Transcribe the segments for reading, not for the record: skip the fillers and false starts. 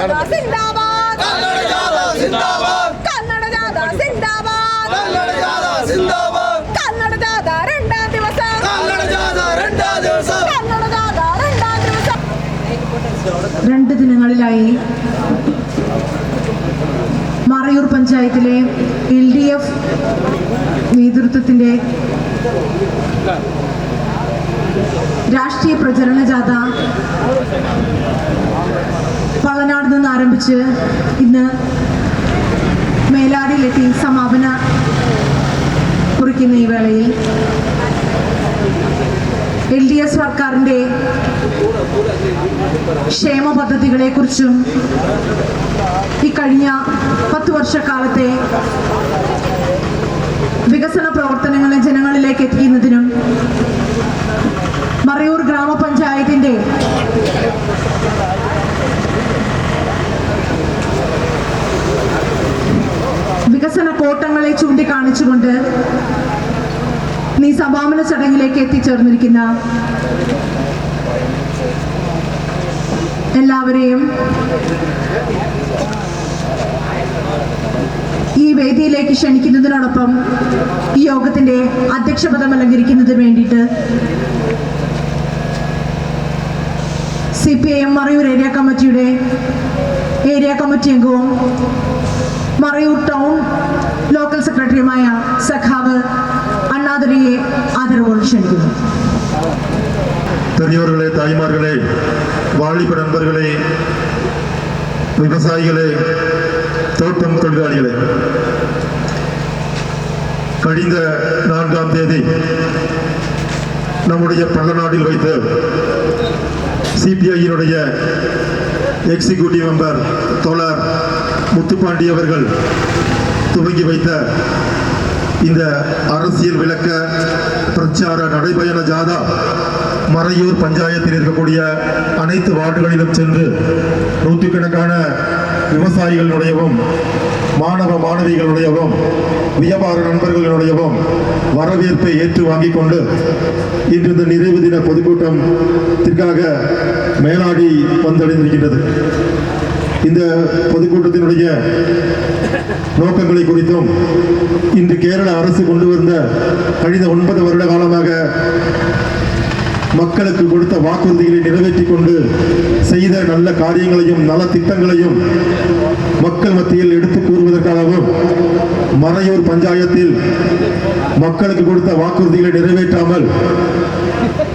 ജാഥ സിന്ദാബാദ് കന്നഡ ജാഥ സിന്ദാബാദ് കന്നഡ ജാഥ സിന്ദാബാദ് കന്നഡ ജാഥ സിന്ദാബാദ് കന്നഡ ജാഥ രണ്ടാം ദിവസം കന്നഡ ജാഥ രണ്ടാം ദിവസം കന്നഡ ജാഥ രണ്ടാം ദിവസം 2 ദിനങ്ങളിലായി മറയൂർ പഞ്ചായത്തിലെ LDF നേതൃത്വത്തിന്റെ രാഷ്ട്രീയ പ്രചരണ ജാഥ പളനാട് നിന്ന് ആരംഭിച്ച് ഇന്ന് മേലാടിയിലെത്തി സമാപന കുറിക്കുന്ന ഈ വേളയിൽ LDF സർക്കാരിന്റെ ക്ഷേമ പദ്ധതികളെ കുറിച്ചും ഈ കഴിഞ്ഞ 10 വർഷക്കാലത്തെ വികസന പ്രവർത്തനങ്ങളെ ജനങ്ങളിലേക്ക് എത്തിക്കുന്നതിനും മറയൂർ ഗ്രാമപഞ്ചായത്തിന്റെ വികസന കോട്ടങ്ങളെ ചൂണ്ടിക്കാണിച്ചുകൊണ്ട് ഈ സമാപന ചടങ്ങിലേക്ക് എത്തിച്ചേർന്നിരിക്കുന്ന എല്ലാവരെയും ഈ വേദിയിലേക്ക് ക്ഷണിക്കുന്നതിനോടൊപ്പം ഈ യോഗത്തിന്റെ അധ്യക്ഷപദം അലങ്കരിക്കുന്നതിന് വേണ്ടിയിട്ട് CPIM മറയൂർ ഏരിയ കമ്മിറ്റിയുടെ ഏരിയ കമ്മിറ്റി അംഗവും മറയൂർ ടൗൺ ലോക്കൽ സെക്രട്ടറിയുമായ സഖാവ് അണ്ണാദുരയെ ആദരവോടെ ക്ഷണിക്കുന്നു. பெரியவர்களே, தாய்மார்களே, வாலிப நண்பர்களே, விவசாயிகளே, தோட்டம் தொழிலாளிகளே, கழிந்த 4ஆம் தேதி நம்முடைய பள்ளநாட்டில் வைத்து CPI-யினுடைய எக்ஸிக்யூட்டிவ் மெம்பர் தோழர் முத்துப்பாண்டி அவர்கள் துவங்கி வைத்த இந்த அரசியல் விளக்க பிரச்சார நடைபயண ஜாதா மறையூர் பஞ்சாயத்தில் இருக்கக்கூடிய அனைத்து வார்டுகளிலும் சென்று நூற்றுக்கணக்கான விவசாயிகளுடையவும் மாணவ மாணவிகளுடையவும் வியாபார நண்பர்களுடையவும் வரவேற்பை ஏற்று வாங்கிக் கொண்டு இன்று இந்த நிறைவு தின பொதுக்கூட்டத்திற்காக மேலாடி வந்தடைந்திருக்கின்றது. இந்த பொதுக்கூட்டத்தினுடைய நோக்கங்களை குறித்தும் இன்று கேரள அரசு கொண்டு வந்த கழிந்த 9 வருட காலமாக மக்களுக்கு கொடுத்த வாக்குறுதிகளை நிறைவேற்றிக் கொண்டு செய்த நல்ல காரியங்களையும் நல திட்டங்களையும் மக்கள் மத்தியில் எடுத்து கூறுவதற்காகவும் மறையூர் பஞ்சாயத்தில் மக்களுக்கு கொடுத்த வாக்குறுதிகளை நிறைவேற்றாமல்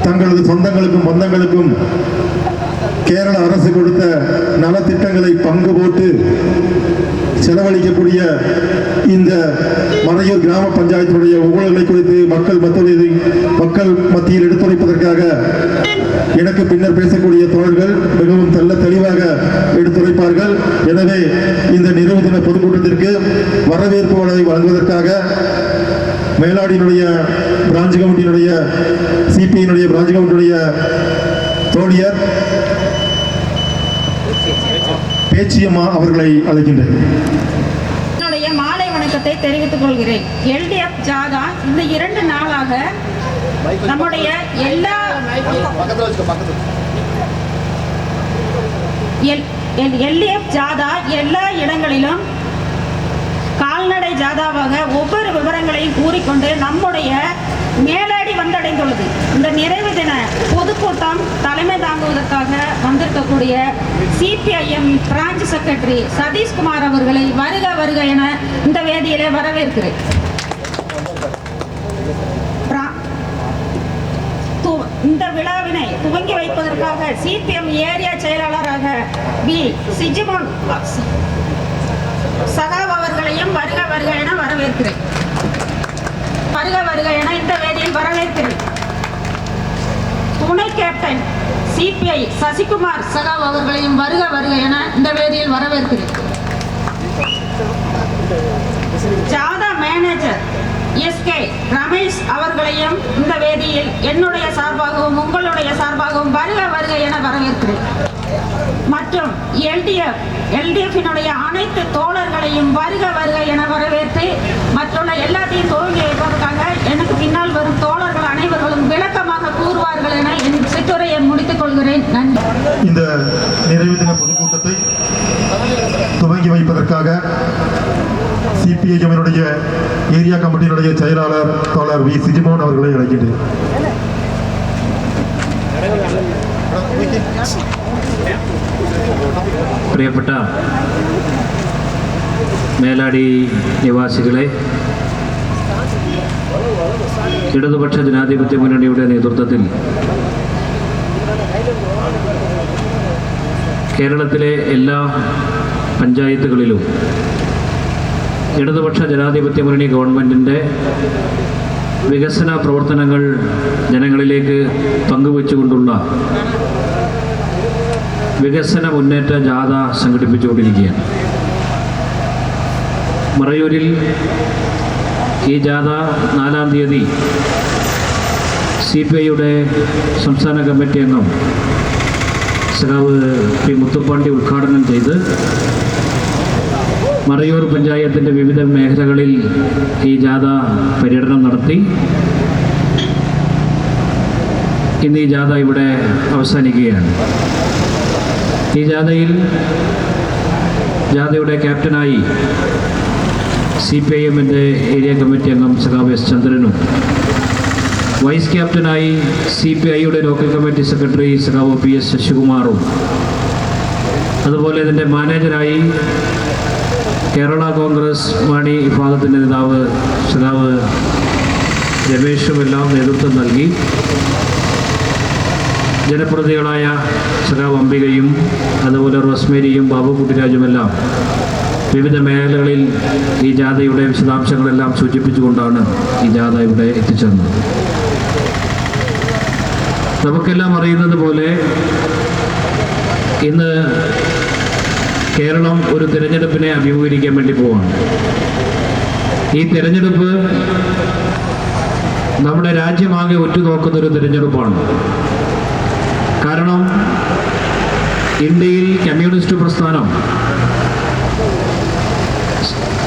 தங்களது சொந்தங்களுக்கும் பந்தங்களுக்கும் கேரள அரசு கொடுத்த நலத்திட்டங்களை பங்கு போட்டு செலவழிக்கக்கூடிய இந்த மறையூர் கிராம பஞ்சாயத்துடைய ஊழல்களை குறித்து மக்கள் மத்தியில் எடுத்துரைப்பதற்காக எனக்கு பின்னர் பேசக்கூடிய தோழர்கள் மிகவும் தெளிவாக எடுத்துரைப்பார்கள். எனவே இந்த நிறைவு தின பொதுக்கூட்டத்திற்கு வரவேற்பு வழங்குவதற்காக மேலாடியினுடைய பிரான்ச் கமிட்டியினுடைய CPI-யினுடைய பிரான்ச் கமிட்டியுடைய தோழியர் பேச்சியம்மா அவர்களை அழைக்கின்றேன். என்னுடைய மாலை வணக்கத்தை தெரிவித்துக் கொள்கிறேன். LDF ஜாதா இந்த 2 நாளாக நம்முடைய LDF ஜாதா எல்லா இடங்களிலும் கால்நடை ஜாதாவாக ஒவ்வொரு விவரங்களையும் கூறிக்கொண்டு நம்முடைய மேலாடி வந்தடைந்துள்ளது. இந்த நிறைவு தின பொதுக்கூட்டம் தலைமை தாங்குவதற்காக வந்திருக்கக்கூடிய CPIM பிரான்ச் செக்ரட்டரி சதீஷ்குமார் அவர்களை வருக வருக என இந்த வேதியிலே வரவேற்கிறேன். இந்த விழாவினை துவங்கி வைப்பதற்காக CPM ஏரியா செயலாளராக சிஜிமோன் சகாப் அவர்களையும் வருக வருக என வரவேற்கிறேன். வருக வருக என இந்த வேதியில் வரவேற்கிறேன். துணை கேப்டன் CPI சசிகுமார் சகாப் அவர்களையும் வருக வருக என இந்த வேதியில் வரவேற்கிறேன். ஜாதா மேனேஜர் SK ரமேஷ் அவர்களையும் இந்த வேதியில் என்னுடைய சார்பாகவும் உங்களுடைய சார்பாகவும் வருக வருக என வரவேற்கிறேன். மற்றும் LDF-னுடைய அனைத்து தோழர்களையும் வருக வருக என வரவேற்று மற்றுள்ள எல்லாத்தையும் துவங்கி வைப்பதற்காக எனக்கு பின்னால் வரும் தோழர்கள் அனைவர்களும் விளக்கமாக கூறுவார்கள் என என் சிற்றுரையை முடித்துக் கொள்கிறேன். நன்றி. இந்த நிறைவு தின பொதுக்கூட்டத்தை துவங்கி வைப்பதற்காக சிபிஐஎம்னுடைய ஏரியா கமிட்டியினுடைய செயலாளர் தோழர் வி சிஜிமோன் அவர்களை அழைக்கின்றேன். പ്രിയപ്പെട്ട മേലാടി നിവാസികളെ, ഇടതുപക്ഷ ജനാധിപത്യ മുന്നണിയുടെ നേതൃത്വത്തിൽ കേരളത്തിലെ എല്ലാ പഞ്ചായത്തുകളിലും ഇടതുപക്ഷ ജനാധിപത്യ മുന്നണി ഗവൺമെൻറ്റിൻ്റെ വികസന പ്രവർത്തനങ്ങൾ ജനങ്ങളിലേക്ക് പങ്കുവച്ചുകൊണ്ടുള്ള വികസന മുന്നേറ്റ ജാഥ സംഘടിപ്പിച്ചുകൊണ്ടിരിക്കുകയാണ്. മറയൂരിൽ ഈ ജാഥ 4-ാം തീയതി CPIയുടെ സംസ്ഥാന കമ്മിറ്റി അംഗം സഖാവ് പി മുത്തുപ്പാണ്ടി ഉദ്ഘാടനം ചെയ്ത് മറയൂർ പഞ്ചായത്തിൻ്റെ വിവിധ മേഖലകളിൽ ഈ ജാഥ പര്യടനം നടത്തി ഇന്ന് ഈ ജാഥ ഇവിടെ അവസാനിക്കുകയാണ്. ഈ ജാഥയുടെ ക്യാപ്റ്റനായി CPIഎമ്മിൻ്റെ ഏരിയ കമ്മിറ്റി അംഗം സഖാവ് എസ് ചന്ദ്രനും, വൈസ് ക്യാപ്റ്റനായി CPIയുടെ ലോക്കൽ കമ്മിറ്റി സെക്രട്ടറി സഖാവ് PS ശശികുമാറും, അതുപോലെ ഇതിൻ്റെ മാനേജരായി കേരള കോൺഗ്രസ് മാണി വിഭാഗത്തിൻ്റെ നേതാവ് സഖാവ് രമേശുമെല്ലാം നേതൃത്വം നൽകി ജനപ്രതിനിധികളായ സഖാവ് അംബികയും അതുപോലെ റോസ്മേരിയും ബാബു കുട്ടിരാജുമെല്ലാം വിവിധ മേഖലകളിൽ ഈ ജാഥയുടെ വിശദാംശങ്ങളെല്ലാം സൂചിപ്പിച്ചുകൊണ്ടാണ് ഈ ജാഥ ഇവിടെ എത്തിച്ചേർന്നത്. നമുക്കെല്ലാം അറിയുന്നത് പോലെ ഇന്ന് കേരളം ഒരു തിരഞ്ഞെടുപ്പിനെ അഭിമുഖീകരിക്കാൻ വേണ്ടി പോവാണ്. ഈ തിരഞ്ഞെടുപ്പ് നമ്മുടെ രാജ്യമാകെ ഉറ്റുനോക്കുന്നൊരു തിരഞ്ഞെടുപ്പാണ്. കാരണം ഇന്ത്യയിൽ കമ്മ്യൂണിസ്റ്റ് പ്രസ്ഥാനം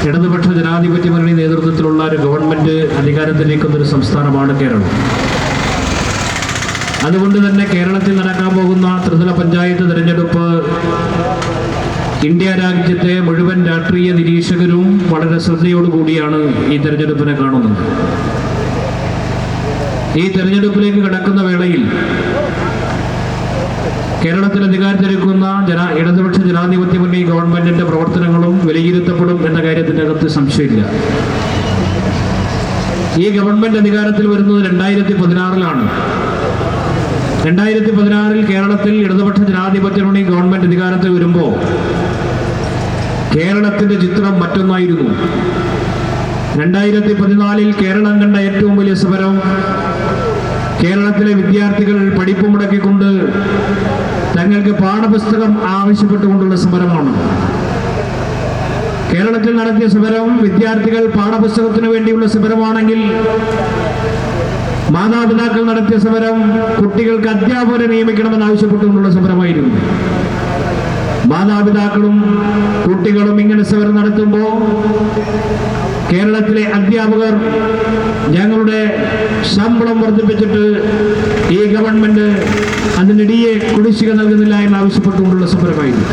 ഇടതുപക്ഷ ജനാധിപത്യ മുന്നണി നേതൃത്വത്തിലുള്ള ഒരു ഗവൺമെൻറ് അധികാരത്തിലേക്കുന്നൊരു സംസ്ഥാനമാണ് കേരളം. അതുകൊണ്ട് തന്നെ കേരളത്തിൽ നടക്കാൻ പോകുന്ന ത്രിതല പഞ്ചായത്ത് തിരഞ്ഞെടുപ്പ് ഇന്ത്യ രാജ്യത്തെ മുഴുവൻ രാഷ്ട്രീയ നിരീക്ഷകരും വളരെ ശ്രദ്ധയോടുകൂടിയാണ് ഈ തെരഞ്ഞെടുപ്പിനെ കാണുന്നത്. ഈ തെരഞ്ഞെടുപ്പിലേക്ക് കടക്കുന്ന വേളയിൽ കേരളത്തിൽ അധികാരത്തിലിരിക്കുന്ന ഇടതുപക്ഷ ജനാധിപത്യ മുന്നണി ഗവൺമെന്റിന്റെ പ്രവർത്തനങ്ങളും വിലയിരുത്തപ്പെടും എന്ന കാര്യത്തിൻ്റെ അകത്ത് സംശയമില്ല. ഈ ഗവൺമെന്റ് അധികാരത്തിൽ വരുന്നത് 2016-ലാണ്. 2016-ൽ കേരളത്തിൽ ഇടതുപക്ഷ ജനാധിപത്യ മുന്നണി ഗവൺമെന്റ് അധികാരത്തിൽ വരുമ്പോൾ കേരളത്തിന്റെ ചിത്രം മറ്റൊന്നായിരുന്നു. 2014-ൽ കേരളം കണ്ട ഏറ്റവും വലിയ സമരം കേരളത്തിലെ വിദ്യാർത്ഥികൾ പഠിപ്പ് മുടക്കിക്കൊണ്ട് തങ്ങൾക്ക് പാഠപുസ്തകം ആവശ്യപ്പെട്ടുകൊണ്ടുള്ള സമരമാണ്. കേരളത്തിൽ നടത്തിയ സമരം വിദ്യാർത്ഥികൾ പാഠപുസ്തകത്തിന് വേണ്ടിയുള്ള സമരമാണെങ്കിൽ, മാതാപിതാക്കൾ നടത്തിയ സമരം കുട്ടികൾക്ക് അധ്യാപകരെ നിയമിക്കണമെന്ന് ആവശ്യപ്പെട്ടുകൊണ്ടുള്ള സമരമായിരുന്നു. മാതാപിതാക്കളും കുട്ടികളും ഇങ്ങനെ സമരം നടത്തുമ്പോൾ കേരളത്തിലെ അധ്യാപകർ ഞങ്ങളുടെ ശമ്പളം വർദ്ധിപ്പിച്ചിട്ട് ഈ ഗവൺമെന്റ് അതിനിടിയെ കുടിശ്ശിക നൽകുന്നില്ല എന്ന് ആവശ്യപ്പെട്ടുകൊണ്ടുള്ള സമരമായിരുന്നു.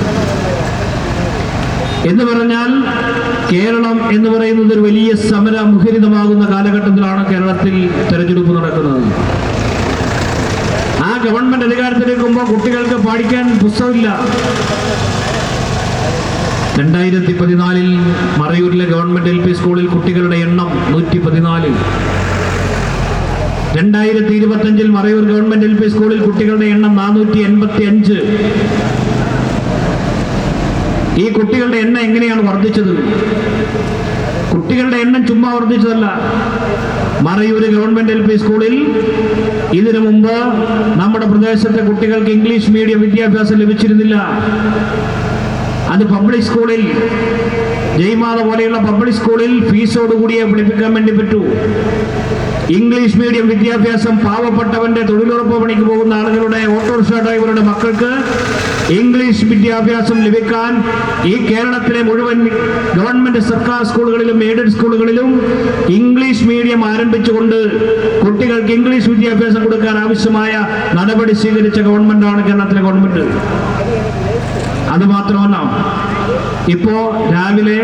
എന്ന് പറഞ്ഞാൽ കേരളം എന്ന് പറയുന്നത് ഒരു വലിയ സമര മുഖരിതമാകുന്ന കാലഘട്ടത്തിലാണ് കേരളത്തിൽ തെരഞ്ഞെടുപ്പ് നടക്കുന്നത്. ആ ഗവൺമെന്റ് അധികാരത്തിലെത്തുമ്പോൾ കുട്ടികൾക്ക് പഠിക്കാൻ പുസ്തകമില്ല. 2014-ൽ മറയൂരിലെ ഗവൺമെന്റ് LP സ്കൂളിൽ കുട്ടികളുടെ എണ്ണം 114. 2025-ൽ മറയൂർ ഗവൺമെന്റ് LP സ്കൂളിൽ കുട്ടികളുടെ എണ്ണം 485. ഈ കുട്ടികളുടെ എണ്ണം എങ്ങനെയാണ് വർദ്ധിച്ചത്? കുട്ടികളുടെ എണ്ണം ചുമ്മാ വർദ്ധിച്ചതല്ല. മറയൂര് ഗവൺമെന്റ് LP സ്കൂളിൽ ഇതിനു മുമ്പ് നമ്മുടെ പ്രദേശത്തെ കുട്ടികൾക്ക് ഇംഗ്ലീഷ് മീഡിയം വിദ്യാഭ്യാസം ലഭിച്ചിരുന്നില്ല. അത് പബ്ലിക് സ്കൂളിൽ, ജയ്മാത പോലെയുള്ള പബ്ലിക് സ്കൂളിൽ ഫീസോടുകൂടിയെ പഠിപ്പിക്കാൻ വേണ്ടി പറ്റൂ. ഇംഗ്ലീഷ് മീഡിയം വിദ്യാഭ്യാസം പാവപ്പെട്ടവന്റെ തൊഴിലുറപ്പ് പണിക്ക് പോകുന്ന ആളുകളുടെ, ഓട്ടോറിക്ഷ ഡ്രൈവറുടെ മക്കൾക്ക് ഇംഗ്ലീഷ് വിദ്യാഭ്യാസം ലഭിക്കാൻ ഈ കേരളത്തിലെ മുഴുവൻ ഗവൺമെന്റ് സർക്കാർ സ്കൂളുകളിലും എയ്ഡഡ് സ്കൂളുകളിലും ഇംഗ്ലീഷ് മീഡിയം ആരംഭിച്ചുകൊണ്ട് കുട്ടികൾക്ക് ഇംഗ്ലീഷ് വിദ്യാഭ്യാസം കൊടുക്കാൻ ആവശ്യമായ നടപടി സ്വീകരിച്ച ഗവൺമെന്റാണ് കേരളത്തിലെ ഗവൺമെന്റ്. അതുമാത്രമല്ല, ഇപ്പോൾ രാവിലെ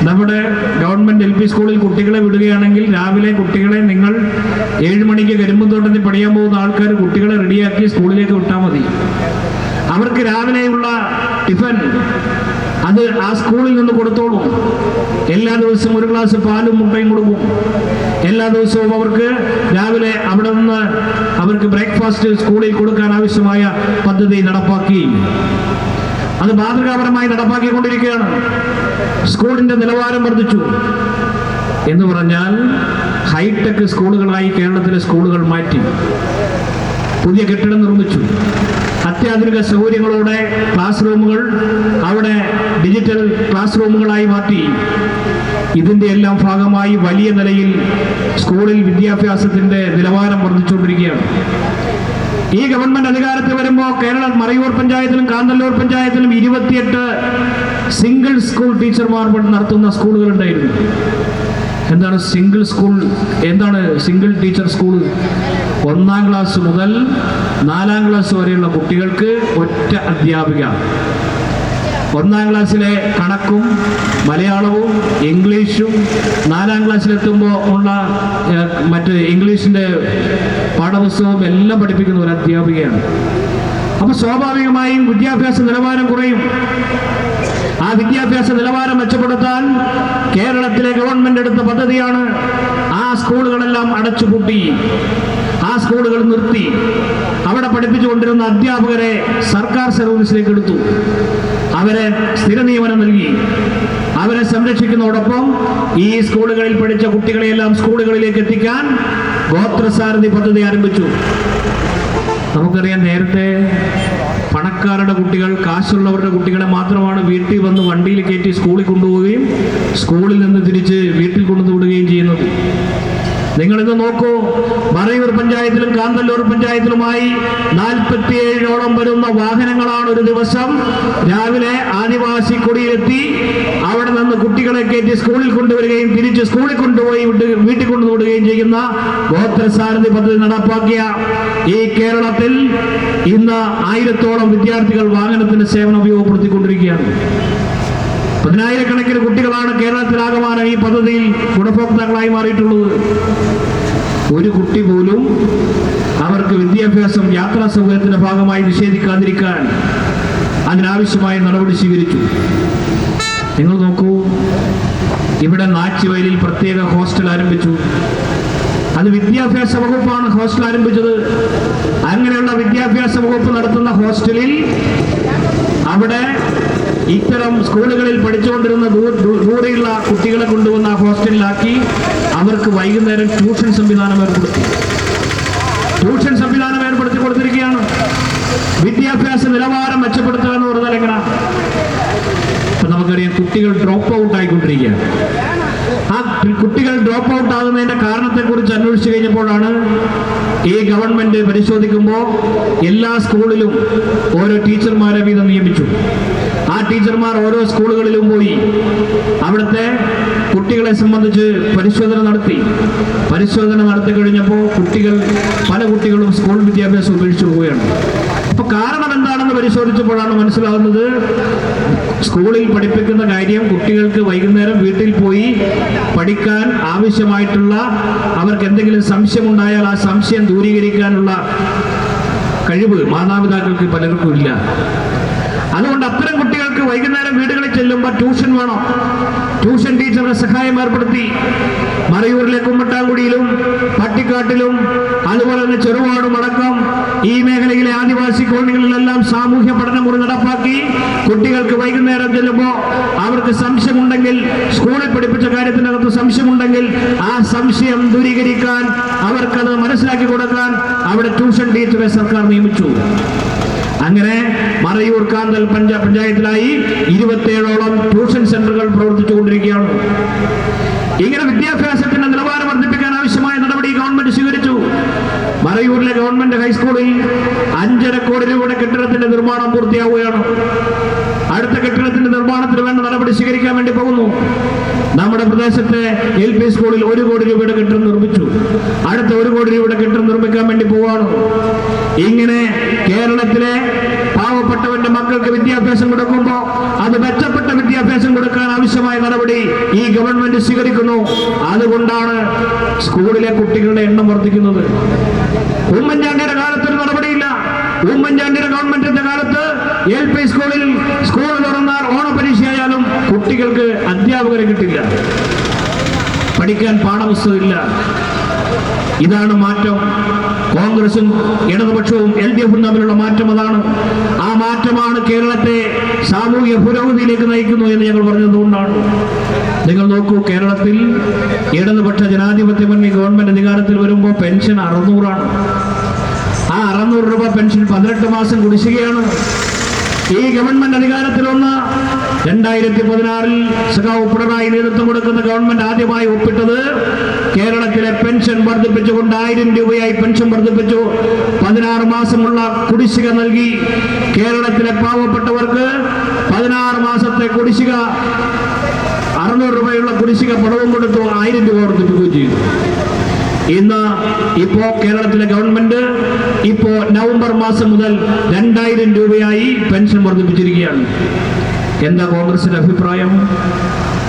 നമ്മുടെ ഗവൺമെന്റ് LP സ്കൂളിൽ കുട്ടികളെ വിടുകയാണെങ്കിൽ രാവിലെ കുട്ടികളെ നിങ്ങൾ 7 മണിക്ക് കരിമ്പുന്തോട്ടത്തിൽ പഠിക്കാൻ പോകുന്ന ആൾക്കാർ കുട്ടികളെ റെഡിയാക്കി സ്കൂളിലേക്ക് വിട്ടാൽ മതി. അവർക്ക് രാവിലെയുള്ള ടിഫൻ അത് ആ സ്കൂളിൽ നിന്ന് കൊടുത്തോളും. എല്ലാ ദിവസവും 1 ഗ്ലാസ് പാലും മുട്ടയും കൊടുക്കും. എല്ലാ ദിവസവും അവർക്ക് രാവിലെ അവിടെ നിന്ന് അവർക്ക് ബ്രേക്ക്ഫാസ്റ്റ് സ്കൂളിൽ കൊടുക്കാൻ ആവശ്യമായ പദ്ധതി നടപ്പാക്കി. അത് മാതൃകാപരമായി നടപ്പാക്കിക്കൊണ്ടിരിക്കുകയാണ്. സ്കൂളിന്റെ നിലവാരം വർദ്ധിച്ചു എന്ന് പറഞ്ഞാൽ ഹൈടെക് സ്കൂളുകളായി കേരളത്തിലെ സ്കൂളുകൾ മാറ്റി. പുതിയ കെട്ടിടം നിർമ്മിച്ചു. അത്യാധുനിക സൗകര്യങ്ങളോടെ ക്ലാസ് റൂമുകൾ അവിടെ ഡിജിറ്റൽ ക്ലാസ് റൂമുകളായി മാറ്റി. ഇതിന്റെ എല്ലാം ഭാഗമായി വലിയ നിലയിൽ സ്കൂളിൽ വിദ്യാഭ്യാസത്തിന്റെ നിലവാരം വർദ്ധിച്ചുകൊണ്ടിരിക്കുകയാണ്. ഈ ഗവൺമെന്റ് അധികാരത്തിൽ വരുമ്പോൾ കേരളം മറയൂർ പഞ്ചായത്തിലും കാന്തല്ലൂർ പഞ്ചായത്തിലും 28 സിംഗിൾ സ്കൂൾ ടീച്ചർമാർ നടത്തുന്ന സ്കൂളുകൾ ഉണ്ടായിരുന്നു. എന്താണ് സിംഗിൾ സ്കൂൾ? എന്താണ് സിംഗിൾ ടീച്ചർ സ്കൂൾ? 1-ാം ക്ലാസ് മുതൽ 4-ാം ക്ലാസ് വരെയുള്ള കുട്ടികൾക്ക് ഒറ്റ അധ്യാപിക. 1-ാം ക്ലാസ്സിലെ കണക്കും മലയാളവും ഇംഗ്ലീഷും 4-ാം ക്ലാസ്സിലെത്തുമ്പോൾ ഉള്ള മറ്റ് ഇംഗ്ലീഷിന്റെ പാഠപുസ്തകവും എല്ലാം പഠിപ്പിക്കുന്ന ഒരു അധ്യാപികയാണ്. അപ്പൊ സ്വാഭാവികമായും വിദ്യാഭ്യാസ നിലവാരം കുറയും. ആ വിദ്യാഭ്യാസ നിലവാരം മെച്ചപ്പെടുത്താൻ കേരളത്തിലെ ഗവൺമെന്റ് എടുത്ത പദ്ധതിയാണ് ആ സ്കൂളുകളെല്ലാം അടച്ചുപൂട്ടി, ആ സ്കൂളുകൾ നിർത്തി. അവിടെ പഠിപ്പിച്ചുകൊണ്ടിരുന്ന അധ്യാപകരെ സർക്കാർ സർവീസിലേക്ക് എടുത്തു. അവരെ സ്ഥിര നിയമനം നൽകി. അവരെ സംരക്ഷിക്കുന്നതോടൊപ്പം ഈ സ്കൂളുകളിൽ പഠിച്ച കുട്ടികളെയെല്ലാം സ്കൂളുകളിലേക്ക് എത്തിക്കാൻ ഗോത്രസാരഥി പദ്ധതി ആരംഭിച്ചു. നമുക്കറിയാം, നേരത്തെ പണക്കാരുടെ കുട്ടികൾ, കാശുള്ളവരുടെ കുട്ടികളെ മാത്രമാണ് വീട്ടിൽ വന്ന് വണ്ടിയിൽ കയറ്റി സ്കൂളിൽ കൊണ്ടുപോവുകയും സ്കൂളിൽ നിന്ന് തിരിച്ച് വീട്ടിൽ കൊണ്ടുവിടുകയും ചെയ്യുന്നത്. നിങ്ങളിത് നോക്കൂ, മറയൂർ പഞ്ചായത്തിലും കാന്തല്ലൂർ പഞ്ചായത്തിലുമായി 47ഓളം വരുന്ന വാഹനങ്ങളാണ് ഒരു ദിവസം രാവിലെ ആദിവാസി കൊടിയിലെത്തി അവിടെ നിന്ന് കുട്ടികളെ കയറ്റി സ്കൂളിൽ കൊണ്ടുവരികയും തിരിച്ച് സ്കൂളിൽ കൊണ്ടുപോയി വീട്ടിൽ കൊണ്ടുവിടുകയും ചെയ്യുന്ന ഗോത്രസാരഥി പദ്ധതി നടപ്പാക്കിയ ഈ കേരളത്തിൽ ഇന്ന് 1000ഓളം വിദ്യാർത്ഥികൾ വാഹനത്തിന്റെ സേവനം ഉപയോഗപ്പെടുത്തിക്കൊണ്ടിരിക്കുകയാണ്. 10,000-കണക്കിന് കുട്ടികളാണ് കേരളത്തിലാകമാനം ഈ പദ്ധതിയിൽ ഗുണഭോക്താക്കളായി മാറിയിട്ടുള്ളത്. ഒരു കുട്ടി പോലും അവർക്ക് വിദ്യാഭ്യാസം യാത്രാ സൗകര്യത്തിന്റെ ഭാഗമായി നിഷേധിക്കാതിരിക്കാൻ അതിനാവശ്യമായ നടപടി സ്വീകരിച്ചു. നിങ്ങൾ നോക്കൂ, ഇവിടെ നാച്ചിവയലിൽ പ്രത്യേക ഹോസ്റ്റൽ ആരംഭിച്ചു. അത് വിദ്യാഭ്യാസ വകുപ്പാണ് ഹോസ്റ്റൽ ആരംഭിച്ചത്. അങ്ങനെയുള്ള വിദ്യാഭ്യാസ വകുപ്പ് നടത്തുന്ന ഹോസ്റ്റലിൽ അവിടെ ഇത്തരം സ്കൂളുകളിൽ പഠിച്ചുകൊണ്ടിരുന്ന ദൂരെയുള്ള കുട്ടികളെ കൊണ്ടുവന്ന ഹോസ്റ്റലിലാക്കി അവർക്ക് വൈകുന്നേരം ട്യൂഷൻ സംവിധാനം ഏർപ്പെടുത്തി. ട്യൂഷൻ സംവിധാനം ഏർപ്പെടുത്തി കൊടുത്തിരിക്കുകയാണ്. വിദ്യാഭ്യാസ നിലവാരം മെച്ചപ്പെടുത്തുക എന്ന് പറഞ്ഞാൽ എങ്ങനെ? ഇപ്പൊ നമുക്കറിയാം, കുട്ടികൾ ഡ്രോപ്പ് ഔട്ട് ആയിക്കൊണ്ടിരിക്കുകയാണ്. ആ കുട്ടികൾ ഡ്രോപ്പ് ഔട്ട് ആകുന്നതിന്റെ കാരണത്തെക്കുറിച്ച് അന്വേഷിച്ചു കഴിഞ്ഞപ്പോഴാണ് ഈ ഗവൺമെന്റ് പരിശോധിക്കുമ്പോൾ എല്ലാ സ്കൂളിലും ഓരോ ടീച്ചർമാരെ വീതം നിയമിച്ചു. ആ ടീച്ചർമാർ ഓരോ സ്കൂളുകളിലും പോയി അവിടുത്തെ കുട്ടികളെ സംബന്ധിച്ച് പരിശോധന നടത്തി കഴിഞ്ഞപ്പോൾ പല കുട്ടികളും സ്കൂൾ വിദ്യാഭ്യാസം ഉപേക്ഷിച്ചു പോവുകയാണ്. അപ്പൊ കാരണം എന്താണെന്ന് പരിശോധിച്ചപ്പോഴാണ് മനസ്സിലാകുന്നത്, സ്കൂളിൽ പഠിപ്പിക്കുന്ന കാര്യം കുട്ടികൾക്ക് വൈകുന്നേരം വീട്ടിൽ പോയി പഠിക്കാൻ ആവശ്യമായിട്ടുള്ള, അവർക്ക് എന്തെങ്കിലും സംശയമുണ്ടായാൽ ആ സംശയം ദൂരീകരിക്കാനുള്ള കഴിവ് മാതാപിതാക്കൾക്ക് പലർക്കും ഇല്ല. അതുകൊണ്ട് അത്തരം കുട്ടികൾക്ക് വൈകുന്നേരം വീടുകളിൽ ചെല്ലുമ്പോൾ ട്യൂഷൻ വേണം. ട്യൂഷൻ ടീച്ചറുടെ സഹായം ഏർപ്പെടുത്തി. മറയൂരിലെ കുമ്മട്ടാങ്കുടിയിലും പട്ടിക്കാട്ടിലും അതുപോലെ തന്നെ ചെറുവാടും അടക്കം ഈ മേഖലയിലെ ആദിവാസി കോളനികളിലെല്ലാം സാമൂഹ്യ പഠനമുറി നടപ്പാക്കി. കുട്ടികൾക്ക് വൈകുന്നേരം ചെല്ലുമ്പോൾ അവർക്ക് സംശയമുണ്ടെങ്കിൽ, സ്കൂളിൽ പഠിപ്പിച്ച കാര്യത്തിനകത്ത് സംശയമുണ്ടെങ്കിൽ ആ സംശയം ദൂരീകരിക്കാൻ, അവർക്കത് മനസ്സിലാക്കി കൊടുക്കാൻ അവിടെ ട്യൂഷൻ ടീച്ചറെ സർക്കാർ നിയമിച്ചു. അങ്ങനെ മറയൂർ കാന്തൽ പഞ്ചായത്തിലായി 27ഓളം ട്യൂഷൻ സെന്ററുകൾ പ്രവർത്തിച്ചുകൊണ്ടിരിക്കുകയാണ്. ഇങ്ങനെ വിദ്യാഭ്യാസത്തിന്റെ നിലവാരം വർദ്ധിപ്പിക്കാൻ ആവശ്യമായ നടപടി ഗവൺമെന്റ് സ്വീകരിച്ചു. മറയൂരിലെ ഗവൺമെന്റ് ഹൈസ്കൂളിൽ 5.5 കോടി രൂപയുടെ കെട്ടിടത്തിന്റെ നിർമ്മാണം പൂർത്തിയാവുകയാണ്. അടുത്ത കെട്ടിടത്തിന്റെ നിർമ്മാണത്തിന് വേണ്ട നടപടി സ്വീകരിക്കാൻ വേണ്ടി പോകുന്നു. നമ്മുടെ പ്രദേശത്തെ LP സ്കൂളിൽ 1 കോടി രൂപയുടെ കെട്ടിടം നിർമ്മിച്ചു. അടുത്ത 1 കോടി രൂപയുടെ കെട്ടിടം നിർമ്മിക്കാൻ വേണ്ടി പോവുകയാണ്. ഇങ്ങനെ കേരളത്തിലെ പാവപ്പെട്ട പാവപ്പെട്ടവന്റെ മക്കൾക്ക് വിദ്യാഭ്യാസം കൊടുക്കുമ്പോൾ അത് മെച്ചപ്പെട്ട വിദ്യാഭ്യാസം കൊടുക്കാൻ ആവശ്യമായ നടപടി ഈ ഗവൺമെന്റ് സ്വീകരിക്കുന്നു. അതുകൊണ്ടാണ് സ്കൂളിലെ കുട്ടികളുടെ എണ്ണം വർദ്ധിക്കുന്നത്. ഉമ്മൻചാണ്ടിയുടെ കാലത്തൊരു നടപടിയില്ല. ഉമ്മൻചാണ്ടിയുടെ ഗവൺമെന്റിന്റെ കാലത്ത് LP സ്കൂളിൽ സ്കൂൾ തുറന്നാൽ ഓണപരീക്ഷയായാലും കുട്ടികൾക്ക് അധ്യാപകരെ കിട്ടില്ല, പഠിക്കാൻ പാഠപുസ്തകമില്ല. ഇതാണ് മാറ്റം. കോൺഗ്രസും ഇടതുപക്ഷവും LDFും തമ്മിലുള്ള മാറ്റം അതാണ്. ആ മാറ്റമാണ് കേരളത്തെ സാമൂഹിക പുരോഗതിയിലേക്ക് നയിക്കുന്നു എന്ന് ഞങ്ങൾ പറഞ്ഞതുകൊണ്ടാണ്. നിങ്ങൾ നോക്കൂ, കേരളത്തിൽ ഇടതുപക്ഷ ജനാധിപത്യ മുന്നണി ഗവൺമെന്റ് അധികാരത്തിൽ വരുമ്പോൾ പെൻഷൻ 600 ആ 600 രൂപ പെൻഷൻ 18 മാസം കുടിശ്ശികയാണ്. ഈ ഗവൺമെന്റ് അധികാരത്തിൽ വന്ന് 2016 സഖാവ് പിണറായി നേതൃത്വം കൊടുക്കുന്ന ഗവൺമെന്റ് ആദ്യമായി ഒപ്പിട്ടത് കേരളത്തിലെ പെൻഷൻ വർദ്ധിപ്പിച്ചുകൊണ്ട് 1000 രൂപയായി പെൻഷൻ വർദ്ധിപ്പിച്ചു. 16 മാസമുള്ള കുടിശ്ശിക നൽകി. കേരളത്തിലെ പാവപ്പെട്ടവർക്ക് 16 മാസത്തെ കുടിശ്ശിക 600 രൂപയുള്ള കുടിശ്ശിക പണവും കൊടുത്തു, 1000 രൂപ വർദ്ധിപ്പിക്കുകയും ചെയ്തു. ഇപ്പോ കേരളത്തിലെ ഗവൺമെന്റ് നവംബർ മാസം മുതൽ 2000 രൂപയായി പെൻഷൻ വർദ്ധിപ്പിച്ചിരിക്കുകയാണ്. എന്താ കോൺഗ്രസിന്റെ അഭിപ്രായം?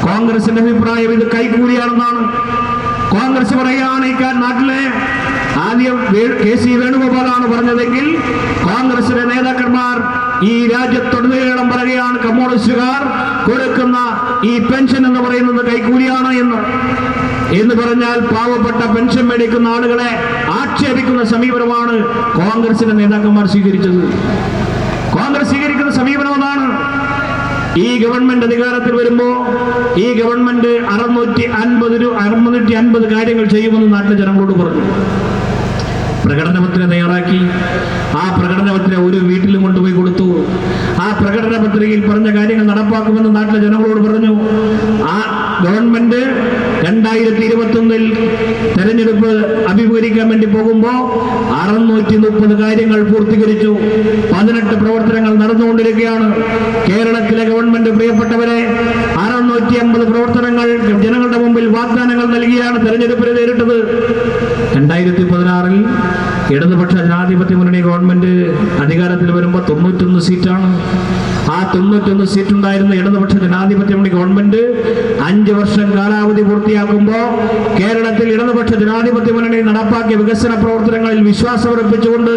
കോൺഗ്രസിന്റെ അഭിപ്രായം ഇത് കൈക്കൂലിയാണെന്നാണ്. കോൺഗ്രസ് പറയുകയാണ് ഈ നാട്ടിലെ ആദ്യം KC വേണുഗോപാലാണ് പറഞ്ഞതെങ്കിൽ കോൺഗ്രസിലെ നേതാക്കന്മാർ ഈ രാജ്യത്തൊടുനീളം പറയുകയാണ് കമ്മ്യൂണിസ്റ്റുകാർ കൊടുക്കുന്ന ഈ പെൻഷൻ എന്ന് പറയുന്നത് കൈക്കൂലിയാണ് എന്ന് പറഞ്ഞാൽ പാവപ്പെട്ട പെൻഷൻ മേടിക്കുന്ന ആളുകളെ ആക്ഷേപിക്കുന്ന സമീപനമാണ് കോൺഗ്രസിന്റെ നേതാക്കന്മാർ സ്വീകരിച്ചത്. കോൺഗ്രസ് സ്വീകരിക്കുന്ന സമീപനം അതാണ്. ഈ ഗവൺമെന്റ് അധികാരത്തിൽ വരുമ്പോ ഈ ഗവൺമെന്റ് 650 കാര്യങ്ങൾ ചെയ്യുമെന്ന് നാട്ടിലെ ജനങ്ങളോട് പറഞ്ഞു. പ്രകടനപത്രിക തയ്യാറാക്കി. ആ പ്രകടനപത്രിക ഒരു വീട്ടിലും കൊണ്ടുപോയി കൊടുത്തു. ആ പ്രകടന പത്രികയിൽ പറഞ്ഞ കാര്യങ്ങൾ നടപ്പാക്കുമെന്ന് നാട്ടിലെ ജനങ്ങളോട് പറഞ്ഞു. ആ ഗവൺമെന്റ് 2021 തെരഞ്ഞെടുപ്പ് അഭിമുഖീകരിക്കാൻ വേണ്ടി പോകുമ്പോൾ 630 കാര്യങ്ങൾ പൂർത്തീകരിച്ചു. 18 പ്രവർത്തനങ്ങൾ നടന്നുകൊണ്ടിരിക്കുകയാണ്. കേരളത്തിലെ ഗവൺമെന്റ് പ്രിയപ്പെട്ടവരെ 650 പ്രവർത്തനങ്ങൾ ജനങ്ങളുടെ മുമ്പിൽ വാഗ്ദാനങ്ങൾ നൽകിയാണ് തെരഞ്ഞെടുപ്പിനെ നേരിട്ടത്. 2016 ഇടതുപക്ഷ ജനാധിപത്യ മുന്നണി ഗവൺമെന്റ് അധികാരത്തിൽ വരുമ്പോൾ 91 സീറ്റാണ്. ആ 91 സീറ്റുണ്ടായിരുന്ന ഇടതുപക്ഷ ജനാധിപത്യ മുന്നണി ഗവൺമെന്റ് 5 വർഷം കാലാവധി പൂർത്തിയാക്കുമ്പോൾ കേരളത്തിൽ ഇടതുപക്ഷ ജനാധിപത്യ മുന്നണി നടപ്പാക്കിയ വികസന പ്രവർത്തനങ്ങളിൽ വിശ്വാസമർപ്പിച്ചുകൊണ്ട്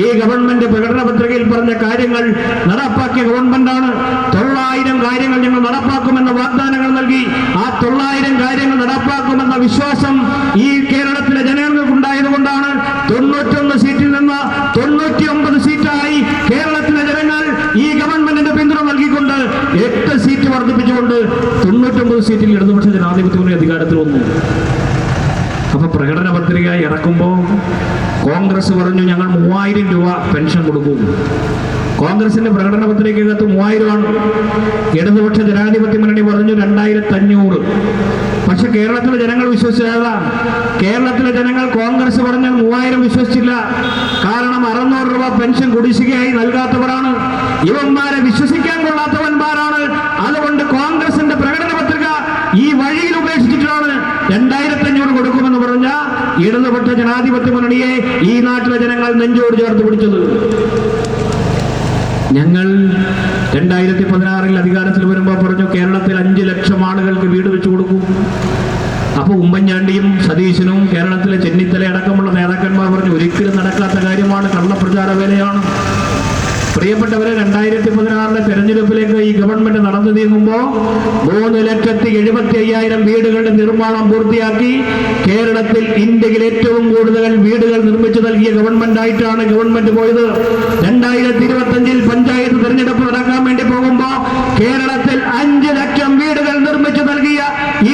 ഈ ഗവൺമെന്റ് പ്രകടന പത്രികയിൽ പറഞ്ഞ കാര്യങ്ങൾ നടപ്പാക്കിയ ഗവൺമെന്റാണ്. 900 കാര്യങ്ങൾ ഞങ്ങൾ നടപ്പാക്കുമെന്ന വാഗ്ദാനങ്ങൾ നൽകി. ആ 900 കാര്യങ്ങൾ നടപ്പാക്കുമെന്ന വിശ്വാസം ഈ കേരളത്തിലെ ജനങ്ങൾക്കുണ്ടായതുകൊണ്ടാണ് 91 സീറ്റിൽ നിന്ന് 99 സീറ്റായി കേരളത്തിലെ ജനങ്ങൾ ഈ ഗവൺമെന്റിന്റെ പിന്തുണ നൽകിക്കൊണ്ട് 8 സീറ്റ് വർദ്ധിപ്പിച്ചുകൊണ്ട് 99 സീറ്റിൽ ഇടതുപക്ഷ ജനാധിപത്യ മുന്നണി അധികാരത്തിൽ വന്നു. അപ്പൊ പ്രകടന പത്രിക ഇറക്കുമ്പോൾ കോൺഗ്രസ് പറഞ്ഞു ഞങ്ങൾ 3000 രൂപ പെൻഷൻ കൊടുക്കും. കോൺഗ്രസിന്റെ പ്രകടന പത്രികയ്ക്കകത്ത് 3000 ആണ്. ഇടതുപക്ഷ ജനാധിപത്യ മുന്നണി പറഞ്ഞു 2500. പക്ഷെ കേരളത്തിലെ ജനങ്ങൾ വിശ്വസിച്ചതല്ല. കേരളത്തിലെ ജനങ്ങൾ കോൺഗ്രസ് പറഞ്ഞ 3000 വിശ്വസിച്ചില്ല. കാരണം 600 രൂപ പെൻഷൻ കുടിശ്ശികയായി നൽകാത്തവരാണ്. ഇവന്മാരെ വിശ്വസിക്കാൻ കൊള്ളാത്തവന്മാരാണ്. അതുകൊണ്ട് കോൺഗ്രസിന്റെ പ്രകടന പത്രിക ഈ വഴിയിൽ ഉപേക്ഷിച്ചിട്ടാണ് 2500 കൊടുക്കുമെന്ന് പറഞ്ഞ ഇടതുപക്ഷ ജനാധിപത്യ മുന്നണിയെ ഈ നാട്ടിലെ ജനങ്ങൾ നെഞ്ചോട് ചേർത്ത് പിടിച്ചത്. ഞങ്ങൾ 2016 അധികാരത്തിൽ വരുമ്പോൾ പറഞ്ഞു കേരളത്തിൽ 5 ലക്ഷം ആളുകൾക്ക് വീട് വെച്ചു കൊടുക്കും. അപ്പൊ ഉമ്മൻചാണ്ടിയും സതീശനും കേരളത്തിലെ ചെന്നിത്തല അടക്കമുള്ള നേതാക്കന്മാർ പറഞ്ഞു ഒരിക്കലും നടക്കാത്ത കാര്യമാണ്, കള്ളപ്രചാര വേലയാണ്. പ്രിയപ്പെട്ടവരെ, 2016 തെരഞ്ഞെടുപ്പിലേക്ക് ഈ ഗവൺമെന്റ് നടന്നു നീങ്ങുമ്പോൾ 3,75,000 വീടുകളുടെ നിർമ്മാണം പൂർത്തിയാക്കി കേരളത്തിൽ ഇന്ത്യയിൽ ഏറ്റവും കൂടുതൽ വീടുകൾ നിർമ്മിച്ചു നൽകിയ ഗവൺമെന്റായിട്ടാണ് ഗവൺമെന്റ് പോയത്. 2025 പഞ്ചായത്ത് തെരഞ്ഞെടുപ്പ് നടക്കാൻ വേണ്ടി പോകുമ്പോൾ കേരളത്തിൽ 5 ലക്ഷം വീടുകൾ നിർമ്മിച്ചു നൽകിയ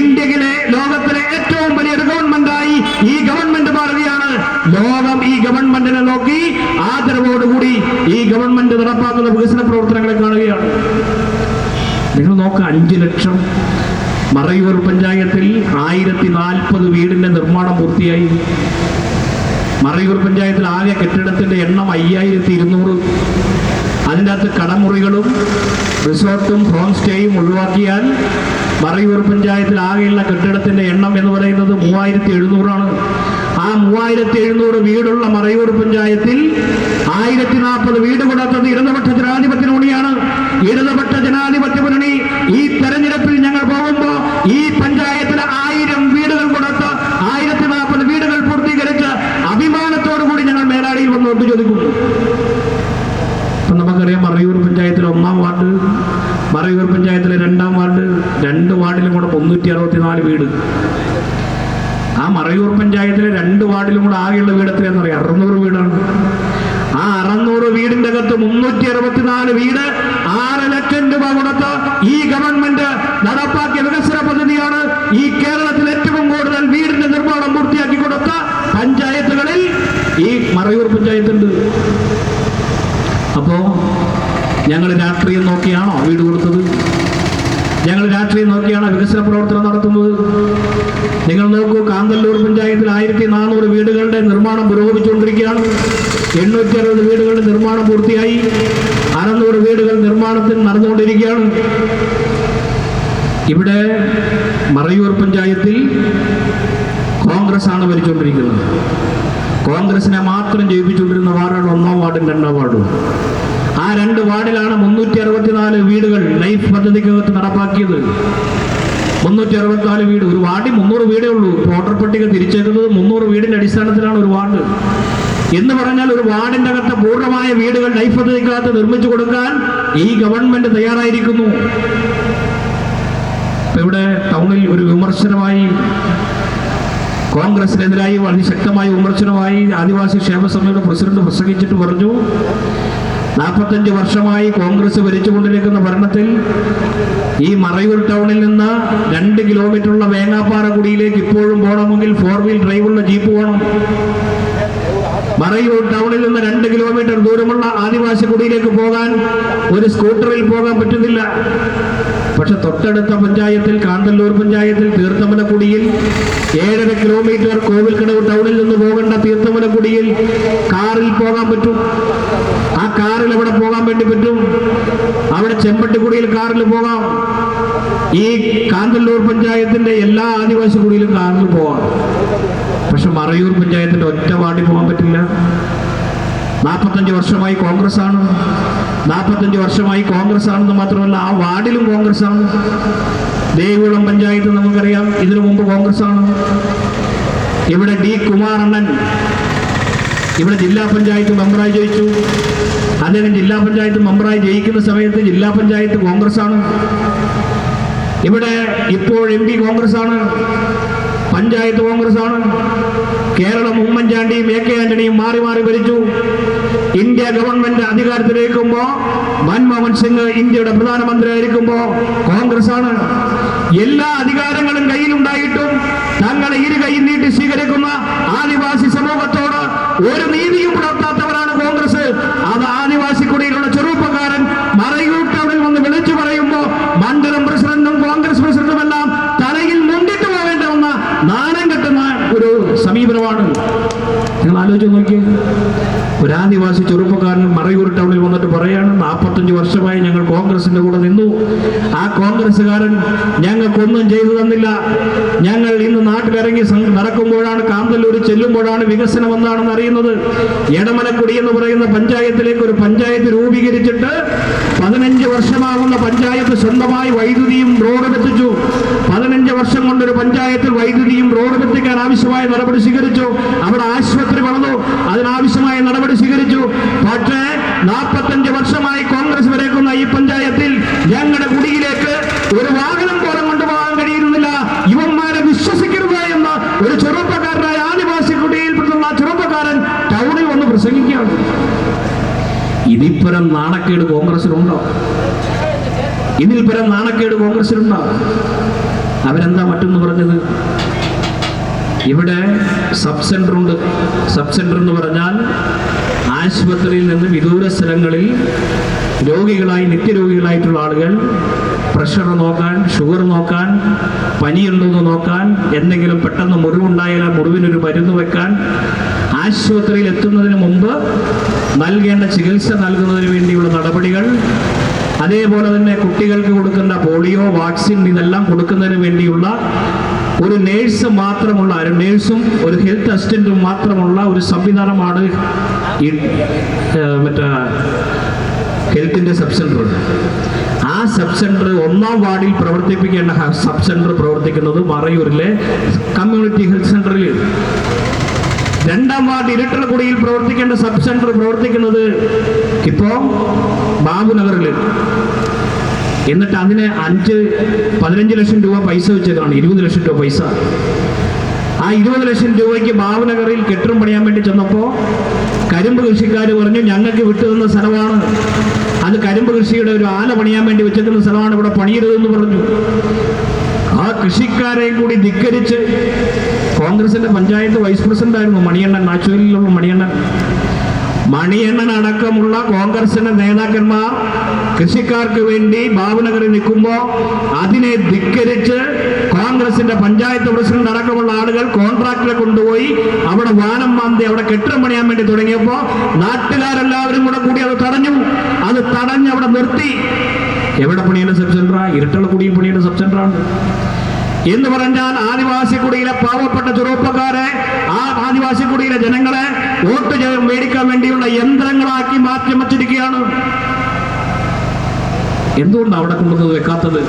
ഇന്ത്യയിലെ ലോകത്തിലെ ഏറ്റവും വലിയൊരു ഗവൺമെന്റായി ഈ ഗവൺമെന്റ് മാറുകയാണ്. ലോകം ഈ ഗവൺമെന്റിനെ നോക്കി ആദരവോടുകൂടി ഈ ഗവൺമെന്റ് നടപ്പാക്കുന്ന വികസന പ്രവർത്തനങ്ങളെ കാണുകയാണ്. നിങ്ങൾ നോക്കുക, 5 ലക്ഷം. മറയൂർ പഞ്ചായത്തിൽ 1040 വീടിന്റെ നിർമ്മാണം പൂർത്തിയായി. മറയൂർ പഞ്ചായത്തിൽ ആകെ കെട്ടിടത്തിന്റെ എണ്ണം 5200. അതിൻ്റെ അകത്ത് കടമുറികളും റിസോർട്ടും ഹോം സ്റ്റേയും ഒഴിവാക്കിയാൽ മറയൂർ പഞ്ചായത്തിൽ ആകെയുള്ള കെട്ടിടത്തിന്റെ എണ്ണം എന്ന് പറയുന്നത് 3700 ആണ്. ആ 3700 വീടുള്ള മറയൂർ പഞ്ചായത്തിൽ 1040 വീട് കൊടുത്തത് ഇടതുപക്ഷ ജനാധിപത്യ മുന്നണിയാണ്. ഇടതുപക്ഷ ജനാധിപത്യ മുന്നണി ഈ തെരഞ്ഞെടുപ്പിൽ ഞങ്ങൾ പോകുമ്പോൾ ഈ പഞ്ചായത്തിൽ 1000 വീടുകൾ കൊടുത്ത് 1040 വീടുകൾ പൂർത്തീകരിച്ച് അഭിമാനത്തോടുകൂടി ഞങ്ങൾ മേലാടിയിൽ വന്ന് വോട്ട് ചോദിക്കും. ഇപ്പൊ നമുക്കറിയാം മറയൂർ പഞ്ചായത്തിലെ 1-ാം വാർഡ്, മറയൂർ പഞ്ചായത്തിലെ 2-ാം വാർഡ്, 2 വാർഡിലും കൂടെ 364 വീട്. ആ മറയൂർ പഞ്ചായത്തിലെ 2 വാർഡിലും കൂടെ ആകെയുള്ള വീട് എത്രയാണെന്ന് പറയാം? 600 വീടാണ്. ആ 600 വീടിന്റെ അകത്ത് 364 വീട് 6 ലക്ഷം രൂപ കൊടുത്ത് ഈ ഗവൺമെന്റ് നടപ്പാക്കിയ വികസന പദ്ധതിയാണ്. ഈ കേരളത്തിൽ ഏറ്റവും കൂടുതൽ വീടിന്റെ നിർമ്മാണം പൂർത്തിയാക്കി കൊടുത്ത പഞ്ചായത്തുകളിൽ ഈ മറയൂർ പഞ്ചായത്തുണ്ട്. അപ്പോ ഞങ്ങൾ രാഷ്ട്രീയം നോക്കിയാണോ വീട് കൊടുത്തത്? ഞങ്ങൾ രാഷ്ട്രീയം നോക്കിയാണ് വികസന പ്രവർത്തനം നടത്തുന്നത്. നിങ്ങൾ നോക്കൂ, കാന്തല്ലൂർ പഞ്ചായത്തിൽ 1400 വീടുകളുടെ നിർമ്മാണം പുരോഗമിച്ചുകൊണ്ടിരിക്കുകയാണ്. 860 വീടുകളുടെ നിർമ്മാണം പൂർത്തിയായി. 600 വീടുകൾ നിർമ്മാണത്തിൽ നടന്നുകൊണ്ടിരിക്കുകയാണ്. ഇവിടെ മറയൂർ പഞ്ചായത്തിൽ കോൺഗ്രസ് ആണ് ഭരിച്ചുകൊണ്ടിരിക്കുന്നത്. കോൺഗ്രസിനെ മാത്രം ജയിപ്പിച്ചുകൊണ്ടിരുന്ന വാർഡാണ് 1-ാം വാർഡും 2-ാം വാർഡും. ആ 2 വാർഡിലാണ് 364 വീടുകൾ ലൈഫ് പദ്ധതിക്കകത്ത് നടപ്പാക്കിയത്. 364 വീട്. ഒരു വാർഡിൽ 300 വീടേ ഉള്ളൂ. വോട്ടർ പട്ടിക തിരിച്ചേക്കുന്നത് 300 വീടിന്റെ അടിസ്ഥാനത്തിലാണ് ഒരു വാർഡ്. എന്ന് പറഞ്ഞാൽ ഒരു വാർഡിന്റെ അകത്ത് പൂർണ്ണമായ വീടുകൾ ലൈഫ് പദ്ധതിക്കകത്ത് നിർമ്മിച്ചു കൊടുക്കാൻ ഈ ഗവൺമെന്റ് തയ്യാറായിരിക്കുന്നു. ഇവിടെ ടൗണിൽ ഒരു വിമർശനമായി, കോൺഗ്രസിനെതിരായി അതിശക്തമായ വിമർശനമായി ആദിവാസി ക്ഷേമ സമിതിയുടെ പ്രസിഡന്റ് പ്രസംഗിച്ചിട്ട് പറഞ്ഞു, 45 വർഷമായി കോൺഗ്രസ് ഭരിച്ചുകൊണ്ടിരിക്കുന്ന ഭരണത്തിൽ ഈ മറയൂർ ടൗണിൽ നിന്ന് 2 കിലോമീറ്ററുള്ള വേങ്ങാപ്പാറക്കുടിയിലേക്ക് ഇപ്പോഴും പോകണമെങ്കിൽ 4 വീൽ ഡ്രൈവുള്ള ജീപ്പ് വേണം. മറയൂർ ടൗണിൽ നിന്ന് 2 കിലോമീറ്റർ ദൂരമുള്ള ആദിവാസി കുടിയിലേക്ക് പോകാൻ ഒരു സ്കൂട്ടറിൽ പോകാൻ പറ്റുന്നില്ല. പക്ഷെ തൊട്ടടുത്ത പഞ്ചായത്തിൽ, കാന്തല്ലൂർ പഞ്ചായത്തിൽ തീർത്ഥമലക്കുടിയിൽ 7.5 കിലോമീറ്റർ കോവിൽക്കടവ് ടൗണിൽ നിന്ന് പോകേണ്ട തീർത്ഥമലക്കുടിയിൽ കാറിൽ പോകാൻ പറ്റും. ആ കാറിൽ അവിടെ പോകാൻ വേണ്ടി പറ്റും. അവിടെ ചെമ്പട്ടിക്കുടിയിൽ കാറിൽ പോകാം. ഈ കാന്തല്ലൂർ പഞ്ചായത്തിന്റെ എല്ലാ ആദിവാസി കുടിയിലും കാറിൽ പോകാം. പക്ഷെ മറയൂർ പഞ്ചായത്തിന്റെ ഒറ്റ വാർഡിൽ പോകാൻ പറ്റില്ല. 45 വർഷമായി കോൺഗ്രസ് ആണ്. 45 വർഷമായി കോൺഗ്രസ് ആണെന്ന് മാത്രമല്ല ആ വാർഡിലും കോൺഗ്രസ് ആണ്. ദേവികുളം പഞ്ചായത്ത് നമുക്കറിയാം, ഇതിനു മുമ്പ് കോൺഗ്രസ് ആണ്. ഇവിടെ ഡി കുമാരണ്ണൻ ഇവിടെ ജില്ലാ പഞ്ചായത്ത് മെമ്പറായി ജയിച്ചു. അദ്ദേഹം ജില്ലാ പഞ്ചായത്ത് മെമ്പറായി ജയിക്കുന്ന സമയത്ത് ജില്ലാ പഞ്ചായത്ത് കോൺഗ്രസ് ആണ്. ഇവിടെ ഇപ്പോൾ MP കോൺഗ്രസ് ആണ്, പഞ്ചായത്ത് കോൺഗ്രസ് ആണ്. കേരളം ഉമ്മൻചാണ്ടിയും AK ആന്റണിയും മാറി മാറി ഭരിച്ചു. ഇന്ത്യ ഗവൺമെന്റ് അധികാരത്തിലേക്കുമ്പോ മൻമോഹൻ സിംഗ് ഇന്ത്യയുടെ പ്രധാനമന്ത്രി ആയിരിക്കുമ്പോ കോൺഗ്രസ് ആണ്. എല്ലാ അധികാരങ്ങളും കയ്യിലുണ്ടായിട്ടും തങ്ങളെ ഇരു കൈ നീട്ടി സ്വീകരിക്കുന്ന ആദിവാസി സമൂഹത്തോട് ഒരു നീതിയും പുലർത്താത്തവരാണ് കോൺഗ്രസ്. അത് ആദിവാസി കുടിയിലുള്ള ചെറുപ്പക്കാരൻ മറയൂർ ടൗണിൽ വന്ന് വിളിച്ചു പറയുമ്പോ മണ്ഡലം പ്രസിഡന്റും കോൺഗ്രസ് പ്രസിഡന്റും എല്ലാം തലയിൽ മുണ്ടിട്ട് പോകേണ്ടുന്ന നാണം കെട്ടുന്ന ഒരു സമീപനമാണ്. നിങ്ങൾ ആലോചിച്ച് നോക്കി, ഒരു ആദിവാസി ചെറുപ്പക്കാരൻ മറയൂർ ടൗണിൽ വന്നിട്ട് പറയാണ്, 45 വർഷമായി ഞങ്ങൾ കോൺഗ്രസിന്റെ കൂടെ നിന്നു. ആ കോൺഗ്രസ്സുകാരൻ ഞങ്ങൾക്കൊന്നും ചെയ്തു തന്നില്ല. ഞങ്ങൾ ഇന്ന് നാട്ടിലിറങ്ങി നടക്കുമ്പോഴാണ്, കാന്തല്ലൂരിൽ ചെല്ലുമ്പോഴാണ് വികസനം എന്താണെന്ന് അറിയുന്നത്. എടമലക്കുടി എന്ന് പറയുന്ന പഞ്ചായത്തിലേക്ക് ഒരു പഞ്ചായത്ത് രൂപീകരിച്ചിട്ട് 15 വർഷമാകുന്ന പഞ്ചായത്ത് സ്വന്തമായി വൈദ്യുതിയും റോഡും എത്തിച്ചു. 15 വർഷം കൊണ്ടൊരു പഞ്ചായത്തിൽ വൈദ്യുതിയും റോഡും എത്തിക്കാൻ ആവശ്യമായ നടപടി സ്വീകരിച്ചു. അവിടെ ആശുപത്രി വളർന്നു, അതിനാവശ്യമായ നടപടി സ്വീകരിച്ചു. പക്ഷേ 45 വർഷമായി കോൺഗ്രസ് ഭരിക്കുന്ന ഈ പഞ്ചായത്തിൽ ഞങ്ങളുടെ കുടിയിലേക്ക് ഒരു വാഹനം പോലും കൊണ്ടുപോകാൻ കഴിയുന്നില്ല. ഇവന്മാരെ വിശ്വസിക്കരുത് എന്ന് ഒരു ചെറുപ്പക്കാരനായ ആദിവാസി കുടിയിൽപ്പെട്ടുള്ള ചെറുപ്പക്കാരൻ ടൗണിൽ വന്ന് പ്രസംഗിക്കുകയാണ്. ഇതിൽപ്പരം നാണക്കേട് കോൺഗ്രസിനുണ്ടോ? ഇതിൽപ്പരം നാണക്കേട് കോൺഗ്രസിനുണ്ടോ? അവരെന്താ മറ്റൊന്ന് പറഞ്ഞത്? ഇവിടെ സബ് സെന്റർ ഉണ്ട്. സബ് സെന്റർ എന്ന് പറഞ്ഞാൽ ആശുപത്രിയിൽ നിന്ന് വിദൂര സ്ഥലങ്ങളിൽ രോഗികളായി, നിത്യരോഗികളായിട്ടുള്ള ആളുകൾ പ്രഷർ നോക്കാൻ, ഷുഗർ നോക്കാൻ, പനിയുണ്ടോയെന്ന് നോക്കാൻ, എന്തെങ്കിലും പെട്ടെന്ന് മുറിവുണ്ടായാൽ ആ മുറിവിനൊരു മരുന്ന് വെക്കാൻ, ആശുപത്രിയിൽ എത്തുന്നതിന് മുമ്പ് നൽകേണ്ട ചികിത്സ നൽകുന്നതിന് വേണ്ടിയുള്ള നടപടികൾ, അതേപോലെ തന്നെ കുട്ടികൾക്ക് കൊടുക്കേണ്ട പോളിയോ വാക്സിൻ, ഇതെല്ലാം കൊടുക്കുന്നതിന് വേണ്ടിയുള്ള ഒരു നേഴ്സ് മാത്രമുള്ള, ഒരു നേഴ്സും ഒരു ഹെൽത്ത് അസിസ്റ്റന്റും മാത്രമുള്ള ഒരു സംവിധാനമാണ് ഈ മറ്റേ ഹെൽത്തിന്റെ സബ് സെന്റർ. ആ സബ് സെന്റർ 1-ാം വാർഡിൽ പ്രവർത്തിപ്പിക്കേണ്ട സബ് സെന്റർ പ്രവർത്തിക്കുന്നത് മറയൂരിലെ കമ്മ്യൂണിറ്റി ഹെൽത്ത് സെന്ററിൽ. 2-ാം വാർഡ് ഇരട്ടളക്കുടിയിൽ പ്രവർത്തിക്കേണ്ട സബ് സെന്റർ പ്രവർത്തിക്കുന്നത് ഇപ്പോ ബാബുനഗറിൽ. എന്നിട്ട് അതിന് 15 ലക്ഷം രൂപ പൈസ വെച്ചതാണ്, 20 ലക്ഷം രൂപ പൈസ. ആ 20 ലക്ഷം രൂപയ്ക്ക് ബാബുനഗറിൽ കെട്ടിടം പണിയാൻ വേണ്ടി ചെന്നപ്പോൾ കരിമ്പ് കൃഷിക്കാർ പറഞ്ഞു ഞങ്ങൾക്ക് വിട്ടുതന്ന സ്ഥലമാണ്, അത് കരിമ്പ് കൃഷിയുടെ ഒരു ആല പണിയാൻ വേണ്ടി വെച്ചിരിക്കുന്ന സ്ഥലമാണ്, ഇവിടെ പണിയരുതെന്ന് പറഞ്ഞു. ആ കൃഷിക്കാരെ കൂടി ധിക്കരിച്ച് കോൺഗ്രസിന്റെ പഞ്ചായത്ത് വൈസ് പ്രസിഡന്റ് ആയിരുന്നു മണിയണ്ണൻ, നാച്ചുവലിലുള്ള മണിയണ്ണൻ അടക്കമുള്ള കോൺഗ്രസിന്റെ നേതാക്കന്മാർ കൃഷിക്കാർക്ക് വേണ്ടി ബാബുനഗറിൽ നിൽക്കുമ്പോൾ അതിനെ ധിക്കരിച്ച് കോൺഗ്രസിന്റെ പഞ്ചായത്ത് പ്രസിഡന്റ് അടക്കമുള്ള ആളുകൾ കോൺട്രാക്ടറെ കൊണ്ടുപോയി അവിടെ വാനം മാന്തി അവിടെ കെട്ടിടം പണിയാൻ വേണ്ടി തുടങ്ങിയപ്പോൾ നാട്ടുകാരെല്ലാവരും കൂടെ കൂടി അത് തടഞ്ഞ് അവിടെ നിർത്തി. എവിടെ പണിയേണ്ട സബ് സെന്ററാ? ഇരട്ടളക്കുടിയിൽ പണിയേണ്ട സബ് സെന്ററാണ് എന്ന് പറഞ്ഞാൽ ആദിവാസിക്കുടിയിലെ പാവപ്പെട്ട ചെറുപ്പക്കാരെ, ആ ആദിവാസിക്കുടിയിലെ ജനങ്ങളെ വോട്ട് മേടിക്കാൻ വേണ്ടിയുള്ള യന്ത്രങ്ങളാക്കി മാറ്റിമറിച്ചിരിക്കുകയാണ്. എന്തുകൊണ്ടാണ് അവിടെ കൊണ്ടുവന്ന് വെക്കാത്തത്?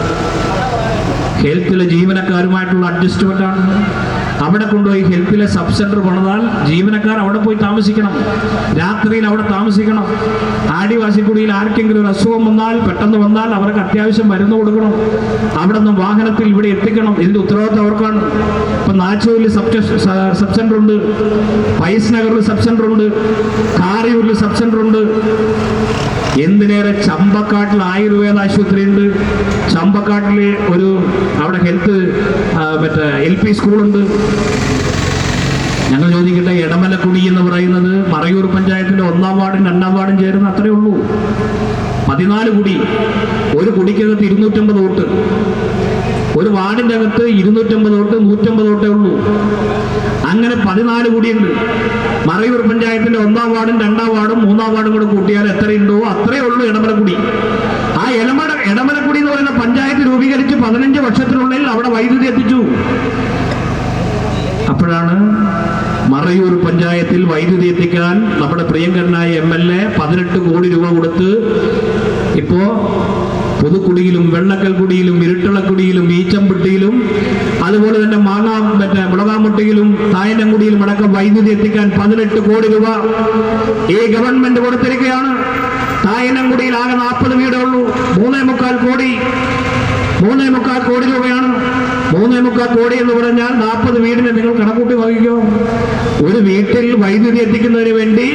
ഹെൽത്തിലെ ജീവനക്കാരുമായിട്ടുള്ള അഡ്ജസ്റ്റ്മെന്റ് ആണ്. അവിടെ കൊണ്ടുപോയി ഹെൽത്തിലെ സബ് സെന്റർ പണിതാൽ ജീവനക്കാർ അവിടെ പോയി താമസിക്കണം, രാത്രിയിൽ അവിടെ താമസിക്കണം. ആദിവാസിക്കുടിയിൽ ആർക്കെങ്കിലും ഒരു അസുഖം വന്നാൽ, പെട്ടെന്ന് വന്നാൽ അവർക്ക് അത്യാവശ്യം മരുന്ന് കൊടുക്കണം, അവിടെ നിന്ന് വാഹനത്തിൽ ഇവിടെ എത്തിക്കണം. ഇതിന്റെ ഉത്തരവാദിത്വം അവർക്കാണ്. ഇപ്പൊ നാച്ചുവലിൽ സബ് സെന്റർ ഉണ്ട്, പൈസ് നഗറിൽ സബ് സെന്റർ ഉണ്ട്, കാറിയൂരിൽ സബ് സെന്റർ ഉണ്ട്. എന്തിനേറെ ചമ്പക്കാട്ടിൽ ആയുർവേദ ആശുപത്രി ഉണ്ട്, ചമ്പക്കാട്ടിൽ അവിടെ ഹെൽത്ത് LP സ്കൂളുണ്ട്. ഞങ്ങൾ ചോദിക്കട്ടെ, എടമലക്കുടി എന്ന് പറയുന്നത് മറയൂർ പഞ്ചായത്തിന്റെ 1-ാം വാർഡും 2-ാം വാർഡും ചേരുന്ന അത്രയേ ഉള്ളൂ. 14 കുടി, ഒരു കുടിക്കകത്ത് 250 വോട്ട്, ഒരു വാർഡിന്റെ അകത്ത് 250 വോട്ട്, 150 വോട്ടേ ഉള്ളൂ. അങ്ങനെ 14 കുടിയുണ്ട്. മറയൂർ പഞ്ചായത്തിന്റെ 1-ാം വാർഡും 2-ാം വാർഡും 3-ാം വാർഡും കൂടെ കൂട്ടിയാൽ എത്രയുണ്ടോ അത്രയേ ഉള്ളൂ എടമലക്കുടി. ആ എടമലക്കുടി എന്ന് പറയുന്ന പഞ്ചായത്ത് രൂപീകരിച്ച് 15 വർഷത്തിനുള്ളിൽ അവിടെ വൈദ്യുതി എത്തിച്ചു. അപ്പോഴാണ് മറയൂർ പഞ്ചായത്തിൽ വൈദ്യുതി എത്തിക്കാൻ നമ്മുടെ പ്രിയങ്കരനായ MLA 18 കോടി രൂപ കൊടുത്ത് ഇപ്പോ പുതുക്കുടിയിലും വെള്ളക്കൽക്കുടിയിലും ഇരുട്ടളക്കുടിയിലും ഈച്ചമ്പട്ടിയിലും അതുപോലെ തന്നെ മുളകാമുട്ടിയിലും തായനംകുടിയിലും അടക്കം വൈദ്യുതി എത്തിക്കാൻ 18 കോടി രൂപ ഈ ഗവൺമെന്റ് കൊടുത്തിരിക്കുകയാണ്. തായനംകുടിയിൽ ആകെ 40 വീടേ ഉള്ളൂ, 3.25 കോടി രൂപയാണ്. 3.25 കോടി എന്ന് പറഞ്ഞാൽ 40 വീടിനെ നിങ്ങൾ കണക്കൂട്ടി വഹിക്കോ. ഒരു വീട്ടിൽ വൈദ്യുതി എത്തിക്കുന്നതിന് വേണ്ടി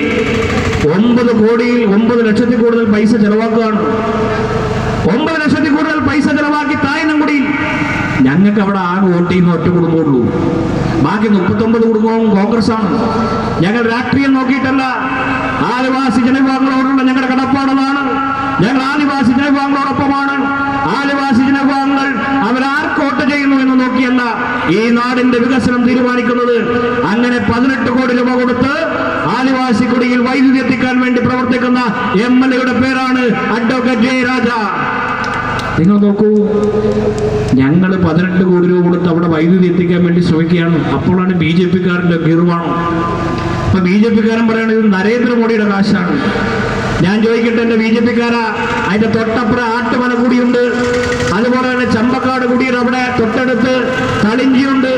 9 ലക്ഷത്തിൽ കൂടുതൽ പൈസ ചെലവാക്കുകയാണ്. 9 ലക്ഷത്തിൽ കൂടുതൽ പൈസ ചെലവാക്കി തായനംകുടിയിൽ. ഞങ്ങൾക്ക് അവിടെ ആകെ വോട്ട് ചെയ്യുന്ന ഒറ്റ കുടുംബമുള്ളൂ, ബാക്കി 39 കുടുംബവും കോൺഗ്രസ് ആണ്. ഞങ്ങൾ രാഷ്ട്രീയം നോക്കിയിട്ടല്ല, ആദിവാസി ജനവിഭാഗങ്ങളോടുള്ള ഞങ്ങളുടെ കടപ്പാടുകളാണ്. ഞങ്ങൾ ആദിവാസി ജനവിഭാഗങ്ങളോടൊപ്പമാണ്. ആദിവാസി ജനവിഭാഗങ്ങൾ അവരാർക്ക് വോട്ട് ചെയ്യുന്നു എന്ന് നോക്കിയല്ല ഈ നാടിന്റെ വികസനം തീരുമാനിക്കുന്നത്. അങ്ങനെ 18 കോടി രൂപ കൊടുത്ത് ആദിവാസിക്കുടിയിൽ വൈദ്യുതി എത്തിക്കാൻ വേണ്ടി പ്രവർത്തിക്കുന്ന MLAയുടെ പേരാണ് അഡ്വക്കേറ്റ് J. രാജ. നിങ്ങൾ നോക്കൂ, ഞങ്ങൾ 18 കോടി രൂപ കൊടുത്ത് അവിടെ വൈദ്യുതി എത്തിക്കാൻ വേണ്ടി ശ്രമിക്കുകയാണ്. അപ്പോഴാണ് BJP-കാരന്റെ ഗീർവാണം. അപ്പൊ BJP-കാരൻ പറയണത് ഇത് നരേന്ദ്രമോദിയുടെ കാശാണ്. ഞാൻ ചോദിക്കട്ടെ, എന്റെ BJP-കാരാ, അതിന്റെ തൊട്ടപ്പുറം ആട്ടുമല കൂടിയുണ്ട്, അതുപോലെ തന്നെ ചമ്പക്കാട് കുടിയുടെ അവിടെ തൊട്ടടുത്ത് തളിഞ്ചിയുണ്ട്.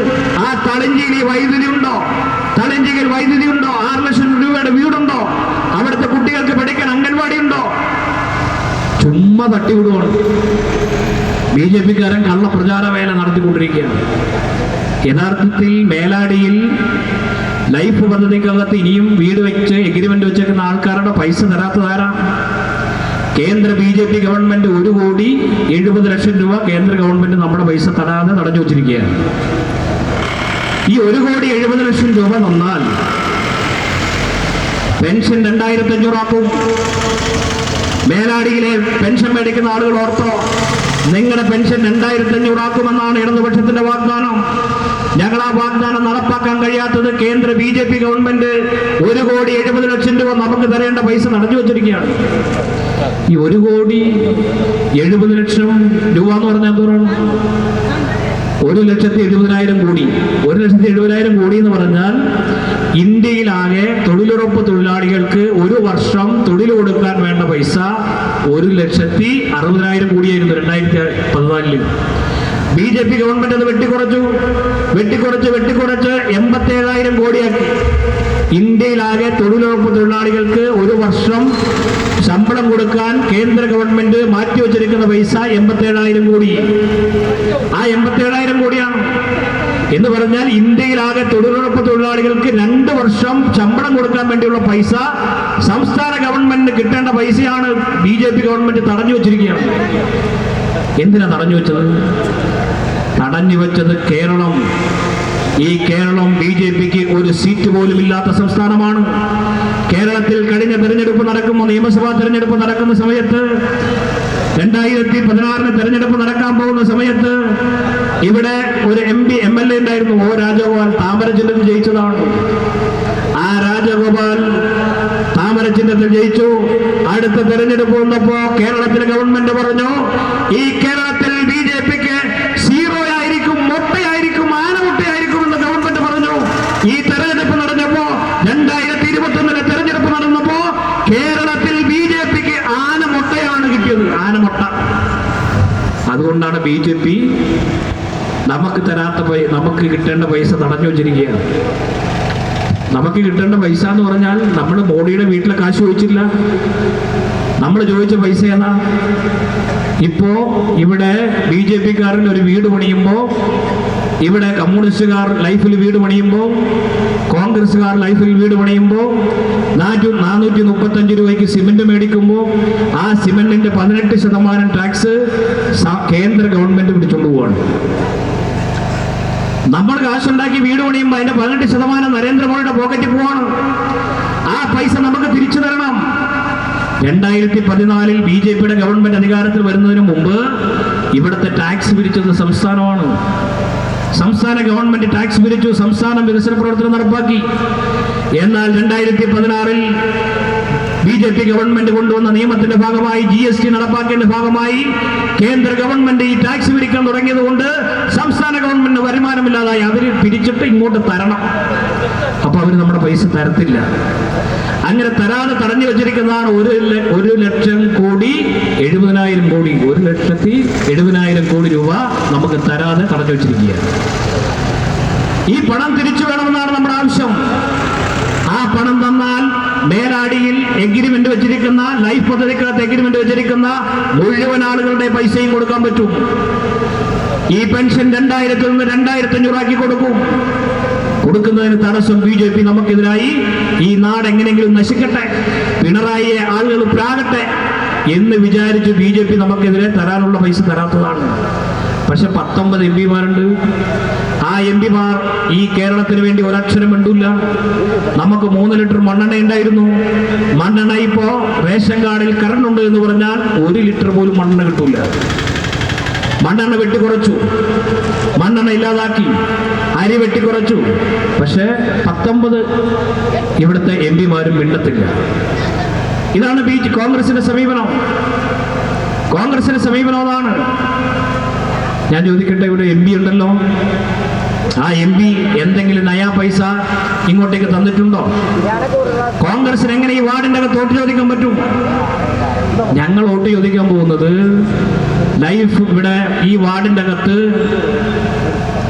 ആ തളിഞ്ചിയിൽ ഈ വൈദ്യുതി ഉണ്ടോ? തളിഞ്ചിയിൽ വൈദ്യുതി ഉണ്ടോ? 6 ലക്ഷം രൂപയുടെ വീടുണ്ടോ? അവിടുത്തെ കുട്ടികൾക്ക് പഠിക്കാൻ അംഗൻവാടി ഉണ്ടോ? ചുമ്മാ തട്ടിവിടുവാണ്. BJP-കാരൻ കള്ള പ്രചാര വേല നടത്തിക്കൊണ്ടിരിക്കുകയാണ്. യഥാർത്ഥത്തിൽ മേലാടിയിൽ ലൈഫ് പദ്ധതിക്കകത്ത് ഇനിയും വീട് വെച്ച് എഗ്രിമെന്റ് വെച്ചേക്കുന്ന ആൾക്കാരുടെ പൈസ തരാത്തതാരാ? കേന്ദ്ര BJP ഗവൺമെന്റ് 1,70,00,000 രൂപ കേന്ദ്ര ഗവൺമെന്റ് നമ്മുടെ പൈസ തരാതെ തടഞ്ഞു വച്ചിരിക്കുകയാണ്. ഈ 1,70,00,000 രൂപ തന്നാൽ പെൻഷൻ 2,500 ആക്കും. മേലാടിയിലെ പെൻഷൻ മേടിക്കുന്ന ആളുകൾ ഓർത്തോ, നിങ്ങളുടെ പെൻഷൻ 2,500 ആക്കുമെന്നാണ് ഇടതുപക്ഷത്തിന്റെ വാഗ്ദാനം. ഞങ്ങൾ ആ വാഗ്ദാനം നടപ്പാക്കാൻ കഴിയാത്തത് കേന്ദ്ര BJP ഗവൺമെന്റ് 1,70,00,000 രൂപ നമുക്ക് തരേണ്ട പൈസ നടന്നു വച്ചിരിക്കുകയാണ്. ഈ 1,70,00,000 രൂപ എന്ന് പറഞ്ഞാൽ എന്തോരാണ്? 1,70,000 കോടി. 1,70,000 കോടി എന്ന് പറഞ്ഞാൽ ഇന്ത്യയിലാകെ തൊഴിലുറപ്പ് തൊഴിലാളികൾക്ക് ഒരു വർഷം തൊഴിൽ കൊടുക്കാൻ വേണ്ട പൈസ 1,60,000 കോടിയായിരുന്നു 2014. BJP ഗവൺമെന്റ് അത് വെട്ടിക്കുറച്ച് 87,000 കോടിയാക്കി. ഇന്ത്യയിലാകെ തൊഴിലുറപ്പ് തൊഴിലാളികൾക്ക് ഒരു വർഷം ശമ്പളം കൊടുക്കാൻ കേന്ദ്ര ഗവൺമെന്റ് മാറ്റിവെച്ചിരിക്കുന്ന പൈസ 87,000 കോടി. ആ 87,000 കോടിയാണ് എന്ന് പറഞ്ഞാൽ ഇന്ത്യയിലാകെ തൊഴിലുറപ്പ് തൊഴിലാളികൾക്ക് 2 വർഷം ശമ്പളം കൊടുക്കാൻ വേണ്ടിയുള്ള പൈസ സംസ്ഥാന ഗവൺമെന്റിന് കിട്ടേണ്ട പൈസയാണ് BJP ഗവൺമെന്റ് തടഞ്ഞു വെച്ചിരിക്കുകയാണ്. എന്തിനാ തടഞ്ഞു വെച്ചത്? തടഞ്ഞു വെച്ചത് കേരളം. ഈ കേരളം BJPക്ക് ഒരു സീറ്റ് പോലും ഇല്ലാത്ത സംസ്ഥാനമാണ്. കേരളത്തിൽ കഴിഞ്ഞ തെരഞ്ഞെടുപ്പ് നടക്കുമ്പോൾ, നിയമസഭാ തെരഞ്ഞെടുപ്പ് നടക്കുന്ന സമയത്ത്, 2016 തെരഞ്ഞെടുപ്പ് നടക്കാൻ പോകുന്ന സമയത്ത് ഇവിടെ ഒരു MLA ഉണ്ടായിരുന്നു, O രാജഗോപാൽ. താമര ചിഹ്നത്തിൽ ജയിച്ചതാണ്. ആ രാജഗോപാൽ താമര ചിഹ്നത്തിൽ ജയിച്ചു. അടുത്ത തെരഞ്ഞെടുപ്പ് വന്നപ്പോ കേരളത്തിലെ ഗവൺമെന്റ് പറഞ്ഞു, ഈ കേരളത്തിൽ BJPക്ക് 0 ആയിരിക്കും, മൊട്ടയായിരിക്കും, ആനമുട്ടയായിരിക്കും എന്ന് ഗവൺമെന്റ് പറഞ്ഞു. ഈ തെരഞ്ഞെടുപ്പ് നടന്നപ്പോ 2021 തെരഞ്ഞെടുപ്പ് നടന്നപ്പോ കേരളത്തിൽ BJPക്ക് ആനമുട്ടയാണ് കിട്ടിയത്. ആനമുട്ട. അതുകൊണ്ടാണ് BJP നമുക്ക് നമുക്ക് കിട്ടേണ്ട പൈസ തടഞ്ഞു വെച്ചിരിക്കുകയാണ്. നമുക്ക് കിട്ടേണ്ട പൈസ എന്ന് പറഞ്ഞാൽ നമ്മൾ മോഡിയുടെ വീട്ടിലെ കാശ് ചോദിച്ചില്ല. നമ്മൾ ചോദിച്ച പൈസ ഏതാ? ഇപ്പോ ഇവിടെ BJPക്കാരൻ ഒരു വീട് പണിയുമ്പോൾ, ഇവിടെ കമ്മ്യൂണിസ്റ്റുകാർ ലൈഫിൽ വീട് പണിയുമ്പോൾ, കോൺഗ്രസ്സുകാർ ലൈഫിൽ വീട് പണിയുമ്പോൾ 435 രൂപയ്ക്ക് സിമന്റ് മേടിക്കുമ്പോൾ ആ സിമന്റിന്റെ 18% ടാക്സ് കേന്ദ്ര ഗവൺമെന്റ് പിടിച്ചുകൊണ്ട് പോവാണ്. നമ്മൾ കാശുണ്ടാക്കി വീട് പണിയുമ്പോൾ അതിന്റെ 18% നരേന്ദ്രമോദിയുടെ പോക്കറ്റിൽ പോവാണ്. ആ പൈസ നമുക്ക് തിരിച്ചു തരണം. 2014 BJPയുടെ ഗവൺമെന്റ് അധികാരത്തിൽ വരുന്നതിന് മുമ്പ് ഇവിടുത്തെ ടാക്സ് പിരിച്ചത് സംസ്ഥാനമാണ്. സംസ്ഥാന ഗവൺമെന്റ് ടാക്സ് പിരിച്ചു, സംസ്ഥാനം വികസന പ്രവർത്തനം നടപ്പാക്കി. എന്നാൽ 2016 BJP ഗവൺമെന്റ് കൊണ്ടുവന്ന നിയമത്തിന്റെ ഭാഗമായി, GST നടപ്പാക്കേണ്ട ഭാഗമായി കേന്ദ്ര ഗവൺമെന്റ് ഈ ടാക്സ് പിരിക്കാൻ തുടങ്ങിയത് കൊണ്ട് സംസ്ഥാന ഗവൺമെന്റിന് വരുമാനമില്ലാതായി. അവര് പിരിച്ചിട്ട് ഇങ്ങോട്ട് തരണം. അപ്പൊ അവര് നമ്മുടെ പൈസ തരത്തില്ല. അങ്ങനെ തരാതെ തടഞ്ഞു വെച്ചിരിക്കുന്നതാണ് 1,70,000,70,000 കോടി. 1,70,000 കോടി രൂപ നമുക്ക് തരാതെ തടഞ്ഞു വെച്ചിരിക്കുകയാണ്. ഈ പണം തിരിച്ചു വേണമെന്നാണ് നമ്മുടെ ആവശ്യം. ആ പണം തന്നാൽ മേലാടിയിൽ എഗ്രിമെന്റ് വെച്ചിരിക്കുന്ന, ലൈഫ് പദ്ധതിക്കകത്ത് എഗ്രിമെന്റ് വെച്ചിരിക്കുന്ന മുഴുവൻ ആളുകളുടെ പൈസയും കൊടുക്കാൻ പറ്റും. ഈ പെൻഷൻ 2,000 നിന്ന് 2,500 ആക്കി കൊടുക്കും. കൊടുക്കുന്നതിന് തടസ്സം BJP നമുക്കെതിരായി, ഈ നാട് എങ്ങനെയെങ്കിലും നശിക്കട്ടെ, പിണറായിയെ ആളുകൾ പ്രാകട്ടെ എന്ന് വിചാരിച്ച് BJP നമുക്കെതിരെ തരാനുള്ള പൈസ തരാത്തതാണ്. പക്ഷെ 19 MP-മാരുണ്ട്. ആ MP-മാർ ഈ കേരളത്തിന് വേണ്ടി ഒരക്ഷരം മിണ്ടില്ല. നമുക്ക് 3 ലിറ്റർ മണ്ണെണ്ണ ഉണ്ടായിരുന്നു. മണ്ണെണ്ണ ഇപ്പോ റേഷൻ കാർഡിൽ കറണ്ട് ഉണ്ട് എന്ന് പറഞ്ഞാൽ 1 ലിറ്റർ പോലും മണ്ണെണ്ണ കിട്ടൂല. മണ്ണെണ്ണ വെട്ടിക്കുറച്ചു, മണ്ണെണ്ണ ഇല്ലാതാക്കി, അരി വെട്ടിക്കുറച്ചു. പക്ഷെ 19 ഇവിടുത്തെ MP-മാരും മിണ്ടത്തില്ല. ഇതാണ് കോൺഗ്രസിന്റെ സമീപനം. കോൺഗ്രസിന്റെ സമീപനം അതാണ്. ഞാൻ ചോദിക്കട്ടെ, ഇവിടെ MP ഉണ്ടല്ലോ, ആ MP എന്തെങ്കിലും നയാ പൈസ ഇങ്ങോട്ടേക്ക് തന്നിട്ടുണ്ടോ? കോൺഗ്രസിന് എങ്ങനെ ഈ വാർഡിന്റെ അകത്ത് വോട്ട് ചോദിക്കാൻ പറ്റും? ഞങ്ങൾ വോട്ട് ചോദിക്കാൻ പോകുന്നത് ലൈഫ് ഇവിടെ ഈ വാർഡിന്റെ അകത്ത്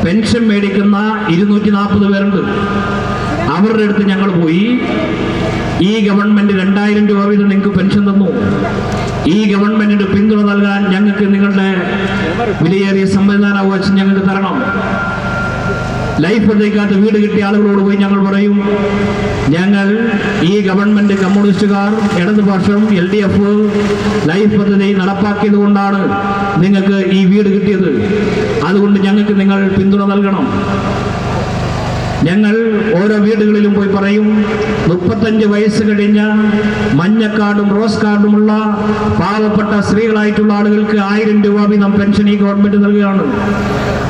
പെൻഷൻ മേടിക്കുന്ന 240 പേരുണ്ട്. അവരുടെ അടുത്ത് ഞങ്ങൾ പോയി, ഈ ഗവൺമെന്റ് 2,000 രൂപ വീതം നിങ്ങൾക്ക് പെൻഷൻ തന്നു. ഈ ഗവൺമെന്റിന് പിന്തുണ നൽകാൻ ഞങ്ങൾക്ക് നിങ്ങളുടെ വിലയേറിയ സമ്മതിദാനാവകാശം ഞങ്ങൾക്ക് തരണം. ലൈഫ് പദ്ധതിക്കകത്ത് വീട് കിട്ടിയ ആളുകളോട് പോയി ഞങ്ങൾ പറയും, ഞങ്ങൾ ഈ ഗവൺമെന്റ്, കമ്മ്യൂണിസ്റ്റുകാർ, ഇടതുപക്ഷം, LDF ലൈഫ് പദ്ധതി നടപ്പാക്കിയത് കൊണ്ടാണ് നിങ്ങൾക്ക് ഈ വീട് കിട്ടിയത്. അതുകൊണ്ട് ഞങ്ങൾക്ക് നിങ്ങൾ പിന്തുണ നൽകണം. ഞങ്ങൾ ഓരോ വീടുകളിലും പോയി പറയും, 35 വയസ്സ് കഴിഞ്ഞ മഞ്ഞ കാർഡും റോസ് കാർഡുമുള്ള പാവപ്പെട്ട സ്ത്രീകളായിട്ടുള്ള ആളുകൾക്ക് 1000 രൂപ വീതം പെൻഷൻ ഈ ഗവൺമെന്റ് നൽകുകയാണ്.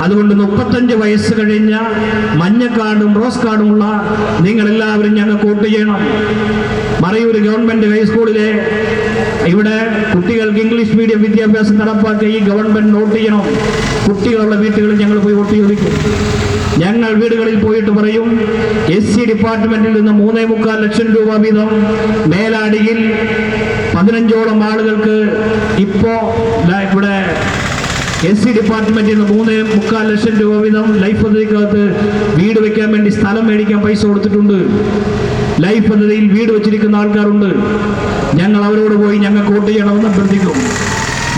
അതുകൊണ്ട് 35 വയസ്സ് കഴിഞ്ഞ മഞ്ഞ കാർഡും റോസ് കാർഡുമുള്ള നിങ്ങളെല്ലാവരും ഞങ്ങൾക്ക് വോട്ട് ചെയ്യണം. മറയൂർ ഗവൺമെന്റ് ഹൈസ്കൂളിലെ ഇവിടെ കുട്ടികൾക്ക് ഇംഗ്ലീഷ് മീഡിയം വിദ്യാഭ്യാസം നടപ്പാക്കി ഈ ഗവൺമെന്റ് വോട്ട് ചെയ്യണം. കുട്ടികളുള്ള വീട്ടുകളിൽ ഞങ്ങൾ പോയി വോട്ട് ചോദിക്കും. ഞങ്ങൾ വീടുകളിൽ പോയിട്ട് പറയും, SC ഡിപ്പാർട്ട്മെന്റിൽ നിന്ന് 3.25 ലക്ഷം രൂപ വീതം മേലാടിയിൽ 15ഓളം ആളുകൾക്ക് ഇപ്പോ ഇവിടെ SC ഡിപ്പാർട്ട്മെന്റിൽ നിന്ന് 3.25 ലക്ഷം രൂപ വീതം ലൈഫ് പദ്ധതിക്കകത്ത് വീട് വെക്കാൻ വേണ്ടി സ്ഥലം മേടിക്കാൻ പൈസ കൊടുത്തിട്ടുണ്ട്. ലൈഫ് പദ്ധതിയിൽ വീട് വെച്ചിരിക്കുന്ന ആൾക്കാരുണ്ട്. ഞങ്ങൾ അവരോട് പോയി ഞങ്ങൾക്ക് വോട്ട് ചെയ്യണമെന്ന് അഭ്യർത്ഥിക്കും.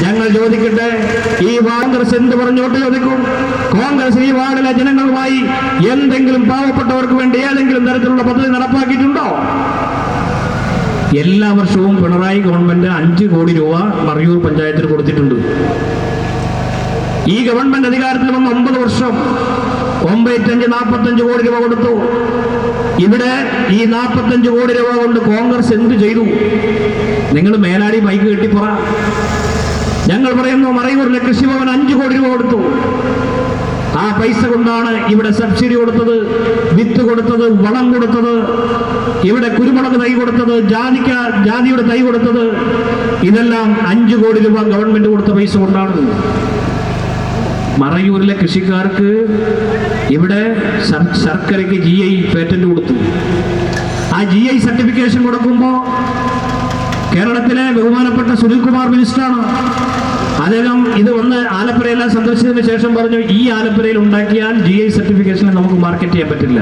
ഞങ്ങൾ ചോദിക്കട്ടെ, ഈ കോൺഗ്രസ് എന്ത് പറഞ്ഞോട്ട് ചോദിക്കും? കോൺഗ്രസ് ഈ വാർഡിലെ ജനങ്ങളുമായി എന്തെങ്കിലും പാവപ്പെട്ടവർക്ക് വേണ്ടി ഏതെങ്കിലും തരത്തിലുള്ള പദ്ധതി നടപ്പാക്കിയിട്ടുണ്ടോ? എല്ലാ വർഷവും പിണറായി ഗവൺമെന്റ് 5 കോടി രൂപ മറയൂർ പഞ്ചായത്തിന് കൊടുത്തിട്ടുണ്ട്. ഈ ഗവൺമെന്റ് അധികാരത്തിൽ വന്ന 9 വർഷം 45 കോടി രൂപ കൊടുത്തു. ഇവിടെ ഈ 45 കോടി രൂപ കൊണ്ട് കോൺഗ്രസ് എന്ത് ചെയ്തു? നിങ്ങൾ മേലാടി മൈക്ക് കെട്ടിപ്പറ. ഞങ്ങൾ പറയുന്നു, മറയൂരിലെ കൃഷിഭവൻ 5 കോടി രൂപ കൊടുത്തു. ആ പൈസ കൊണ്ടാണ് ഇവിടെ സബ്സിഡി കൊടുത്തത്, വിത്ത് കൊടുത്തത്, വളം കൊടുത്തത്, ഇവിടെ കുരുമുളക് തൈ കൊടുത്തത്, ജാതിയുടെ തൈ കൊടുത്തത്. ഇതെല്ലാം 5 കോടി രൂപ ഗവൺമെന്റ് കൊടുത്ത പൈസ കൊണ്ടാണ്. മറയൂരിലെ കൃഷിക്കാർക്ക് ഇവിടെ ശർക്കരയ്ക്ക് GI പേറ്റന്റ് കൊടുത്തു. ആ GI സർട്ടിഫിക്കേഷൻ കൊടുക്കുമ്പോൾ കേരളത്തിലെ ബഹുമാനപ്പെട്ട സുനിൽകുമാർ മിനിസ്റ്ററാണ്. അദ്ദേഹം ഇത് വന്ന് ആലപ്പുഴയെല്ലാം സന്ദർശിച്ചതിന് ശേഷം പറഞ്ഞു, ഈ ആലപ്പുഴയിൽ ഉണ്ടാക്കിയാൽ GI സർട്ടിഫിക്കേഷനെ നമുക്ക് മാർക്കറ്റ് ചെയ്യാൻ പറ്റില്ല.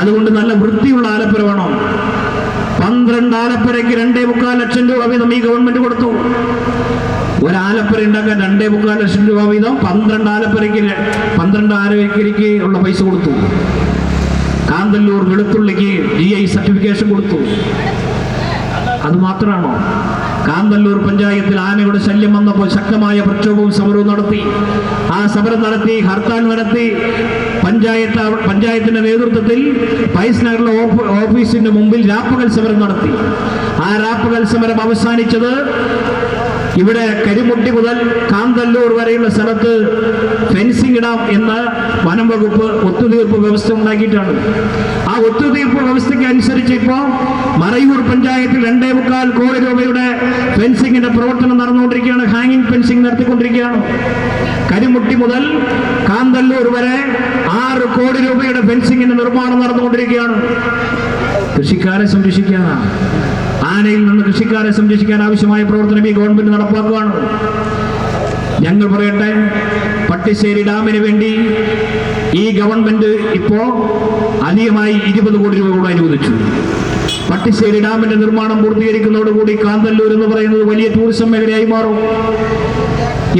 അതുകൊണ്ട് നല്ല വൃത്തിയുള്ള ആലപ്പുഴ വേണം. 12 ആലപ്പുഴയ്ക്ക് 2.25 ലക്ഷം രൂപ വീതം ഈ ഗവൺമെന്റ് കൊടുത്തു. ഒരാലപ്പുര ഉണ്ടാക്കാൻ 2.25 ലക്ഷം രൂപ വീതം 12 ആലപ്പുരയ്ക്ക് ഉള്ള പൈസ കൊടുത്തു. കാന്തല്ലൂർ വെളുത്തുള്ളിക്ക് GI സർട്ടിഫിക്കേഷൻ കൊടുത്തു. അതുമാത്രമാണോ? കാന്തല്ലൂർ പഞ്ചായത്തിൽ ആനയുടെ ശല്യം വന്നപ്പോൾ ശക്തമായ പ്രക്ഷോഭവും സമരവും നടത്തി. ആ സമരം നടത്തി, ഹർത്താൽ നടത്തി. പഞ്ചായത്തിന്റെ നേതൃത്വത്തിൽ പൈസ് നഗറിലെ ഓഫീസിന്റെ മുമ്പിൽ രാപ്പകൽ സമരം നടത്തി. ആ രാപ്പകൽ സമരം അവസാനിച്ചത് ഇവിടെ കരിമുട്ടി മുതൽ കാന്തല്ലൂർ വരെയുള്ള സ്ഥലത്ത് ഫെൻസിംഗ് ഇടാം എന്ന് വനം വകുപ്പ് ഒത്തുതീർപ്പ് വ്യവസ്ഥ ഉണ്ടാക്കിയിട്ടാണ്. ആ ഒത്തുതീർപ്പ് വ്യവസ്ഥയ്ക്ക് അനുസരിച്ച് ഇപ്പോൾ മറയൂർ പഞ്ചായത്തിൽ 2.25 കോടി രൂപയുടെ ഫെൻസിങ്ങിന്റെ പ്രവർത്തനം നടന്നുകൊണ്ടിരിക്കുകയാണ്. ഹാങ്ങിങ് ഫെൻസിംഗ് നടത്തിക്കൊണ്ടിരിക്കുകയാണ്. കരിമുട്ടി മുതൽ കാന്തല്ലൂർ വരെ 6 കോടി രൂപയുടെ ഫെൻസിങ്ങിന്റെ നിർമ്മാണം നടന്നുകൊണ്ടിരിക്കുകയാണ്. കൃഷിക്കാരെ സംരക്ഷിക്കാനാണ്. ആനയിൽ നിന്ന് കൃഷിക്കാരെ സംരക്ഷിക്കാൻ ആവശ്യമായ പ്രവർത്തനം ഈ ഗവൺമെന്റ് നടപ്പാക്കുകയാണ്. ഞങ്ങൾ പറയട്ടെ, പട്ടിശ്ശേരി ഡാമിന് വേണ്ടി ഈ ഗവൺമെന്റ് ഇപ്പോ അധികമായി 20 കോടി രൂപ കൂടെ അനുവദിച്ചു. പട്ടിശ്ശേരി ഡാമിന്റെ നിർമ്മാണം പൂർത്തീകരിക്കുന്നതോടുകൂടി കാന്തല്ലൂർ എന്ന് പറയുന്നത് വലിയ ടൂറിസം മേഖലയായി മാറും.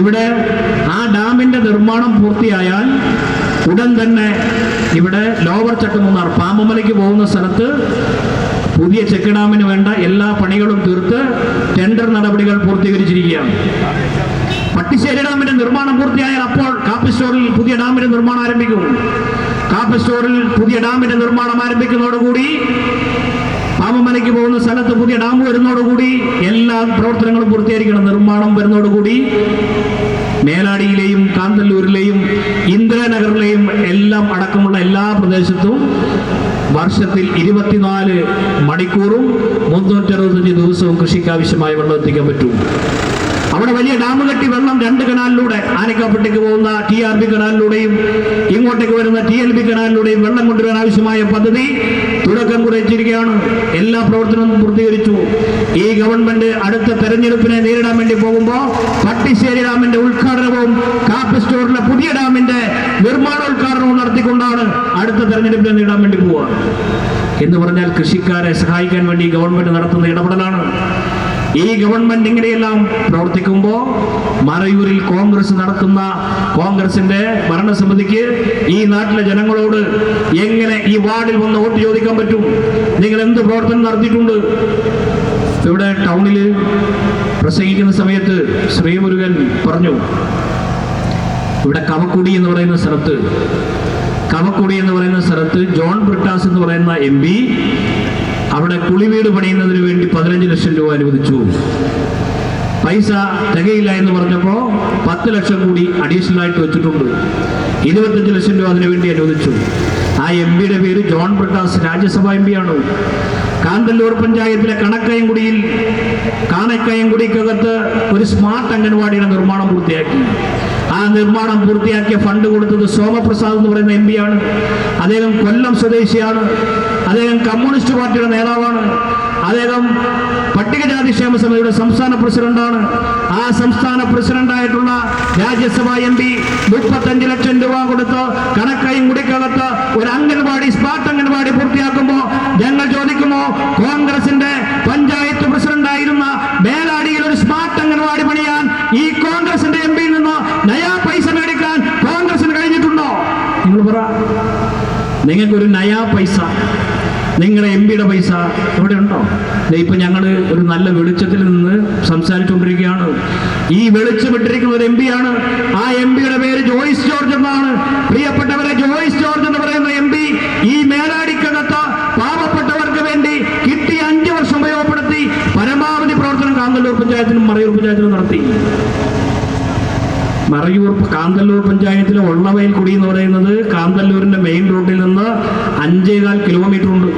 ഇവിടെ ആ ഡാമിന്റെ നിർമ്മാണം പൂർത്തിയായാൽ ഉടൻ തന്നെ ഇവിടെ ലോവർ ചട്ടമുന്നാർ പാമ്പമലയ്ക്ക് പോകുന്ന സ്ഥലത്ത് പുതിയ ചെക്ക് ഡാമിന് വേണ്ട എല്ലാ പണികളും തീർത്ത് ടെൻഡർ നടപടികൾ പൂർത്തീകരിച്ചിരിക്കുകയാണ്. പട്ടിശ്ശേരി ഡാമിന്റെ നിർമ്മാണം പൂർത്തിയായാൽ അപ്പോൾ കാപ്പസ്റ്റോറിൽ പുതിയ ഡാമിന്റെ നിർമ്മാണം ആരംഭിക്കും. കാപ്പസ്റ്റോറിൽ പുതിയ ഡാമിന്റെ നിർമ്മാണം ആരംഭിക്കുന്നതോടുകൂടി പാമ്പമലയ്ക്ക് പോകുന്ന സ്ഥലത്ത് പുതിയ ഡാം വരുന്നതോടുകൂടി എല്ലാ പ്രവർത്തനങ്ങളും പൂർത്തീകരിക്കണം. നിർമ്മാണം വരുന്നതോടുകൂടി മേലാടിയിലെയും കാന്തല്ലൂരിലെയും ഇന്ദിരാനഗറിലെയും എല്ലാം അടക്കമുള്ള എല്ലാ പ്രദേശത്തും വർഷത്തിൽ 24 മണിക്കൂറും 365 ദിവസവും കൃഷിക്ക് ആവശ്യമായ വെള്ളം എത്തിക്കാൻ പറ്റും. അവിടെ വലിയ ഡാം കെട്ടി വെള്ളം 2 കനാലിലൂടെ ആനക്കാപ്പട്ടിക്ക് പോകുന്ന TRB കനാലിലൂടെയും ഇങ്ങോട്ടേക്ക് വരുന്ന TLB കനാലിലൂടെയും വെള്ളം കൊണ്ടുവരാൻ ആവശ്യമായ പദ്ധതി തുടക്കം കുറിച്ചിരിക്കുകയാണ്. എല്ലാ പ്രവർത്തനവും പൂർത്തീകരിച്ചു. ഈ ഗവൺമെന്റ് അടുത്ത തെരഞ്ഞെടുപ്പിനെ നേരിടാൻ വേണ്ടി പോകുമ്പോൾ പട്ടിശ്ശേരി ഡാമിന്റെ ഉദ്ഘാടനവും കാപ്പസ്റ്റോറിലെ പുതിയ ഡാമിന്റെ നിർമ്മാണോദ്ഘാടനവും നടത്തിക്കൊണ്ടാണ് അടുത്ത തെരഞ്ഞെടുപ്പിനെ നേരിടാൻ വേണ്ടി പോവുക. എന്ന് പറഞ്ഞാൽ കൃഷിക്കാരെ സഹായിക്കാൻ വേണ്ടി ഗവൺമെന്റ് നടത്തുന്ന ഇടപെടലാണ്. ഈ ഗവൺമെന്റ് ഇങ്ങനെയെല്ലാം പ്രവർത്തിക്കുമ്പോൾ മറയൂരിൽ കോൺഗ്രസ് നടത്തുന്ന കോൺഗ്രസിന്റെ ഭരണസമിതിക്ക് ഈ നാട്ടിലെ ജനങ്ങളോട് എങ്ങനെ ഈ വാർഡിൽ വന്ന് വോട്ട് ചോദിക്കാൻ പറ്റും? നിങ്ങൾ എന്ത് പ്രവർത്തനം നടത്തിയിട്ടുണ്ട്? ഇവിടെ ടൗണിൽ പ്രസംഗിക്കുന്ന സമയത്ത് ശ്രീമുരുകൻ പറഞ്ഞു, ഇവിടെ കവക്കുടി എന്ന് പറയുന്ന സ്ഥലത്ത് കവക്കുടി എന്ന് പറയുന്ന സ്ഥലത്ത് ജോൺ ബ്രിട്ടാസ് എന്ന് പറയുന്ന MP അവിടെ കുളിവീട് പണിയുന്നതിന് വേണ്ടി 15 ലക്ഷം രൂപ അനുവദിച്ചു. പൈസ തികയില്ല എന്ന് പറഞ്ഞപ്പോൾ 10 ലക്ഷം കൂടി അഡീഷണൽ ആയിട്ട് വെച്ചിട്ടുണ്ട്. 25 ലക്ഷം രൂപ അതിനുവേണ്ടി അനുവദിച്ചു. ആ MP-യുടെ പേര് ജോൺ ബ്രിട്ടാസ്, രാജ്യസഭാ MP ആണ്. കാന്തല്ലൂർ പഞ്ചായത്തിലെ കാണക്കയംകുടിക്കകത്ത് ഒരു സ്മാർട്ട് അംഗൻവാടിയുടെ നിർമ്മാണം പൂർത്തിയാക്കി. ആ നിർമ്മാണം പൂർത്തിയാക്കിയ ഫണ്ട് കൊടുത്തത് സോമപ്രസാദ് എന്ന് പറയുന്ന MP ആണ്. അദ്ദേഹം കൊല്ലം സ്വദേശിയാണ്. അദ്ദേഹം കമ്മ്യൂണിസ്റ്റ് പാർട്ടിയുടെ നേതാവാണ്. അദ്ദേഹം പട്ടികജാതി ക്ഷേമ സമിതിയുടെ സംസ്ഥാന പ്രസിഡന്റാണ്. ആ സംസ്ഥാന പ്രസിഡന്റായിട്ടുള്ള രാജ്യസഭാ MP 35 ലക്ഷം രൂപ കൊടുത്ത് കണക്കയംകുടിക്കകത്ത് ഒരു അംഗൻവാടി, സ്മാർട്ട് അംഗൻവാടി പൂർത്തിയാക്കുമ്പോൾ ഞങ്ങൾ ചോദിക്കുമോ, കോൺഗ്രസിന്റെ പഞ്ചായത്ത് പ്രസിഡന്റായിരുന്ന മേലാടിയിൽ ഒരു സ്മാർട്ട് അംഗൻവാടി പണിയാൻ ഈ കോൺഗ്രസിന്റെ MP-യിൽ നിന്ന് നയാ പൈസ മേടിക്കാൻ കോൺഗ്രസിന് കഴിഞ്ഞിട്ടുണ്ടോ? നിങ്ങൾ പറ. നിങ്ങൾക്കൊരു നയാ പൈസ, നിങ്ങളുടെ MP-യുടെ പൈസ ഇവിടെ ഉണ്ടോ? ഇപ്പൊ ഞങ്ങൾ ഒരു നല്ല വെളിച്ചത്തിൽ നിന്ന് സംസാരിച്ചുകൊണ്ടിരിക്കുകയാണ്. ഈ വെളിച്ചമിട്ടിരിക്കുന്ന ഒരു MP ആണ്. ആ MP-യുടെ പേര് ജോയ്സ് ജോർജ് എന്നാണ്. പ്രിയപ്പെട്ടവരെ, ജോയ്സ് ജോർജ് എന്ന് പറയുന്ന MP ഈ മേലാടിക്കകത്ത് പാവപ്പെട്ടവർക്ക് വേണ്ടി കിട്ടിയ 5 വർഷം ഉപയോഗപ്പെടുത്തി പരമാവധി പ്രവർത്തനം കാന്തല്ലൂർ പഞ്ചായത്തിലും മറയൂർ പഞ്ചായത്തിലും നടത്തി. കാന്തല്ലൂർ പഞ്ചായത്തിലെ ഒള്ളവയൽക്കുടി എന്ന് പറയുന്നത് കാന്തല്ലൂരിന്റെ മെയിൻ റോഡിൽ നിന്ന് 5.25 കിലോമീറ്റർ ഉണ്ട്.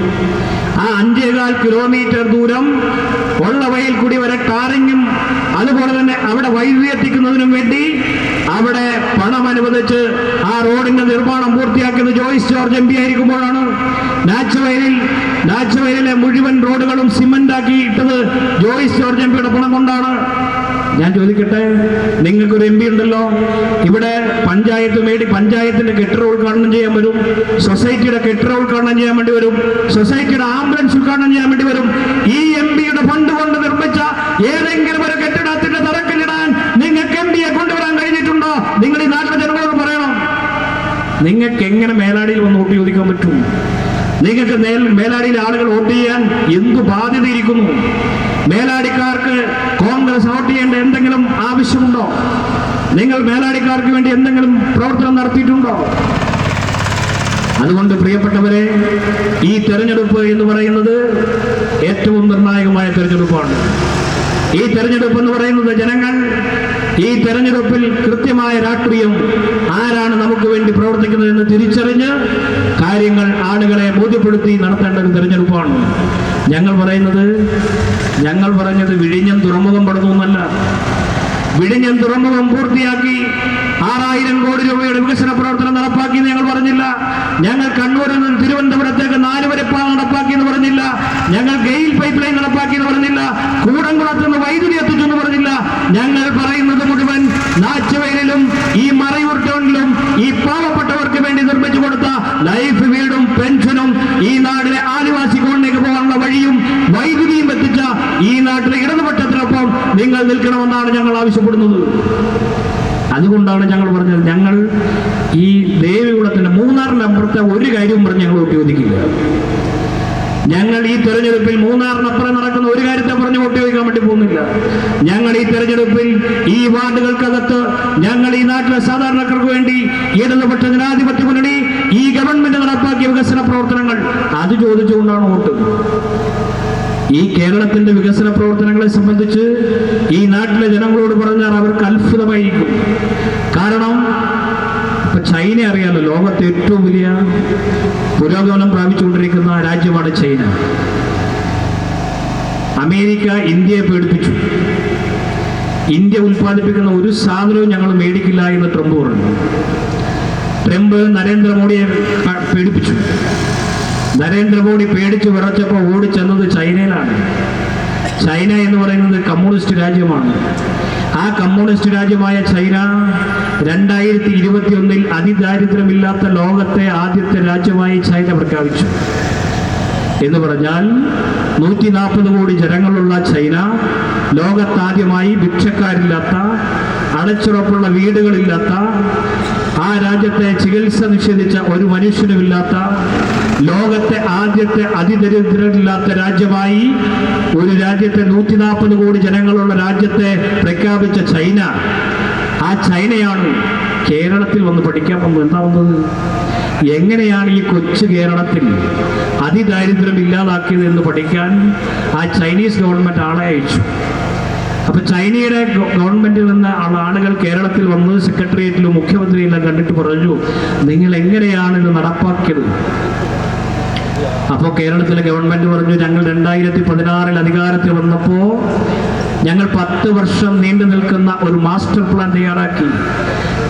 ആ 5.25 കിലോമീറ്റർ ദൂരം ഒള്ളവയൽക്കുടി വരെ ടാറിങ്ങും അതുപോലെ തന്നെ അവിടെ വൈദ്യുതി എത്തിക്കുന്നതിനും വേണ്ടി അവിടെ പണം അനുവദിച്ച് ആ റോഡിന്റെ നിർമ്മാണം പൂർത്തിയാക്കിയത് ജോയ്സ് ജോർജ് MP ആയിരിക്കുമ്പോഴാണ്. നാച്ചുവയലിലെ മുഴുവൻ റോഡുകളും സിമന്റ് ആക്കി ഇട്ടത് ജോയ്സ് ജോർജ് MP-യുടെ പണം കൊണ്ടാണ്. ഞാൻ ചോദിക്കട്ടെ, നിങ്ങൾക്കൊരു MP ഉണ്ടല്ലോ, ഇവിടെ പഞ്ചായത്തിന്റെ കെട്ടിട ഉദ്ഘാടനം ചെയ്യാൻ വരും, സൊസൈറ്റിയുടെ കെട്ടിട ഉദ്ഘാടനം ചെയ്യാൻ വേണ്ടി വരും, സൊസൈറ്റിയുടെ ആംബുലൻസ് ഉദ്ഘാടനം ചെയ്യാൻ വേണ്ടി വരും. ഈ MP-യുടെ ഫണ്ട് കൊണ്ട് നിർമ്മിച്ച ഏതെങ്കിലും ഒരു കെട്ടിടത്തിന്റെ തറക്കല്ലിടാൻ നിങ്ങൾക്ക് MP-യെ കൊണ്ടുവരാൻ കഴിഞ്ഞിട്ടുണ്ടോ? നിങ്ങൾ ഈ നാട്ടിലെ ജനങ്ങളോട് പറയണം. നിങ്ങൾക്ക് എങ്ങനെ മേലാടിയിൽ വന്ന് വോട്ട് ചോദിക്കാൻ പറ്റും? നിങ്ങൾക്ക് മേലാടിയിലെ ആളുകൾ വോട്ട് ചെയ്യാൻ എന്തു ബാധ്യത ഇരിക്കുന്നു? മേലാടിക്കാർക്ക് കോൺഗ്രസ് വോട്ട് ചെയ്യേണ്ട എന്തെങ്കിലും ആവശ്യമുണ്ടോ? നിങ്ങൾ മേലാടിക്കാർക്ക് വേണ്ടി എന്തെങ്കിലും പ്രവർത്തനം നടത്തിയിട്ടുണ്ടോ? അതുകൊണ്ട് പ്രിയപ്പെട്ടവരെ, ഈ തെരഞ്ഞെടുപ്പ് എന്ന് പറയുന്നത് ഏറ്റവും നിർണായകമായ തെരഞ്ഞെടുപ്പാണ്. ഈ തെരഞ്ഞെടുപ്പ് എന്ന് പറയുന്നത് ജനങ്ങൾ ഈ തെരഞ്ഞെടുപ്പിൽ കൃത്യമായ രാഷ്ട്രീയം, ആരാണ് നമുക്ക് വേണ്ടി പ്രവർത്തിക്കുന്നതെന്ന് തിരിച്ചറിഞ്ഞ് കാര്യങ്ങൾ ആളുകളെ ബോധ്യപ്പെടുത്തി നടത്തേണ്ട ഒരു തെരഞ്ഞെടുപ്പാണ്. ഞങ്ങൾ പറഞ്ഞത് വിഴിഞ്ഞം തുറമുഖം പണിതൊന്നല്ല. വിഴിഞ്ഞം തുറമുഖം പൂർത്തിയാക്കി 6000 കോടി രൂപയുടെ വികസന പ്രവർത്തനം നടപ്പാക്കി ഞങ്ങൾ പറഞ്ഞില്ല. ഞങ്ങൾ കണ്ണൂരിൽ നിന്ന് തിരുവനന്തപുരത്തേക്ക് 4 വരിപ്പാത നടപ്പാക്കി എന്ന് പറഞ്ഞില്ല. ഞങ്ങൾ ഗെയിൽ പൈപ്പ് ലൈൻ നടപ്പാക്കി എന്ന് പറഞ്ഞില്ല. കൂടംകുളത്ത് നിന്ന് വൈദ്യുതി എത്തിച്ചു എന്ന് പറഞ്ഞില്ല. ഞങ്ങൾ പറയുന്നത് മുഴുവൻ നാച്ചുവയലിലും ഈ മറയൂർ ടൗണിലും ഈ പാവപ്പെട്ടവർക്ക് വേണ്ടി നിർമ്മിച്ചു കൊടുത്ത ലൈഫ് വീടും പെൻഷനും ഈ നാട്ടിലെ ആദിവാസി കോണിലേക്ക് പോകാനുള്ള വഴിയും വൈദ്യുതിയും എത്തിച്ച ഈ നാട്ടിലെ ഇടതുപക്ഷത്തിനൊപ്പം നിങ്ങൾ നിൽക്കണമെന്നാണ് ഞങ്ങൾ ആവശ്യപ്പെടുന്നത്. അതുകൊണ്ടാണ് ഞങ്ങൾ പറഞ്ഞത്, ഞങ്ങൾ ഈ ദേവികുളത്തിന്റെ മൂന്നാറിന്റെ അപ്പുറത്തെ ഒരു കാര്യവും പറഞ്ഞ് ഞങ്ങൾ വോട്ട് ചോദിക്കില്ല. ഞങ്ങൾ ഈ തെരഞ്ഞെടുപ്പിൽ മൂന്നാറിനപ്പുറം നടക്കുന്ന ഒരു കാര്യത്തെ പറഞ്ഞ് വോട്ട് ചോദിക്കാൻ വേണ്ടി പോകുന്നില്ല. ഞങ്ങൾ ഈ തെരഞ്ഞെടുപ്പിൽ ഈ വാർഡുകൾക്കകത്ത് ഞങ്ങൾ ഈ നാട്ടിലെ സാധാരണക്കാർക്ക് വേണ്ടി ഇടതുപക്ഷ ജനാധിപത്യ മുന്നണി ഈ ഗവൺമെന്റ് നടപ്പാക്കിയ വികസന പ്രവർത്തനങ്ങൾ അത് ചോദിച്ചുകൊണ്ടാണ് വോട്ട്. ഈ കേരളത്തിന്റെ വികസന പ്രവർത്തനങ്ങളെ സംബന്ധിച്ച് ഈ നാട്ടിലെ ജനങ്ങളോട് പറഞ്ഞാൽ അവർക്ക് അത്ഭുതമായിരിക്കും. കാരണം ഇപ്പൊ ചൈന അറിയാലോ, ലോകത്തെ ഏറ്റവും വലിയ പുരോഗമനം പ്രാപിച്ചുകൊണ്ടിരിക്കുന്ന രാജ്യമാണ് ചൈന. അമേരിക്ക ഇന്ത്യയെ പേടിപ്പിച്ചു. ഇന്ത്യ ഉൽപ്പാദിപ്പിക്കുന്ന ഒരു സാധനവും ഞങ്ങൾ മേടിക്കില്ല എന്ന് ട്രംപ് പറഞ്ഞു. ട്രംപ് നരേന്ദ്രമോദിയെ പേടിപ്പിച്ചു. നരേന്ദ്രമോദി പേടിച്ചു വിറച്ചപ്പോൾ ഓടിച്ചെന്നത് ചൈനയിലാണ്. ചൈന എന്ന് പറയുന്നത് കമ്മ്യൂണിസ്റ്റ് രാജ്യമാണ്. ആ കമ്മ്യൂണിസ്റ്റ് രാജ്യമായ ചൈന 2021 അതിദാരിദ്ര്യമില്ലാത്ത ലോകത്തെ ആദ്യത്തെ രാജ്യമായി ചൈന പ്രഖ്യാപിച്ചു. എന്ന് പറഞ്ഞാൽ 140 കോടി ജനങ്ങളുള്ള ചൈന ലോകത്താദ്യമായി ഭിക്ഷക്കാരില്ലാത്ത, അടച്ചുറപ്പുള്ള വീടുകളില്ലാത്ത, ആ രാജ്യത്തെ ചികിത്സ നിഷേധിച്ച ഒരു മനുഷ്യനുമില്ലാത്ത, ലോകത്തെ ആദ്യത്തെ അതിദരിദ്രരില്ലാത്ത രാജ്യമായി ഒരു രാജ്യത്തെ 140 കോടി ജനങ്ങളുള്ള രാജ്യത്തെ പ്രഖ്യാപിച്ച ചൈന, ആ ചൈനയാണ് കേരളത്തിൽ വന്ന് പഠിക്കാൻ വന്നത്. എന്താ വന്നത്? എങ്ങനെയാണ് ഈ കൊച്ചു കേരളത്തിൽ അതിദാരിദ്ര്യം ഇല്ലാതാക്കിയത് എന്ന് പഠിക്കാൻ ആ ചൈനീസ് ഗവൺമെന്റ് ആളെ അയച്ചു. അപ്പൊ ചൈനയുടെ ഗവൺമെന്റിൽ നിന്ന് ആളുകൾ കേരളത്തിൽ വന്ന് സെക്രട്ടേറിയറ്റിലും മുഖ്യമന്ത്രിയെല്ലാം കണ്ടിട്ട് പറഞ്ഞു, നിങ്ങൾ എങ്ങനെയാണ് ഇത് നടപ്പാക്കിയത്? അപ്പോൾ കേരളത്തിലെ ഗവൺമെന്റ് പറഞ്ഞു, ഞങ്ങൾ 2016 അധികാരത്തിൽ വന്നപ്പോൾ ഞങ്ങൾ 10 വർഷം നീണ്ടു നിൽക്കുന്ന ഒരു മാസ്റ്റർ പ്ലാൻ തയ്യാറാക്കി.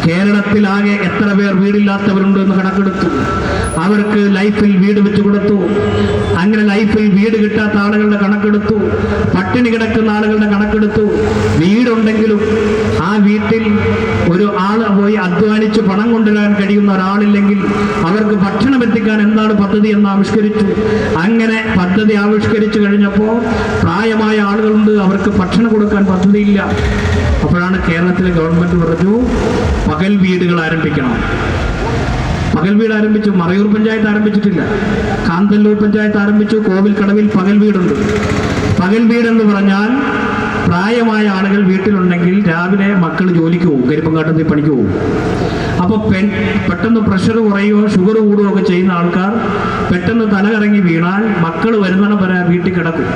കേരളത്തിൽ ആകെ എത്ര പേർ വീടില്ലാത്തവരുണ്ട് എന്ന് കണക്കെടുത്തു. അവർക്ക് ലൈഫിൽ വീട് വെച്ചു കൊടുത്തു. അങ്ങനെ ലൈഫിൽ വീട് കിട്ടാത്ത ആളുകളുടെ കണക്കെടുത്തു. പട്ടിണി കിടക്കുന്ന ആളുകളുടെ കണക്കെടുത്തു. വീടുണ്ടെങ്കിലും ആ വീട്ടിൽ ഒരു ആൾ പോയി അധ്വാനിച്ച് പണം കൊണ്ടുവരാൻ കഴിയുന്ന ഒരാളില്ലെങ്കിൽ അവർക്ക് ഭക്ഷണം എത്തിക്കാൻ എന്താണ് പദ്ധതി എന്ന് ആവിഷ്കരിച്ചു. അങ്ങനെ പദ്ധതി ആവിഷ്കരിച്ചു കഴിഞ്ഞപ്പോൾ പ്രായമായ ആളുകളുണ്ട്, അവർക്ക് ഭക്ഷണം കൊടുക്കാൻ പദ്ധതിയില്ല. അപ്പോഴാണ് കേരളത്തിലെ ഗവൺമെന്റ് പറഞ്ഞു, പകൽ വീടുകൾ ആരംഭിക്കണം. പകൽ വീട് ആരംഭിച്ചു. മറയൂർ പഞ്ചായത്ത് ആരംഭിച്ചിട്ടില്ല, കാന്തല്ലൂർ പഞ്ചായത്ത് ആരംഭിച്ചു. കോവിൽക്കടവിൽ പകൽ വീടുണ്ട്. പകൽ വീടെന്ന് പറഞ്ഞാൽ പ്രായമായ ആളുകൾ വീട്ടിലുണ്ടെങ്കിൽ രാവിലെ മക്കൾ ജോലിക്ക് പോകും, കരിപ്പങ്കാട്ടത്തിൽ പണിക്ക് പോകും. അപ്പോൾ പെട്ടെന്ന് പ്രഷർ കുറയുകയോ ഷുഗർ കൂടുകയോ ഒക്കെ ചെയ്യുന്ന ആൾക്കാർ പെട്ടെന്ന് തലകറങ്ങി വീണാൽ മക്കൾ വരുന്നതിന് വരെ വീട്ടിൽ കിടക്കും.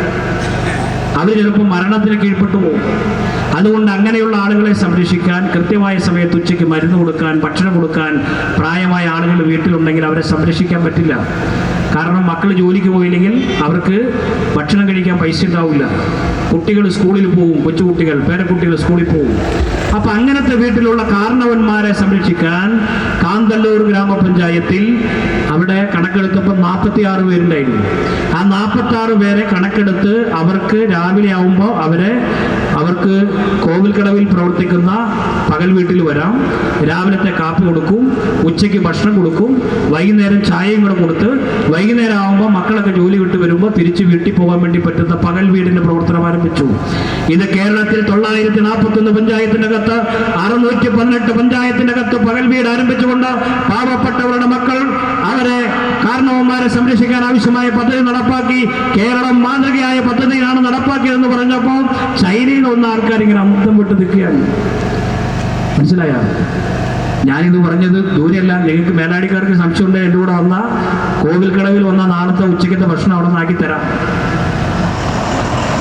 അവർ ചിലപ്പോൾ മരണത്തിന് കീഴ്പ്പെട്ടു പോകും. അതുകൊണ്ട് അങ്ങനെയുള്ള ആളുകളെ സംരക്ഷിക്കാൻ, കൃത്യമായ സമയത്ത് ഉച്ചയ്ക്ക് മരുന്ന് കൊടുക്കാൻ, ഭക്ഷണം കൊടുക്കാൻ പ്രായമായ ആളുകൾ വീട്ടിലുണ്ടെങ്കിൽ അവരെ സംരക്ഷിക്കാൻ പറ്റില്ല. കാരണം മക്കൾ ജോലിക്ക് പോയില്ലെങ്കിൽ അവർക്ക് ഭക്ഷണം കഴിക്കാൻ പൈസ ഉണ്ടാവില്ല. കുട്ടികൾ സ്കൂളിൽ പോകും, കൊച്ചുകുട്ടികൾ, പേരക്കുട്ടികൾ സ്കൂളിൽ പോകും. അപ്പം അങ്ങനത്തെ വീട്ടിലുള്ള കാരണവന്മാരെ സംരക്ഷിക്കാൻ കാന്തല്ലൂർ ഗ്രാമപഞ്ചായത്തിൽ അവിടെ കണക്കെടുത്തപ്പോൾ 46 പേരുണ്ടായിരുന്നു. ആ 46 പേരെ കണക്കെടുത്ത് അവർക്ക് രാവിലെ ആവുമ്പോൾ അവർക്ക് കോവിൽക്കടവിൽ പ്രവർത്തിക്കുന്ന പകൽ വീട്ടിൽ വരാം. രാവിലത്തെ കാപ്പി കൊടുക്കും, ഉച്ചയ്ക്ക് ഭക്ഷണം കൊടുക്കും, വൈകുന്നേരം ചായയും കൂടെ കൊടുത്ത് വൈകുന്നേരം ആകുമ്പോൾ മക്കളൊക്കെ ജോലി വിട്ട് വരുമ്പോൾ തിരിച്ച് വീട്ടിൽ പോകാൻ വേണ്ടി പറ്റുന്ന പകൽ വീടിന്റെ പ്രവർത്തനം ആരംഭിച്ചു. ഇത് കേരളത്തിൽ 941 പഞ്ചായത്തിന്റെ അകത്ത് 618 പഞ്ചായത്തിന്റെ അകത്ത് പകൽ വീട് ആരംഭിച്ചുകൊണ്ട് പാവപ്പെട്ടവരുടെ മക്കൾ അവരെ കാരണവന്മാരെ സംരക്ഷിക്കാൻ ആവശ്യമായ പദ്ധതി നടപ്പാക്കി. കേരളം മാതൃകയായ പദ്ധതിയാണ് നടപ്പാക്കിയതെന്ന് പറഞ്ഞപ്പോൾ ചൈനയിൽ നിന്ന് വന്ന ആൾക്കാർ ഇങ്ങനെ അമുഖം വിട്ട് നിൽക്കുകയാണ്. മനസ്സിലായോ? ഞാനിത് പറഞ്ഞത് ദൂരെയല്ല. നിങ്ങൾക്ക് മേലാടിക്കാർക്ക് സംശയമുണ്ട്, എൻ്റെ കൂടെ വന്ന കോവിൽക്കടവിൽ വന്ന നാളത്തെ ഉച്ചയ്ക്കത്തെ ഭക്ഷണം അവിടെ നിന്ന് ആക്കിത്തരാം.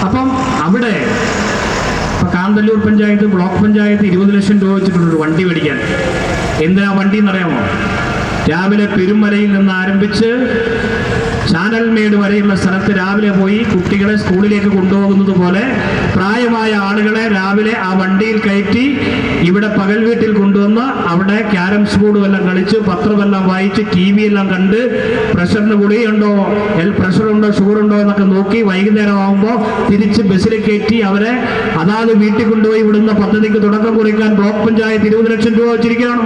അപ്പം അവിടെ കാന്തല്ലൂർ പഞ്ചായത്ത്, ബ്ലോക്ക് പഞ്ചായത്ത് 20 ലക്ഷം രൂപ വെച്ചിട്ടുണ്ട് വണ്ടി മേടിക്കാൻ. എന്തിനാ വണ്ടി എന്നറിയാമോ? രാവിലെ പെരുമലയിൽ നിന്ന് ആരംഭിച്ച് ചാനൽമേട് വരെയുള്ള സ്ഥലത്ത് രാവിലെ പോയി കുട്ടികളെ സ്കൂളിലേക്ക് കൊണ്ടുപോകുന്നത് പോലെ പ്രായമായ ആളുകളെ രാവിലെ ആ വണ്ടിയിൽ കയറ്റി ഇവിടെ പകൽ വീട്ടിൽ കൊണ്ടുവന്ന് അവിടെ ക്യാരംസ് ബോർഡും എല്ലാം കളിച്ച് പത്രമെല്ലാം വായിച്ച് TV എല്ലാം കണ്ട് പ്രഷറിന് ഗുളിയുണ്ടോ, പ്രഷറുണ്ടോ, ഷുഗറുണ്ടോ എന്നൊക്കെ നോക്കി വൈകുന്നേരം ആകുമ്പോൾ തിരിച്ച് ബസ്സിൽ കയറ്റി അവരെ അതാത് വീട്ടിൽ കൊണ്ടുപോയി വിടുന്ന പദ്ധതിക്ക് തുടക്കം കുറിക്കാൻ ബ്ലോക്ക് പഞ്ചായത്ത് 20 ലക്ഷം രൂപ വെച്ചിരിക്കുകയാണ്.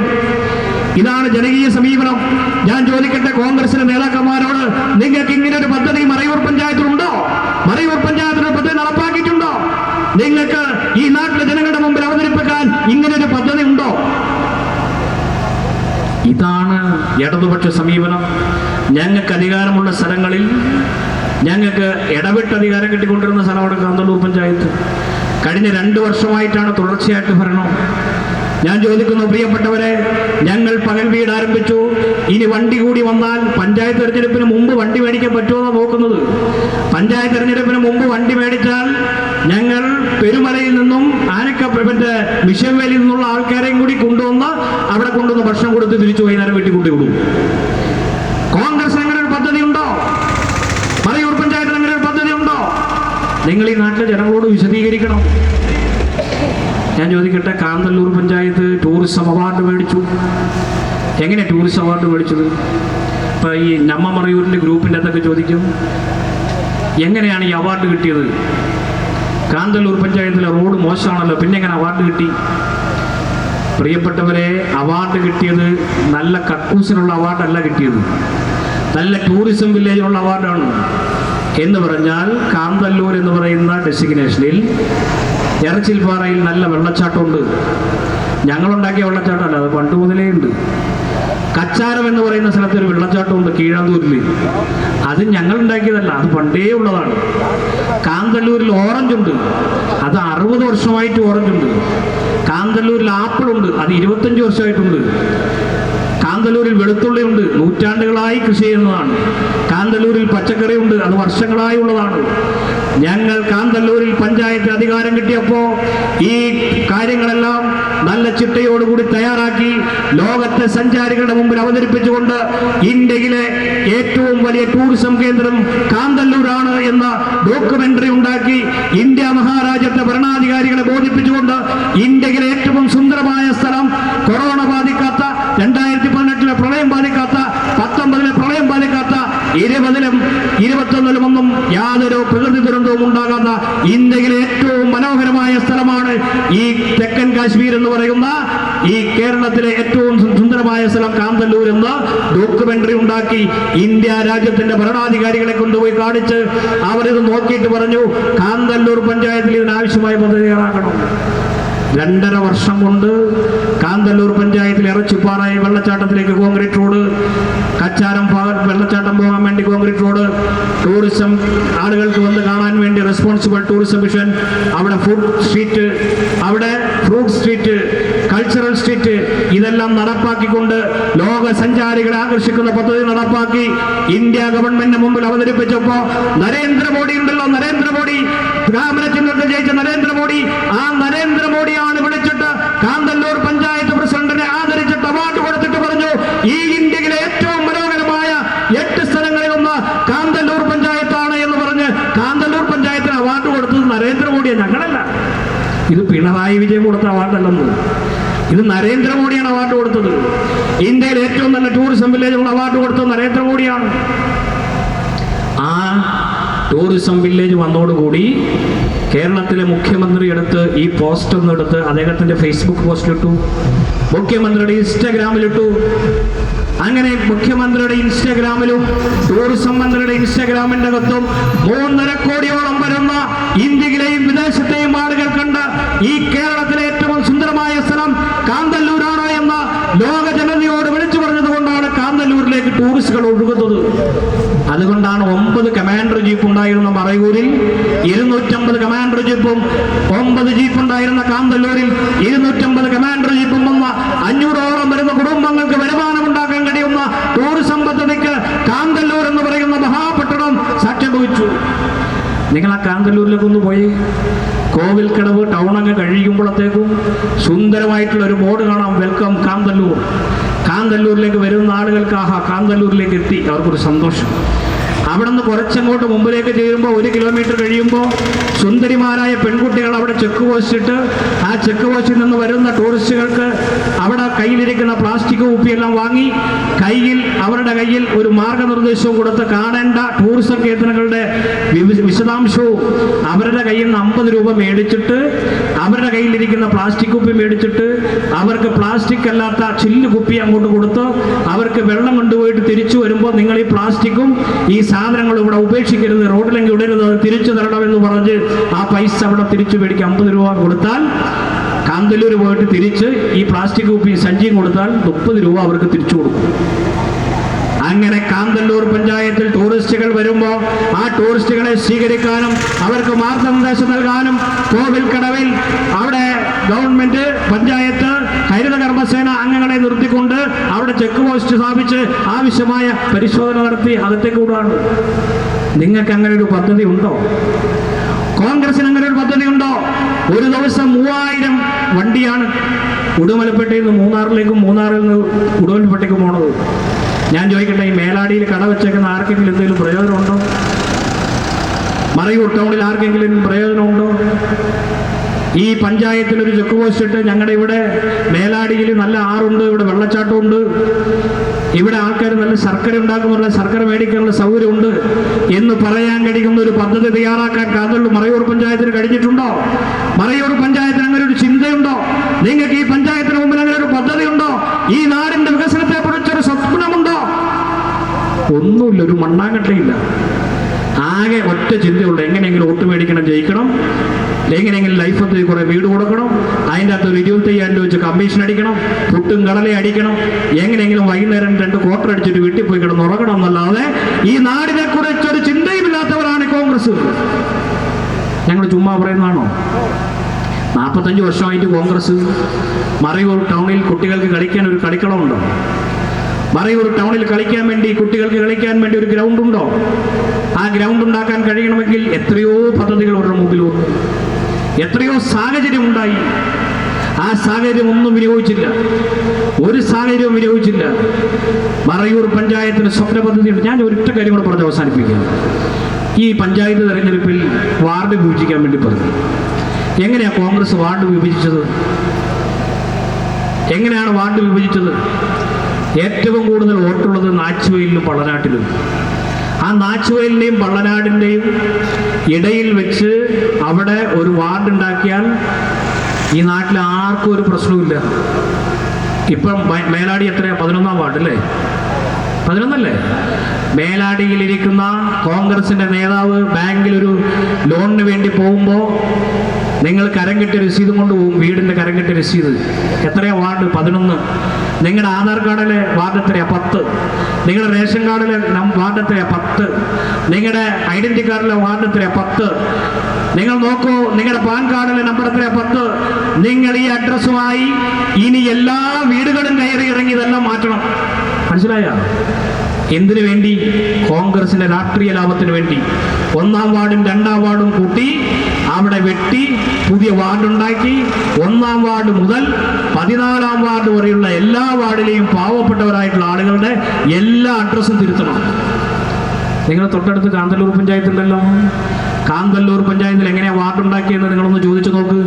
ഇതാണ് ജനകീയ സമീപനം. ഞാൻ ചോദിക്കട്ടെ കോൺഗ്രസിലെ നേതാക്കന്മാരോട്, നിങ്ങൾക്ക് ഇങ്ങനെ ഒരു പദ്ധതി മറയൂർ പഞ്ചായത്തിലുണ്ടോ? മറയൂർ പഞ്ചായത്തിന് പദ്ധതി നടപ്പാക്കിയിട്ടുണ്ടോ? നിങ്ങൾക്ക് ഈ നാട്ടിലെ ജനങ്ങളുടെ മുമ്പിൽ അവതരിപ്പിക്കാൻ ഇങ്ങനൊരു പദ്ധതി ഉണ്ടോ? ഇതാണ് ഇടതുപക്ഷ സമീപനം. ഞങ്ങൾക്ക് അധികാരമുള്ള സ്ഥലങ്ങളിൽ ഞങ്ങൾക്ക് ഇടവിട്ട് അധികാരം കിട്ടിക്കൊണ്ടിരുന്ന സ്ഥലമാണ് കാന്തല്ലൂർ പഞ്ചായത്ത്. കഴിഞ്ഞ 2 വർഷമായിട്ടാണ് തുടർച്ചയായിട്ട് ഭരണം. ഞാൻ ചോദിക്കുന്നു പ്രിയപ്പെട്ടവരെ, ഞങ്ങൾ പകൽ വീട് ആരംഭിച്ചു. ഇനി വണ്ടി കൂടി വന്നാൽ പഞ്ചായത്ത് തെരഞ്ഞെടുപ്പിന് മുമ്പ് വണ്ടി മേടിക്കാൻ പറ്റുമോ നോക്കുന്നത്. പഞ്ചായത്ത് തെരഞ്ഞെടുപ്പിന് മുമ്പ് വണ്ടി മേടിച്ചാൽ ഞങ്ങൾ പെരുമലയിൽ നിന്നും മിഷൻവേലിയിൽ നിന്നുള്ള ആൾക്കാരെയും കൂടി കൊണ്ടുവന്ന് അവിടെ കൊണ്ടുവന്ന് ഭക്ഷണം കൊടുത്ത് തിരിച്ചു വൈകുന്നേരം വീട്ടിൽ കൊണ്ടുവിടും. കോൺഗ്രസ് അങ്ങനെ ഒരു പദ്ധതി ഉണ്ടോ? മറയൂർ പഞ്ചായത്തിൽ അങ്ങനെ ഒരു പദ്ധതി ഉണ്ടോ? നിങ്ങൾ ഈ നാട്ടിലെ ജനങ്ങളോട് വിശദീകരിക്കണം. ഞാൻ ചോദിക്കട്ടെ, കാന്തല്ലൂർ പഞ്ചായത്ത് ടൂറിസം അവാർഡ് മേടിച്ചു. എങ്ങനെ ടൂറിസം അവാർഡ് മേടിച്ചത്? ഇപ്പം ഈ നമ്മ മറയൂരിൻ്റെ ഗ്രൂപ്പിൻ്റെ അകത്തൊക്കെ ചോദിക്കും, എങ്ങനെയാണ് ഈ അവാർഡ് കിട്ടിയത്? കാന്തല്ലൂർ പഞ്ചായത്തിലെ റോഡ് മോശമാണല്ലോ, പിന്നെ എങ്ങനെ അവാർഡ് കിട്ടി? പ്രിയപ്പെട്ടവരെ, അവാർഡ് കിട്ടിയത് നല്ല കക്കൂസിനുള്ള അവാർഡല്ല കിട്ടിയത്, നല്ല ടൂറിസം വില്ലേജിനുള്ള അവാർഡാണ്. എന്ന് പറഞ്ഞാൽ കാന്തല്ലൂർ എന്ന് പറയുന്ന ഡെസിഗ്നേഷനിൽ എറച്ചിൽപ്പാറയിൽ നല്ല വെള്ളച്ചാട്ടമുണ്ട്. ഞങ്ങളുണ്ടാക്കിയ വെള്ളച്ചാട്ടമല്ല, അത് പണ്ട് മുതലേ ഉണ്ട്. കച്ചാരം എന്ന് പറയുന്ന സ്ഥലത്ത് ഒരു വെള്ളച്ചാട്ടമുണ്ട് കീഴാന്തൂരിൽ, അത് ഞങ്ങൾ ഉണ്ടാക്കിയതല്ല, അത് പണ്ടേ ഉള്ളതാണ്. കാന്തല്ലൂരിൽ ഓറഞ്ചുണ്ട്, അത് 60 വർഷമായിട്ട് ഓറഞ്ചുണ്ട്. കാന്തല്ലൂരിൽ ആപ്പിളുണ്ട്, അത് 25 വർഷമായിട്ടുണ്ട്. കാന്തല്ലൂരിൽ വെളുത്തുള്ളിയുണ്ട്, നൂറ്റാണ്ടുകളായി കൃഷി ചെയ്യുന്നതാണ്. കാന്തല്ലൂരിൽ പച്ചക്കറിയുണ്ട്, അത് വർഷങ്ങളായി ഉള്ളതാണ്. ഞങ്ങൾ കാന്തല്ലൂരിൽ പഞ്ചായത്തിൽ അധികാരം കിട്ടിയപ്പോൾ ഈ കാര്യങ്ങളെല്ലാം നല്ല ചിട്ടയോടുകൂടി തയ്യാറാക്കി ലോകത്തെ സഞ്ചാരികളുടെ മുമ്പിൽ അവതരിപ്പിച്ചുകൊണ്ട് ഇന്ത്യയിലെ ഏറ്റവും വലിയ ടൂറിസം കേന്ദ്രം കാന്തല്ലൂരാണ് എന്ന ഡോക്യുമെന്ററി ഉണ്ടാക്കി ഇന്ത്യ മഹാരാജ്യത്തെ ഭരണാധികാരികളെ ബോധിപ്പിച്ചുകൊണ്ട് ഇന്ത്യയിലെ ഏറ്റവും സുന്ദരമായ സ്ഥലം, കൊറോണ ബാധിക്കാത്ത, 2018 പ്രളയം ബാധിക്കാത്ത, 19 പ്രളയം ബാധിക്കാത്ത, 20 21 ഒന്നും യാതൊരു പ്രകൃതി ദുരന്തവും ഉണ്ടാകാത്ത ഇന്ത്യയിലെ ഏറ്റവും മനോഹരമായ സ്ഥലമാണ് ഈ തെക്കൻ കാശ്മീർ എന്ന് പറയുന്ന ഈ കേരളത്തിലെ ഏറ്റവും സുന്ദരമായ സ്ഥലം കാന്തല്ലൂർ എന്ന് ഡോക്യുമെന്ററി ഉണ്ടാക്കി ഇന്ത്യ രാജ്യത്തിന്റെ ഭരണാധികാരികളെ കൊണ്ടുപോയി കാണിച്ച് അവരിത് നോക്കിയിട്ട് പറഞ്ഞു, കാന്തല്ലൂർ പഞ്ചായത്തിൽ ഇതിനാവശ്യമായ പദ്ധതി തയ്യാറാക്കണം. 2.5 വർഷം കൊണ്ട് കാന്തല്ലൂർ പഞ്ചായത്തിൽ ഇറച്ചിപ്പാറ വെള്ളച്ചാട്ടത്തിലേക്ക് കോൺക്രീറ്റ് റോഡ്, കച്ചാരം വെള്ളച്ചാട്ടം പോകാൻ വേണ്ടി കോൺക്രീറ്റ് റോഡ്, ടൂറിസം ആളുകൾക്ക് വന്ന് കാണാൻ വേണ്ടി റെസ്പോൺസിബിൾ ടൂറിസം മിഷൻ, അവിടെ ഫുഡ് സ്ട്രീറ്റ്, അവിടെ ഫ്രൂട്ട് സ്ട്രീറ്റ്, കൾച്ചറൽ സ്ട്രീറ്റ്, ഇതെല്ലാം നടപ്പാക്കിക്കൊണ്ട് ലോക സഞ്ചാരികളെ ആകർഷിക്കുന്ന പദ്ധതി നടപ്പാക്കി ഇന്ത്യ ഗവൺമെന്റിന് മുമ്പിൽ അവതരിപ്പിച്ചപ്പോൾ നരേന്ദ്രമോദി ഉണ്ടല്ലോ, നരേന്ദ്രമോദി, രാമനചന്ദ്രൻ ജയിച്ച നരേന്ദ്രമോദി, ആ നരേന്ദ്രമോദിയാണ് വിളിച്ചിട്ട് കാന്തല്ലൂർ പഞ്ചായത്ത് പ്രസിഡന്റിനെ ആദരിച്ചിട്ട് അവാർഡ് കൊടുത്തിട്ട് പറഞ്ഞു, ഈ ഇന്ത്യയിലെ ഏറ്റവും മനോഹരമായ 8 സ്ഥലങ്ങളിലൊന്ന് കാന്തല്ലൂർ പഞ്ചായത്താണ് എന്ന് പറഞ്ഞ് കാന്തല്ലൂർ പഞ്ചായത്തിന് അവാർഡ് കൊടുത്തത് നരേന്ദ്രമോദിയാണ്, ഞങ്ങളല്ല. ഇത് പിണറായി വിജയൻ കൊടുത്ത അവാർഡല്ലെന്ന്, ഇത് നരേന്ദ്രമോദിയാണ് അവാർഡ് കൊടുത്തത്. ഇന്ത്യയിലെ ഏറ്റവും നല്ല ടൂറിസം വില്ലേജുള്ള അവാർഡ് കൊടുത്തത് നരേന്ദ്രമോദിയാണ്. ആ ടൂറിസം വില്ലേജ് വന്നതോടുകൂടി കേരളത്തിലെ മുഖ്യമന്ത്രി എടുത്ത് ഈ പോസ്റ്റർ എടുത്ത് അദ്ദേഹത്തിന്റെ ഫേസ്ബുക്ക് പോസ്റ്റിലിട്ടു, മുഖ്യമന്ത്രിയുടെ ഇൻസ്റ്റാഗ്രാമിലിട്ടു. അങ്ങനെ മുഖ്യമന്ത്രിയുടെ ഇൻസ്റ്റാഗ്രാമിലും ടൂറിസം മന്ത്രിയുടെ ഇൻസ്റ്റാഗ്രാമിന്റെ അകത്തും 3.5 കോടിയോളം വരുന്ന ഇന്ത്യയിലെയും വിദേശത്തെയും ആളുകൾ കണ്ട് ഈ കേരളത്തിലെ ഏറ്റവും സുന്ദരമായ സ്ഥലം കാന്തല്ലൂരാണ് എന്ന ലോക ജനതയോട് വിളിച്ചു പറഞ്ഞത് കൊണ്ടാണ് കാന്തല്ലൂരിലേക്ക് ടൂറിസ്റ്റുകൾ ഒഴുകുന്നത്. അതുകൊണ്ടാണ് 9 കമാൻഡർ ജീപ്പ് ഉണ്ടായിരുന്ന മറയൂരിൽ 250 കമാൻഡർ ജീപ്പും, 9 ജീപ്പ് ഉണ്ടായിരുന്ന കാന്തല്ലൂരിൽ 250 കമാൻഡർ ജീപ്പും വന്ന 500ഓളം വരുന്ന കുടുംബങ്ങൾക്ക് വരുമാനമുണ്ടാക്കാൻ കഴിയുന്ന ടൂറിസം പദ്ധതിക്ക് കാന്തല്ലൂർ എന്ന് പറയുന്ന മഹാപട്ടണം സാക്ഷ്യം വഹിച്ചു. നിങ്ങൾ ആ കാന്തല്ലൂരിലേക്ക് ഒന്ന് പോയി കോവിൽക്കടവ് ടൗൺ അങ്ങ് കഴിയുമ്പോഴത്തേക്കും സുന്ദരമായിട്ടുള്ള ഒരു ബോർഡ് കാണാം, വെൽക്കം കാന്തല്ലൂർ. കാന്തല്ലൂരിലേക്ക് വരുന്ന ആളുകൾക്ക് ആഹാ കാന്തല്ലൂരിലേക്ക് എത്തി, അവർക്കൊരു സന്തോഷം. അവിടെ നിന്ന് കുറച്ചങ്ങോട്ട് മുമ്പിലേക്ക് ചേരുമ്പോൾ 1 കിലോമീറ്റർ കഴിയുമ്പോൾ സുന്ദരിമാരായ പെൺകുട്ടികൾ അവിടെ ചെക്ക് പോസ്റ്റ് ഇട്ട് ആ ചെക്ക് പോസ്റ്റിൽ നിന്ന് വരുന്ന ടൂറിസ്റ്റുകൾക്ക് അവിടെ കയ്യിലിരിക്കുന്ന പ്ലാസ്റ്റിക് കുപ്പിയെല്ലാം വാങ്ങി അവരുടെ കയ്യിൽ ഒരു മാർഗനിർദ്ദേശവും കൊടുത്ത് കാണേണ്ട ടൂറിസം കേന്ദ്രങ്ങളുടെ വിശദാംശവും അവരുടെ കയ്യിൽ നിന്ന് 50 രൂപ മേടിച്ചിട്ട് അവരുടെ കയ്യിലിരിക്കുന്ന പ്ലാസ്റ്റിക് കുപ്പി മേടിച്ചിട്ട് അവർക്ക് പ്ലാസ്റ്റിക് അല്ലാത്ത ചില്ല് കുപ്പി അങ്ങോട്ട് കൊടുത്ത് അവർക്ക് വെള്ളം കൊണ്ടുപോയിട്ട് തിരിച്ചു വരുമ്പോൾ നിങ്ങൾ ഈ പ്ലാസ്റ്റിക്കും ഈ സാധനങ്ങൾ ഇവിടെ ഉപേക്ഷിക്കരുത്, റോഡിലെങ്കിൽ ഇടരുത്, അത് തിരിച്ചു തരണമെന്ന് പറഞ്ഞ് ആ പൈസ അവിടെ തിരിച്ചു മേടിക്കും. 50 രൂപ കൊടുത്താൽ കാന്തല്ലൂർ പോയിട്ട് തിരിച്ച് ഈ പ്ലാസ്റ്റിക് കുപ്പി സഞ്ചിയും കൊടുത്താൽ 30 രൂപ അവർക്ക് തിരിച്ചു കൊടുക്കും. അങ്ങനെ കാന്തല്ലൂർ പഞ്ചായത്തിൽ ടൂറിസ്റ്റുകൾ വരുമ്പോൾ ആ ടൂറിസ്റ്റുകളെ സ്വീകരിക്കാനും അവർക്ക് മാർഗനിർദ്ദേശം നൽകാനും കോവിൽക്കടവിൽ അവിടെ ഗവൺമെന്റ്, പഞ്ചായത്ത്, ഹരിത കർമ്മസേന അംഗങ്ങളെ നിർത്തിക്കൊണ്ട് അവിടെ ചെക്ക് പോസ്റ്റ് സ്ഥാപിച്ച് ആവശ്യമായ പരിശോധന നടത്തി അകത്തേക്ക് വിടുകയാണ്. നിങ്ങൾക്ക് അങ്ങനെ ഒരു പദ്ധതി ഉണ്ടോ? കോൺഗ്രസിന് അങ്ങനെ ഒരു പദ്ധതി ഉണ്ടോ? ഒരു ദിവസം 3000 വണ്ടിയാണ് ഉടുമലപ്പേട്ടയിൽ നിന്ന് മൂന്നാറിലേക്കും മൂന്നാറിൽ നിന്ന് ഉടുമലപ്പേട്ടയ്ക്കും പോണത്. ഞാൻ ചോദിക്കട്ടെ, ഈ മേലാടിയിൽ കട വെച്ചേക്കുന്ന ആർക്കെങ്കിലും എന്തെങ്കിലും പ്രയോജനമുണ്ടോ? മറയൂർ ടൗണിൽ ആർക്കെങ്കിലും പ്രയോജനമുണ്ടോ? ഈ പഞ്ചായത്തിൽ ഒരു ചെക്ക് പോസ്റ്റ് ഇട്ട് ഞങ്ങളുടെ ഇവിടെ മേലാടിയിൽ നല്ല ആറുണ്ട്, ഇവിടെ വെള്ളച്ചാട്ടമുണ്ട്, ഇവിടെ ആൾക്കാർ നല്ല ശർക്കര ഉണ്ടാക്കുന്നുള്ള ശർക്കര മേടിക്കാനുള്ള സൗകര്യമുണ്ട് എന്ന് പറയാൻ കഴിയുന്ന ഒരു പദ്ധതി തയ്യാറാക്കാൻ കാന്തല്ലൂർ മറയൂർ പഞ്ചായത്തിന് കഴിഞ്ഞിട്ടുണ്ടോ? മറയൂർ പഞ്ചായത്തിന് അങ്ങനെ ഒരു ചിന്തയുണ്ടോ? നിങ്ങൾക്ക് ഈ പഞ്ചായത്തിന് മുമ്പിൽ അങ്ങനെ ഒരു പദ്ധതി ഉണ്ടോ? ഈ നാടിന്റെ വികസനത്തെ കുറിച്ചൊരു സ്വപ്നമുണ്ടോ? ഒന്നുമില്ല, ഒരു മണ്ണാങ്കട്ടയില്ല. ആകെ ഒറ്റ ചിന്തയുള്ളൂ, എങ്ങനെയെങ്കിലും വോട്ട് മേടിക്കണം, ജയിക്കണം, എങ്ങനെയെങ്കിലും ലൈഫ് പദ്ധതി കുറെ വീട് കൊടുക്കണം, അതിൻ്റെ അകത്ത് ഒരു 25,000 രൂപ വെച്ച് കമ്മീഷൻ അടിക്കണം, പുട്ടും കടലയും അടിക്കണം, എങ്ങനെയെങ്കിലും വൈകുന്നേരം 2 ക്വാർട്ടർ അടിച്ചിട്ട് വീട്ടിൽ പോയി കിടന്ന് ഉറങ്ങണം എന്നല്ലാതെ ഈ നാടിനെ കുറിച്ചൊരു ചിന്തയുമില്ലാത്തവരാണ് കോൺഗ്രസ്. ഞങ്ങൾ ചുമ്മാ പറയുന്നതാണോ? 45 വർഷമായിട്ട് കോൺഗ്രസ് മറയൂർ ടൗണിൽ കുട്ടികൾക്ക് കളിക്കാൻ ഒരു കളിക്കളമുണ്ടോ? മറയൂർ ടൗണിൽ കളിക്കാൻ വേണ്ടി, കുട്ടികൾക്ക് കളിക്കാൻ വേണ്ടി ഒരു ഗ്രൗണ്ട് ഉണ്ടോ? ആ ഗ്രൗണ്ട് ഉണ്ടാക്കാൻ കഴിയണമെങ്കിൽ എത്രയോ പദ്ധതികൾ അവരുടെ മുമ്പിൽ വന്നു, എത്രയോ സാഹചര്യം ഉണ്ടായി. ആ സാഹചര്യം ഒന്നും വിനിയോഗിച്ചില്ല, ഒരു സാഹചര്യവും വിനിയോഗിച്ചില്ല. മറയൂർ പഞ്ചായത്തിന് സ്വപ്ന പദ്ധതിയുണ്ട്. ഞാൻ ഒരൊറ്റ കാര്യം കൂടെ പറഞ്ഞ് അവസാനിപ്പിക്കാം. ഈ പഞ്ചായത്ത് തെരഞ്ഞെടുപ്പിൽ വാർഡ് വിഭജിക്കാൻ വേണ്ടി പറഞ്ഞു. എങ്ങനെയാണ് കോൺഗ്രസ് വാർഡ് വിഭജിച്ചത്? എങ്ങനെയാണ് വാർഡ് വിഭജിച്ചത്? ഏറ്റവും കൂടുതൽ വോട്ടുള്ളത് നാച്ചുവയലിലും പള്ളനാട്ടിലും. ആ നാച്ചുവയലിൻ്റെയും പള്ളനാടിൻ്റെയും ഇടയിൽ വെച്ച് അവിടെ ഒരു വാർഡ് ഉണ്ടാക്കിയാൽ ഈ നാട്ടിൽ ആർക്കും ഒരു പ്രശ്നവുമില്ല. ഇപ്പം മേലാടി എത്രയാ? 11-ാം വാർഡ് അല്ലേ? 11 മേലാടിയിലിരിക്കുന്ന കോൺഗ്രസിന്റെ നേതാവ് ബാങ്കിൽ ഒരു ലോണിന് വേണ്ടി പോകുമ്പോൾ നിങ്ങൾ കരം കെട്ടിയ രസീതും കൊണ്ട് പോകും. വീടിന്റെ കരം കെട്ടിയ രസീത്. എത്രയാ വാർഡ്? 11. നിങ്ങളുടെ ആധാർ കാർഡിലെ വാർഡ് എത്രയാ? 10. നിങ്ങളുടെ റേഷൻ കാർഡിലെ വാർഡ് എത്രയാ? 10. നിങ്ങളുടെ ഐഡന്റിറ്റി കാർഡിലെ വാർഡ് എത്രയാ? 10. നിങ്ങൾ നോക്കൂ, നിങ്ങളുടെ പാൻ കാർഡിലെ നമ്പർ എത്രയാ? 10. നിങ്ങൾ ഈ അഡ്രസ്സുമായി ഇനി എല്ലാ വീടുകളും കയറി ഇറങ്ങി ഇതെല്ലാം മാറ്റണം. മനസ്സിലായ? എന്തിനു വേണ്ടി? കോൺഗ്രസിന്റെ രാഷ്ട്രീയ ലാഭത്തിന് വേണ്ടി. 1-ാം വാർഡും 2-ാം വാർഡും കൂട്ടി അവിടെ വെട്ടി പുതിയ വാർഡുണ്ടാക്കി 1-ാം വാർഡ് മുതൽ 14-ാം വാർഡ് വരെയുള്ള എല്ലാ വാർഡിലെയും പാവപ്പെട്ടവരായിട്ടുള്ള ആളുകളുടെ എല്ലാ അഡ്രസ്സും തിരുത്തണം. നിങ്ങൾ തൊട്ടടുത്ത് കാന്തല്ലൂർ പഞ്ചായത്തുണ്ടല്ലോ. കാന്തല്ലൂർ പഞ്ചായത്തിൽ എങ്ങനെയാണ് വാർഡ് ഉണ്ടാക്കിയെന്ന് നിങ്ങളൊന്ന് ചോദിച്ചു നോക്ക്.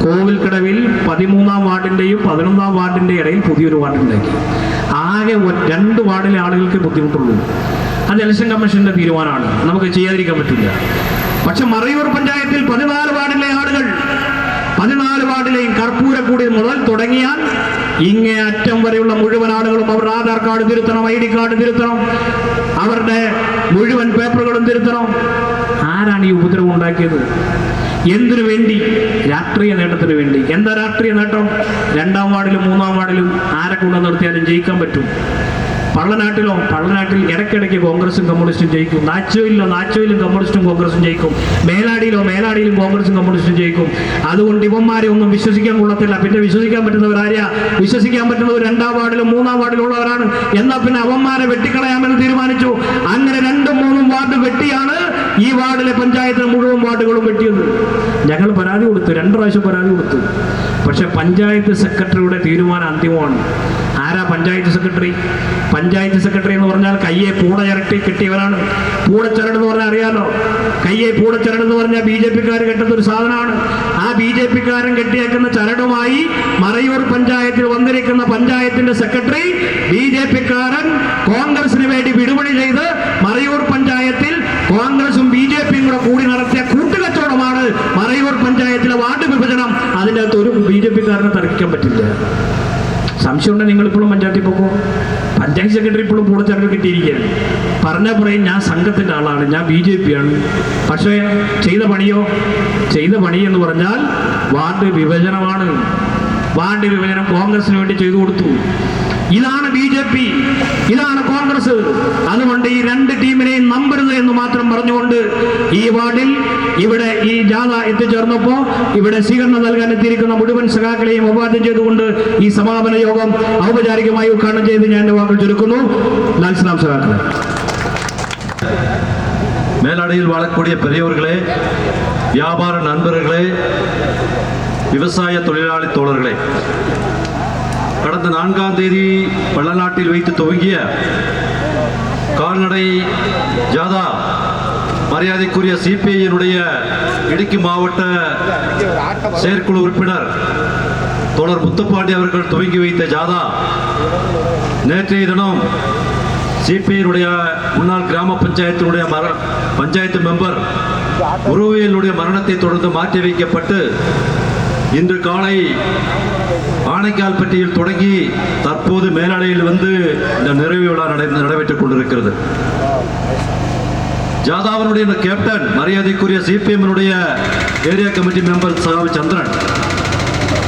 കോവിൽക്കടവിൽ 13-ാം വാർഡിൻ്റെയും 11-ാം വാർഡിൻ്റെ ഇടയിൽ പുതിയൊരു വാർഡ് ഉണ്ടാക്കി. ആകെ 2 വാർഡിലെ ആളുകൾക്ക് ബുദ്ധിമുട്ടുള്ളൂ. അത് ഇലക്ഷൻ കമ്മീഷന്റെ തീരുമാനമാണ്, നമുക്ക് ചെയ്യാതിരിക്കാൻ പറ്റില്ല. പക്ഷെ മറയൂർ പഞ്ചായത്തിൽ 14 വാർഡിലെ ആളുകൾ, 14 വാർഡിലെയും കർപ്പൂരക്കൂടി മുതൽ തുടങ്ങിയാൽ ഇങ്ങേ അറ്റം വരെയുള്ള മുഴുവൻ ആളുകളും അവരുടെ ആധാർ കാർഡ് തിരുത്തണം, ID കാർഡ് തിരുത്തണം, അവരുടെ മുഴുവൻ പേപ്പറുകളും തിരുത്തണം. ആരാണ് ഈ ഉപദ്രവം ഉണ്ടാക്കിയത്? എന്തിനു വേണ്ടി? രാഷ്ട്രീയ നേട്ടത്തിന് വേണ്ടി. എന്താ രാഷ്ട്രീയ നേട്ടം? 2-ാം വാർഡിലും 3-ാം വാർഡിലും ആരെ കൊണ്ടു നിർത്തിയാലും ജയിക്കാൻ പറ്റും. പള്ളനാട്ടിൽ ഇടയ്ക്കിടയ്ക്ക് കോൺഗ്രസും കമ്മ്യൂണിസ്റ്റും ജയിക്കും. നാച്ചുവയിലും കമ്മ്യൂണിസ്റ്റും കോൺഗ്രസും ജയിക്കും. മേലാടിയിലും കോൺഗ്രസും കമ്മ്യൂണിസ്റ്റും ജയിക്കും. അതുകൊണ്ട് ഇവന്മാരെ ഒന്നും വിശ്വസിക്കാൻ കൊള്ളത്തില്ല. പിന്നെ വിശ്വസിക്കാൻ പറ്റുന്നവരാര്യ? വിശ്വസിക്കാൻ പറ്റുന്നവർ 2-ാം വാർഡിലും 3-ാം വാർഡിലും ഉള്ളവരാണ്. എന്നാൽ പിന്നെ അവന്മാരെ വെട്ടിക്കളയാമെന്ന് തീരുമാനിച്ചു. അങ്ങനെ 2ഉം 3ഉം വാർഡ് വെട്ടിയാണ് ഈ വാർഡിലെ പഞ്ചായത്തിന് മുഴുവൻ വാർഡുകളും വെട്ടിയത്. ഞങ്ങൾ പരാതി കൊടുത്തു, 2 പ്രാവശ്യം പരാതി കൊടുത്തു. പക്ഷെ പഞ്ചായത്ത് സെക്രട്ടറിയുടെ തീരുമാനം അന്തിമമാണ്. ആരാ പഞ്ചായത്ത് സെക്രട്ടറി? പഞ്ചായത്ത് സെക്രട്ടറി എന്ന് പറഞ്ഞാൽ കയ്യെ പൂടചരട്ടി കിട്ടിയവരാണ്. പൂടച്ചരട് എന്ന് പറഞ്ഞാൽ അറിയാലോ, കയ്യെ പൂടച്ചരട് എന്ന് പറഞ്ഞാൽ BJP-ക്കാർ കെട്ടുന്ന ഒരു സാധനമാണ്. ആ BJP-ക്കാരൻ കെട്ടിയേക്കുന്ന ചരടുമായി മറയൂർ പഞ്ചായത്തിൽ വന്നിരിക്കുന്ന പഞ്ചായത്തിന്റെ സെക്രട്ടറി BJP-ക്കാരൻ കോൺഗ്രസിന് വേണ്ടി വിടുപണി ചെയ്ത് മറയൂർ പഞ്ചായത്തിൽ കോൺഗ്രസും BJP-യും കൂടി നടത്തിയ കൂട്ടുകച്ചവടമാണ് മറയൂർ പഞ്ചായത്തിലെ വാർഡ് വിഭജനം. അതിൻ്റെ അകത്ത് ഒരു BJP-ക്കാരനെ തർക്കിക്കാൻ പറ്റില്ല. സംശയമുണ്ടെങ്കിൽ നിങ്ങളിപ്പോഴും പഞ്ചായത്തിൽ പോകും. പഞ്ചായത്ത് സെക്രട്ടറി ഇപ്പോഴും പൂടച്ചരട് കിട്ടിയിരിക്കുകയാണ്. പറഞ്ഞാൽ പറയും ഞാൻ സംഘത്തിൻ്റെ ആളാണ്, ഞാൻ BJP-യാണ്. പക്ഷേ ചെയ്ത പണി എന്ന് പറഞ്ഞാൽ വാർഡ് വിഭജനമാണ്. വാർഡ് വിഭജനം കോൺഗ്രസിന് വേണ്ടി ചെയ്തു കൊടുത്തു. ഇതാണ് BJP, ഇതാണ് കോൺഗ്രസ്. അതുകൊണ്ട് ഈ 2 ടീമിനെയും നമ്പരുത് എന്ന് മാത്രം പറഞ്ഞുകൊണ്ട് ഈ വാർഡിൽ ഇവിടെ ഈ ജാഥ എത്തിച്ചേർന്നപ്പോൾ ഇവിടെ സ്വീകരണം നൽകാൻ എത്തിയിരിക്കുന്ന മുഴുവൻ സഖാക്കളെയും അഭിവാദ്യം ചെയ്തുകൊണ്ട് ഈ സമാപന യോഗം ഔപചാരികമായി ഉദ്ഘാടനം ചെയ്ത് ഞാൻ എൻ്റെ വാക്കുകൾ ചുരുക്കുന്നു. ലാൽ സലാം സഖാക്കളെ. மேலாடையில் வாழக்கூடிய பெரியவர்களே, வியாபார நண்பர்களே, விவசாய தொழிலாளி தோழர்களே, கடந்த 4ஆம் தேதி பள்ளநாட்டில் வைத்து துவங்கிய கால்நடை ஜாதா மரியாதைக்குரிய CPI-யினுடைய இடுக்கி மாவட்ட செயற்குழு உறுப்பினர் தோழர் முத்துப்பாண்டி அவர்கள் துவங்கி வைத்த ஜாதா நேற்றைய தினம் CPI-யினுடைய முன்னாள் கிராம பஞ்சாயத்தினுடைய பஞ்சாயத்து மெம்பர் உருவியலுடைய மரணத்தை தொடர்ந்து மாற்றி வைக்கப்பட்டு இன்று காலை ஆனைக்கால்பட்டியில் தொடங்கி தற்போது மேலாடையில் வந்து இந்த நிறைவு விழா நடைபெற்றுக் கொண்டிருக்கிறது. ஜாதாவினுடைய கேப்டன் மரியாதைக்குரிய CPM-னுடைய ஏரியா கமிட்டி மெம்பர் சகாவி சந்திரன்,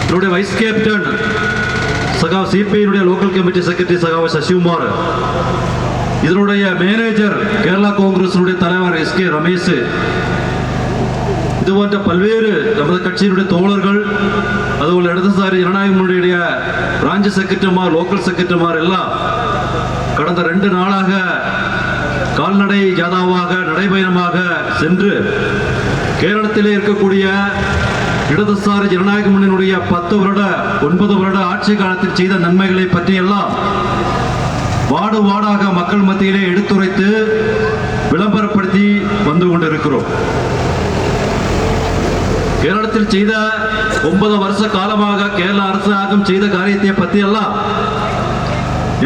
என்னுடைய வைஸ் கேப்டன் சகாவி CPI-னுடைய லோக்கல் கமிட்டி செக்ரட்டரி சகாவி சசிகுமார், இதனுடைய மேனேஜர் கேரளா காங்கிரசினுடைய தலைவர் SK ரமேஷ், இது போன்ற பல்வேறு நமது கட்சியினுடைய தோழர்கள், അതുപോലെ ഇടതുസാരി ജനനായകനുடைய பிரான்ச் செக்ரட்டரிமார், லோக்கல் செக்ரட்டரிமார் எல்லாம் கடந்த 2 நாளாக கால்நடை ஜாதாவாக நடைபயணமாக சென்று கேரளத்திலே இருக்கக்கூடிய இடதுசாரி ஜனநாயக முன்னணியினுடைய 9 வருட ஆட்சி காலத்தில் செய்த நன்மைகளை பற்றியெல்லாம் வார்டு வார்டாக மக்கள் மத்தியிலே எடுத்துரைத்து விளம்பரப்படுத்தி வந்து கொண்டிருக்கிறோம். கேரளத்தில் செய்த 9 வருஷ காலமாக கேரள அரசாங்கம் செய்த காரியத்தை பற்றியெல்லாம்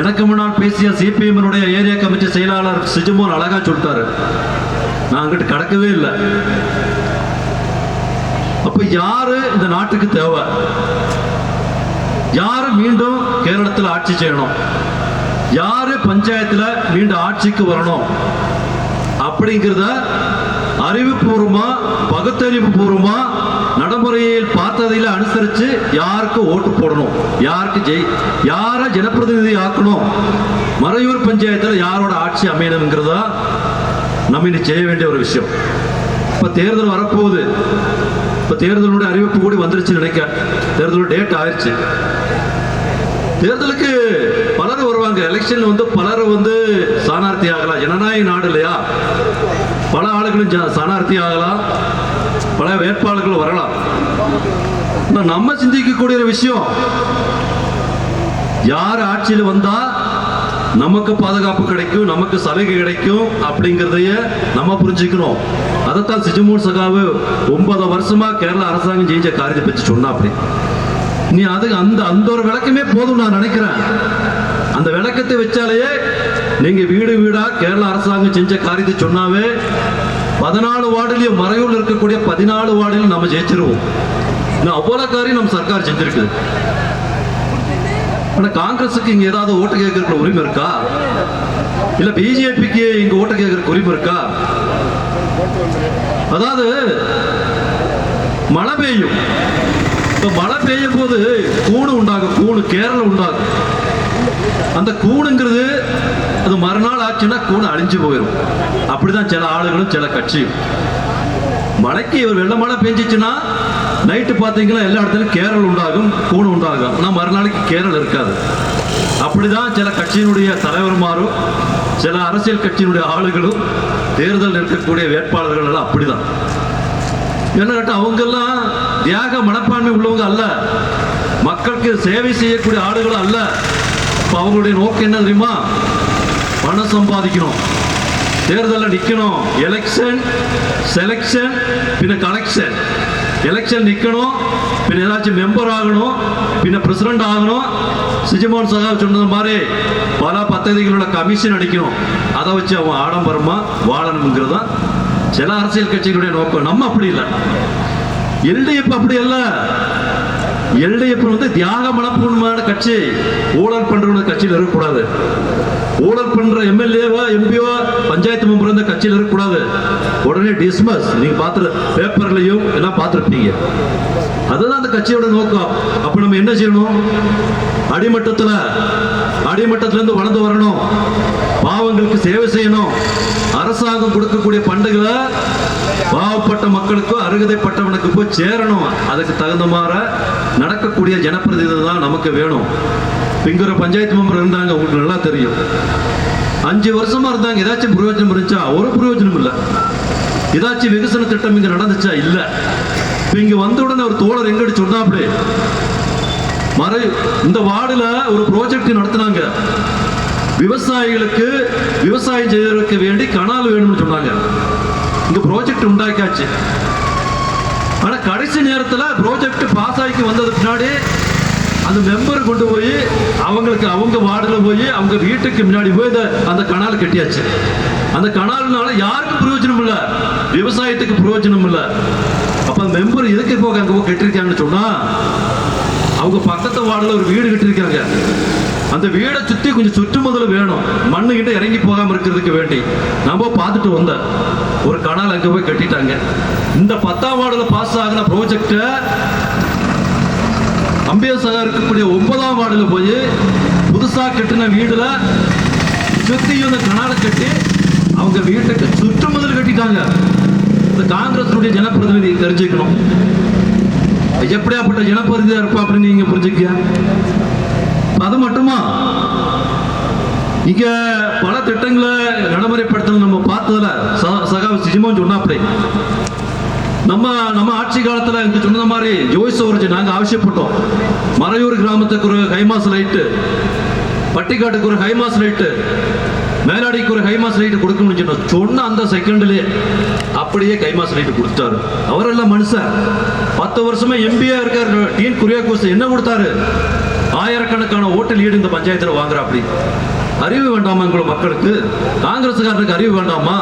எனக்கு முன்னால் பேசிய சிபிஎம்னுடைய ஏரியா கமிட்டி செயலாளர் சிஜுமோன் அழகா சொல்லிட்டாரு. நான் அங்கிட்டு கடக்கவே இல்லை. அப்ப யாரு இந்த நாட்டுக்கு தேவை, யாரு மீண்டும் கேரளத்தில் ஆட்சி செய்யணும், யாரு பஞ்சாயத்துல மீண்டும் ஆட்சிக்கு வரணும் அப்படிங்கிறத அறிவுபூர்வமா பகுத்தறிவு பூர்வமா நடைமுறையில் பார்த்ததில் அனுசரிச்சு யாருக்கு ஓட்டு போடணும், யார ஜனப்பிரதிநிதி ஆக்கணும், மறையூர் பஞ்சாயத்தில் யாரோட ஆட்சி அமையணுங்கிறதா நம்ம இனி செய்ய வேண்டிய ஒரு விஷயம். இப்ப தேர்தல் வரப்போகுது. இப்ப தேர்தலுடைய அறிவிப்பு கூடி வந்துருச்சு நினைக்க. தேர்தல் டேட் ஆயிடுச்சு. தேர்தலுக்கு பலர் வருவாங்க. எலெக்ஷன்ல பலர் சாணார்த்தி ஆகலாம். ஜனநாயக நாடு இல்லையா? பல ஆளுகளும் சாணார்த்தி ஆகலாம், பல வேட்பாளர்கள் வரலாம். நம்ம சிந்திக்கக்கூடிய ஒரு விஷயம், யார் ஆட்சியில் வந்தா நமக்கு பாதுகாப்பு கிடைக்கும், நமக்கு சலுகை கிடைக்கும் அப்படிங்கிறதைய நம்ம புரிஞ்சுக்கணும். அதைத்தான் சிஜுமோன் சகாவு 9 வருஷமா கேரள அரசாங்கம் செஞ்ச காரியத்தை பற்றி சொன்னா. அப்படி நீ அது அந்த ஒரு விளக்கமே போதும் நான் நினைக்கிறேன். அந்த விளக்கத்தை வச்சாலேயே நீங்க வீடு வீடா கேரள அரசாங்கம் செஞ்ச காரியத்தை சொன்னாவே 14 வார்டிலையும் மறையூரில் இருக்கக்கூடிய 14 வார்டிலும் நம்ம ஜெயிச்சிருவோம். அவ்வளவு காரியம் நம்ம சர்க்கார் செஞ்சிருக்குது. ஆனா காங்கிரஸுக்கு இங்க ஏதாவது ஓட்டு கேட்கற உரிமை இருக்கா? இல்ல பிஜேபிக்கு இங்க ஓட்டு கேட்கற உரிமை இருக்கா? அதாவது மழை பெய்யும். இப்ப மழை பெய்யும் போது கூணு உண்டாகும். கூணு கேரள உண்டாகும். அந்த கூணுங்கிறது அது மறுநாள் ஆச்சுன்னா கூணு அழிஞ்சு போயிடும். அப்படிதான் சில ஆளுகளும் சில கட்சியும். மழைக்கு ஒரு வெள்ள மழை பெஞ்சிச்சுன்னா நைட்டு பார்த்தீங்கன்னா எல்லா இடத்துலையும் கேரள உண்டாகும், கூணு உண்டாகும். ஆனால் மறுநாளைக்கு கேரள இருக்காது. அப்படிதான் சில கட்சியினுடைய தலைவர்மாரும் சில அரசியல் கட்சியினுடைய ஆளுகளும் தேர்தல் இருக்கக்கூடிய வேட்பாளர்கள் எல்லாம் அப்படிதான். என்ன கேட்டா அவங்கெல்லாம் தியாக மனப்பான்மை உள்ளவங்க அல்ல, மக்களுக்கு சேவை செய்யக்கூடிய ஆளுகளும் அல்ல. அவங்களுடைய நோக்கம் என்ன தெரியுமா? பணம் சம்பாதிக்கணும், தேர்தலில் நிற்கணும், எலெக்ஷன் செலெக்ஷன் பின்ன கலெக்ஷன். எலெக்ஷன் நிற்கணும், பின்ன ஏதாச்சும் மெம்பர் ஆகணும், பின்ன பிரசிடண்ட் ஆகணும். சிஜுமோன் சகாவ் சொன்னது மாதிரி பல பദ്ധதிகளோட கமிஷன் அடிக்கணும். அதை வச்சு அவன் ஆடம்பரமா வாழணுங்கிறது தான் சில அரசியல் கட்சிகளுடைய நோக்கம். நம்ம அப்படி இல்லை. எல்டிஎஃப் அப்படி அல்ல. எல்டிஎஃப் தியாக மனப்பூர்வமான கட்சி. ஊழல் பண்ற கட்சியில் இருக்கக்கூடாது. ஊழல் பண்ற எம்எல்ஏவா எம்பிஓ பஞ்சாயத்து மெம்பர் இந்த கட்சியில் இருக்கக்கூடாது. உடனே டிஸ்மஸ். நீங்க பார்த்து பேப்பர்லையும் எல்லாம் பார்த்துருப்பீங்க. அதுதான் அந்த கட்சியோட நோக்கம். அப்ப நம்ம என்ன செய்யணும்? அடிமட்டத்துல இருந்து வளர்ந்து வரணும், பாவங்களுக்கு சேவை செய்யணும். அரசாங்கம் கொடுக்கக்கூடிய பண்டுகளை பாவப்பட்ட மக்களுக்கும் அருகதைப்பட்டவனுக்கு போய் சேரணும். அதுக்கு தகுந்த மாதிரி நடக்கக்கூடிய ஜனப்பிரதிநிதி தான் நமக்கு வேணும். இங்க ஒரு பஞ்சாயத்து மெம்பர் இருந்தாங்க, உங்களுக்கு நல்லா தெரியும். 5 வருஷமா இருந்தாங்க. ஏதாச்சும் பிரயோஜனம் இருந்துச்சா? ஒரு பிரயோஜனம் இல்லை. ஏதாச்சும் வெகுசன திட்டம் இங்க நடந்துச்சா? இல்ல. இங்க வந்த உடனே ஒரு தோழர் எங்கடி சொன்னா, அப்படி இந்த வார்டுல ஒரு ப்ராஜெக்ட் நடத்தினாங்க. விவசாயிகளுக்கு விவசாயம் செய்வதற்கு வேண்டி கனால் வேணும்னு சொன்னாங்க. இங்க ப்ராஜெக்ட் உண்டாக்காச்சு. ஆனா கடைசி நேரத்தில் ப்ராஜெக்ட் பாஸ் ஆகி வந்ததுக்கு பின்னாடி அந்த மெம்பர் கொண்டு போய் அவங்களுக்கு அவங்க வார்டில் போய் அவங்க வீட்டுக்கு முன்னாடி போய் அந்த கனால் கட்டியாச்சு. அந்த கனால்னால யாருக்கும் பிரயோஜனம் இல்லை, விவசாயத்துக்கு பிரயோஜனம் இல்லை. அப்ப அந்த மெம்பர் எதுக்கு போக அங்க போய் கட்டிருக்காங்கன்னு சொன்னா, அவங்க பக்கத்து வார்டில் ஒரு வீடு கட்டிருக்காங்க. அந்த வீடை சுத்தி கொஞ்சம் சுற்றுமுதல் வேணும், மண்ணு கிட்ட இறங்கி போகாம இருக்கிறதுக்கு வேண்டி. நம்ம பார்த்துட்டு வந்த ஒரு கனால் அங்க போய் கட்டிட்டாங்க. இந்த 10ஆம் வார்டில் பாஸ் ஆகின ப்ராஜெக்ட அம்பேத்கர் இருக்கக்கூடிய 9ஆம் வார்டில் போய் புதுசா கட்டின வீடுல சுத்தி இந்த கனாலை கட்டி அவங்க வீட்டுக்கு சுற்றுமுதல் கட்டிட்டாங்க. இந்த காங்கிரஸ் ஜனப்பிரதிநிதி தெரிஞ்சுக்கணும், எப்படியாப்பட்ட ஜனப்பிரதிநிதியா இருப்பா அப்படின்னு நீங்க புரிஞ்சுக்க. அது மட்டுமா, இங்க பல திட்டங்களை நடைமுறைப்படுத்தல் நம்ம பார்த்ததுல சகா சிஜிமோன் சொன்னாப்படி நம்ம ஆட்சி காலத்துல இங்க சொன்ன மாதிரி ஜோய்ஸ் ஓரஞ்சு நாங்க ஆவசியப்பட்டோம். மறையூர் கிராமத்துக்கு ஒரு ஹைமாஸ் லைட்டு, பட்டிக்காட்டுக்கு ஒரு ஹைமாஸ் லைட்டு, மேலாடிக்கு ஒரு ஹைமாஸ் லைட்டு கொடுக்கணும்னு சொன்ன அந்த செகண்ட்லயே அப்படியே கைமாஸ் லைட்டு கொடுத்தாரு. அவரெல்லாம் மனுஷன் 10 வருஷமா எம்பியா இருக்காரு. டீன் குரியாக்கோஸ் என்ன கொடுத்தாரு? ஆயிரக்கணக்கான ஓட்டு லீடு இந்த பஞ்சாயத்துல வாங்குற. அப்படி அறிவு வேண்டாமா உங்களுக்கு மக்களுக்கு? காங்கிரஸ்காரருக்கு அறிவு வேண்டாமா?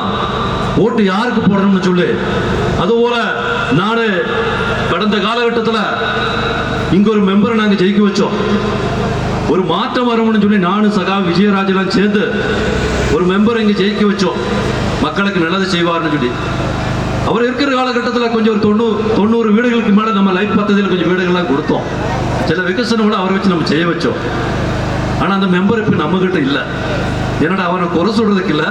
ஓட்டு யாருக்கு போடணும்னு சொல்லு. அதுபோல நானு கடந்த காலகட்டத்தில் இங்க ஒரு மெம்பரை நாங்க ஜெயிக்க வச்சோம். ஒரு மாற்றம் வரும்னு சொல்லி நானும் சகா விஜயராஜெல்லாம் சேர்ந்து ஒரு மெம்பர் இங்க ஜெயிக்க வச்சோம். மக்களுக்கு நல்லது செய்வார்னு சொல்லி அவர் இருக்கிற காலகட்டத்தில் கொஞ்சம் ஒரு 90 வீடுகளுக்கு மேல நம்ம லைஃப் பദ്ധதியில் கொஞ்சம் வீடுகள்லாம் கொடுத்தோம். சில விகசனம் கூட அவரை வச்சு நம்ம செய்ய வச்சோம். ஆனா அந்த மெம்பர் இப்ப நம்ம கிட்ட இல்ல. என்னடா அவனை குறை சொல்றதுக்கு இல்ல,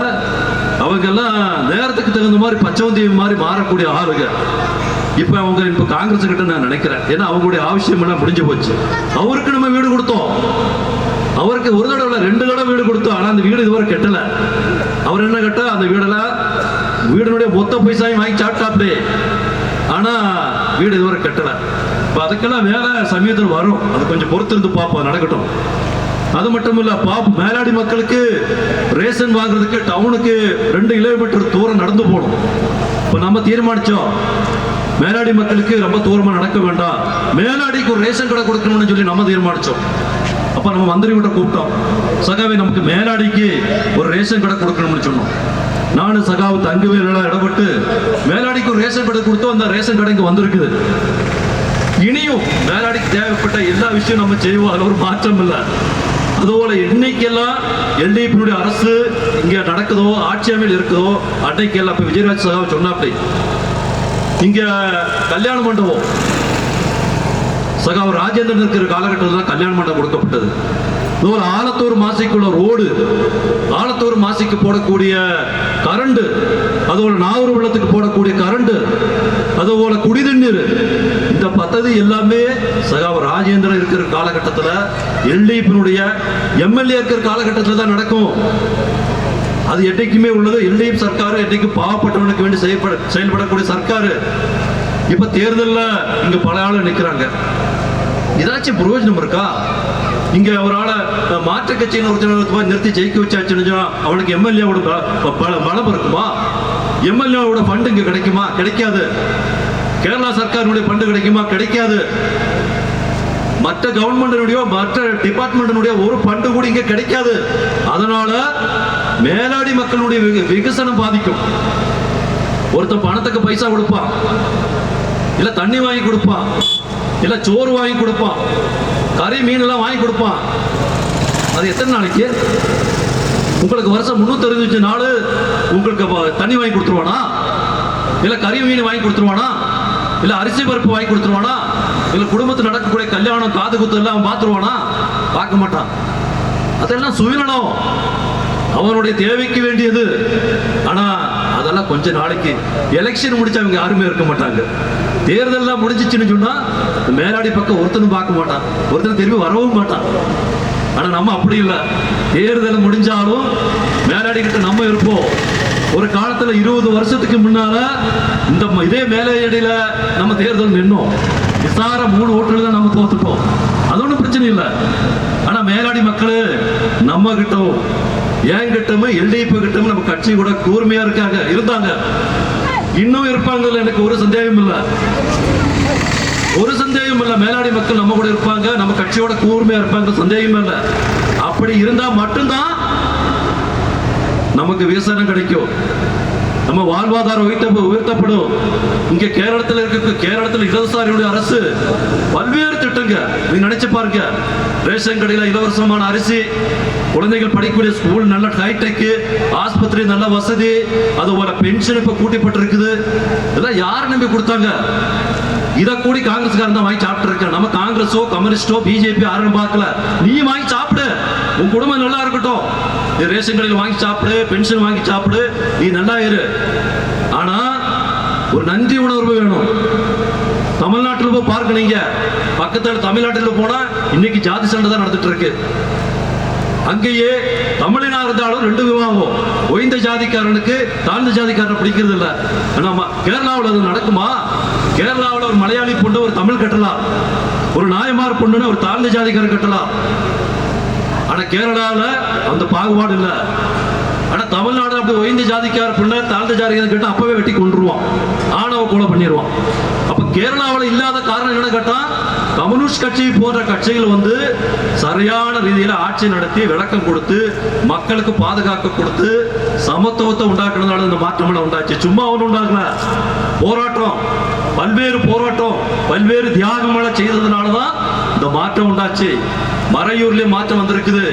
அவங்க எல்லாம் நேரத்துக்கு தகுந்த மாதிரி பச்சவந்திய மாதிரி மாறக்கூடிய ஆளுங்க. இப்ப காங்கிரஸ் கிட்ட நான் நினைக்கிறேன். ஏன்னா அவங்களுடைய அவசியம் எல்லாம் முடிஞ்சு போச்சு. அவருக்கு நம்ம வீடு கொடுத்தோம். அவருக்கு ஒரு தடவை 2 தடவை வீடு கொடுத்தோம். ஆனா அந்த வீடு இதுவரை கெட்டல. அவர் என்ன கேட்டா அந்த வீடுடைய மொத்த பைசாயும் வாங்கி சாப்பிட்டாப்டே. ஆனா வீடு இதுவரை கெட்டல. இப்ப அதுக்கெல்லாம் வேலை சமயத்தில் வரும். அது கொஞ்சம் பொறுத்திருந்து பார்ப்போம், நடக்கட்டும். அது மட்டும் இல்ல, மேலாடி மக்களுக்கு ரேஷன் வாங்குறதுக்கு டவுனுக்கு 2 கிலோமீட்டர் தூரம் நடந்து போகணும். இப்ப நம்ம தீர்மானிச்சோம் மேலாடி மக்களுக்கு ரொம்ப தூரமா நடக்க வேண்டாம், மேலாடிக்கு ஒரு ரேஷன் கடை கொடுக்கணும்னு சொல்லி நம்ம தீர்மானிச்சோம். அப்ப நம்ம மந்திரி கிட்ட கூப்பிட்டோம், சகாவே நமக்கு மேலாடிக்கு ஒரு ரேஷன் கடை கொடுக்கணும்னு சொன்னோம். நானும் சகாவு தங்குவேல இடப்பட்டு மேலாடிக்கு ஒரு ரேஷன் கடை கொடுத்தோம். அந்த ரேஷன் கடை இங்க வந்திருக்குது. இனியும் மேலாடிக்கு தேவைப்பட்ட எல்லா விஷயம் நம்ம செய்வோம். அதுல ஒரு மாற்றம் இல்லை. அதுபோல இன்னைக்கெல்லாம் எல்டிபியுடைய அரசு இங்க நடக்குதோ, ஆட்சியாமையில் இருக்குதோ, அன்னைக்கெல்லாம் இப்ப விஜயராஜ் சகாவை சொன்னாப்படி இங்க கல்யாண மண்டபம் சகாவு ராஜேந்திரன் இருக்கிற காலகட்டத்தில் கல்யாண மண்டபம் கொடுக்கப்பட்டது. ஆலத்தூர் மாசிக்குள்ள ரோடு, ஆலத்தூர் மாசிக்கு போடக்கூடிய கரண்ட், அதுபோல நாகூர் வெள்ளத்துக்கு போடக்கூடிய கரண்ட், அதுபோல குடிதண்ணீர், இந்த பദ്ധதி எல்லாமே சகாவு ராஜேந்திரன் இருக்கிற காலகட்டத்தில் எல்டிபியினுடைய எம்எல்ஏ இருக்கிற காலகட்டத்தில் தான் நடக்கும். அது என்னைக்குமே உள்ளது. எல்டிஎஃப் சர்க்கார் என்னைக்கு பாவப்பட்டவனுக்கு வேண்டி செயல்படக்கூடிய சர்க்கார். இப்ப தேர்தலில் இங்க பல ஆள் நிற்கிறாங்க. ஏதாச்சும் பிரயோஜனம் இருக்கா? இங்க ஒரு ஆளை மாற்று கட்சியின் ஒருத்தர் நிறுத்தி ஜெயிக்க வச்சாச்சுன்னு அவனுக்கு எம்எல்ஏவோட பலம் இருக்குமா? எம்எல்ஏவோட ஃபண்டு இங்க கிடைக்குமா? கிடைக்காது. கேரளா சர்க்காருடைய ஃபண்டு கிடைக்குமா? கிடைக்காது. மற்ற கவர்மெண்டினுடைய மற்ற டிபார்ட்மெண்டினுடைய ஒரு ஃபண்டு கூட இங்க கிடைக்காது. அதனால மேலாடி மக்களுடைய விகசனம் பாதிக்கும். ஒருத்தன் பணத்துக்கு பைசா கொடுப்பான், இல்ல தண்ணி வாங்கி கொடுப்பான், இல்ல சோறு வாங்கி கொடுப்பான், கறி மீன் எல்லாம் வாங்கி கொடுப்பான். அது எத்தனை நாளைக்கு? உங்களுக்கு வருஷம் 365 நாள் உங்களுக்கு தண்ணி வாங்கி கொடுத்துருவானா? இல்ல கறி மீன் வாங்கி கொடுத்துருவானா? இல்ல அரிசி பருப்பு வாங்கி கொடுத்துருவானா? இல்ல குடும்பத்தில் நடக்கக்கூடிய கல்யாணம் காது குத்து எல்லாம் பார்த்துருவானா? பார்க்க மாட்டான். அதெல்லாம் சுயநலம், அவனுடைய தேவைக்கு வேண்டியது. ஆனா அதெல்லாம் கொஞ்ச நாளைக்கு. எலெக்ஷன் முடிச்சா அவங்க யாருமே இருக்க மாட்டாங்க. தேர்தல் முடிஞ்சிச்சுன்னு சொன்னா மேலாடி பக்கம் ஒருத்தனும் பார்க்க மாட்டான், ஒருத்தன் திரும்பி வரவும் மாட்டான். ஆனா நம்ம அப்படி இல்லை. தேர்தல் முடிஞ்சாலும் மேலாடி கிட்ட நம்ம இருப்போம். ஒரு காலத்துல 20 வருஷத்துக்கு முன்னால இதே மேலையடியில நம்ம தேர்தல் நின்னோம். விசார 3 ஓட்டுல தான் நம்ம தோத்துட்டோம். அது ஒன்றும் பிரச்சனை இல்லை. ஆனா மேலாடி மக்கள் நம்ம கிட்டும் என்கிட்டமே எல்டிபி கிட்டமே நம்ம கட்சி கூட கூர்மையா இருக்காங்க, இருந்தாங்க, இன்னும் இருப்பாங்க. எனக்கு ஒரு சந்தேகம் இல்லை, ஒரு சந்தேகம் இல்லை. மேலாடி மக்கள் நம்ம கூட இருப்பாங்க, நம்ம கட்சியோட கூர்மையா இருப்பாங்க, சந்தேகம் இல்லை. அப்படி இருந்தா மட்டும்தான் நமக்கு விகசனம் கிடைக்கும், நம்ம வாழ்வாதாரம் உயர்த்தப்படும். இங்க கேரளத்தில் இடதுசாரியுடைய அரசு பல்வேறு திட்டங்க நீங்க நினைச்சு பாருங்க. ரேஷன் கடையில இலவசமான அரிசி, குழந்தைகள் படிக்கக்கூடிய ஸ்கூல் நல்ல ஹைடெக், ஆஸ்பத்திரி நல்ல வசதி, அதுபோல பென்ஷன் இப்ப கூட்டப்பட்டிருக்குது. இதெல்லாம் யார் நம்பி கொடுத்தாங்க? இதை கூடி காங்கிரஸ்காரன் தான் வாங்கி சாப்பிட்டு இருக்க. நம்ம காங்கிரஸோ கம்யூனிஸ்டோ பிஜேபி யாரும் பார்க்கல. நீ வாங்கி சாப்பிடு, உன் குடும்பம் நல்லா இருக்கட்டும். நீ ரேஷன் கடையில் வாங்கி சாப்பிடு, பென்ஷன் வாங்கி சாப்பிடு, நீ நல்லா இரு. ஆனா ஒரு நன்றி உணர்வு வேணும். தமிழ்நாட்டில் போய் பார்க்க, நீங்க பக்கத்துல தமிழ்நாட்டில் போனா இன்னைக்கு ஜாதி சண்டை தான் நடந்துட்டு இருக்கு. அங்கேயே தமிழினா இருந்தாலும் 2 விவாகம். ஓய்ந்த ஜாதிக்காரனுக்கு தாழ்ந்த ஜாதிக்காரனை பிடிக்கிறது இல்லை. ஆனால் கேரளாவில் அது நடக்குமா? கேரளாவில் ஒரு மலையாளி பொண்ணு ஒரு தமிழ் கட்டலாம், ஒரு நாயமார் பொண்ணுன்னு ஒரு தாழ்ந்த ஜாதிக்காரன் கட்டலாம். ஆனால் கேரளாவில் அந்த பாகுபாடு இல்லை. ஆனால் தமிழ்நாடு அப்படி ஓய்ந்த ஜாதிக்கார பொண்ணு தாழ்ந்த ஜாதிக்காரன் கேட்டால் அப்பவே வெட்டி கொண்டுருவான், ஆணவ கொலை பண்ணிடுவான். அப்போ கேரளாவில் இல்லாத காரணம் என்ன கேட்டால், கம்யூனிஸ்ட் கட்சி போன்ற கட்சிகள் வந்து சரியான ரீதியில் ஆட்சி நடத்தி விளக்கம் கொடுத்து மக்களுக்கு பாதுகாக்க கொடுத்து சமத்துவத்தை உண்டாக்குறதுனால இந்த மாற்றம் உண்டாச்சு. சும்மா ஒன்று உண்டாக்கல, போராட்டம், பல்வேறு போராட்டம், பல்வேறு தியாகங்களை செய்ததுனால தான் இந்த மாற்றம் உண்டாச்சு. மறையூர்லயும் மாற்றம் வந்திருக்குது.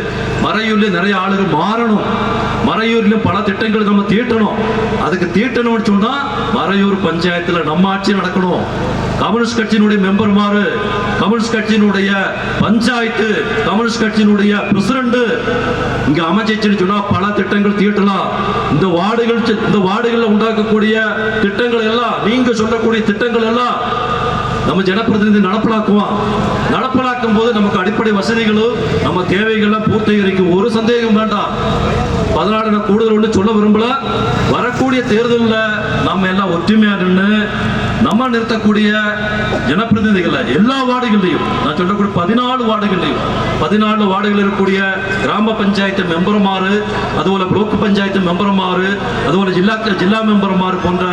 மறையூர்லயும் நிறைய ஆளுகள் மாறணும். மறையூர்லயும் பல திட்டங்கள் நம்ம தீட்டணும். அதுக்கு தீட்டணும்னு சொன்னா மறையூர் பஞ்சாயத்துல நம்ம ஆட்சி நடக்கணும். கம்யூனிஸ்ட் கட்சியினுடைய மெம்பர்மாரு, கம்யூனிஸ்ட் கட்சியினுடைய பஞ்சாயத்து, கம்யூனிஸ்ட் கட்சியினுடைய பிரசிடண்ட் இங்க அமைச்சுன்னு சொன்னா பல திட்டங்கள் தீட்டலாம். இந்த வார்டுகள்ல உண்டாக்கக்கூடிய திட்டங்கள் எல்லாம், நீங்க சொல்லக்கூடிய திட்டங்கள் எல்லாம் நம்ம ஜனப்பிரதிநிதி நடப்பலாக்கும் போது நமக்கு அடிப்படை வசதிகளும் நம்ம தேவைகள்லாம் பூர்த்தீகரிக்கும். ஒரு சந்தேகம் வேண்டாம். 14 நான் கூடுதல் ஒன்று சொல்ல விரும்பல. வரக்கூடிய தேர்தலில் நம்ம எல்லாம் ஒற்றுமையா நின்று நம்ம நிறுத்தக்கூடிய ஜனப்பிரதிநிதிகள் எல்லா வார்டுகள்லையும், நான் சொல்லக்கூடிய 14 வார்டுகள் இருக்கக்கூடிய கிராம பஞ்சாயத்து மெம்பர்மாரு, அதுபோல பிளாக் பஞ்சாயத்து மெம்பர்மாரு, அதுபோல ஜில்லா மெம்பர்மாரு போன்ற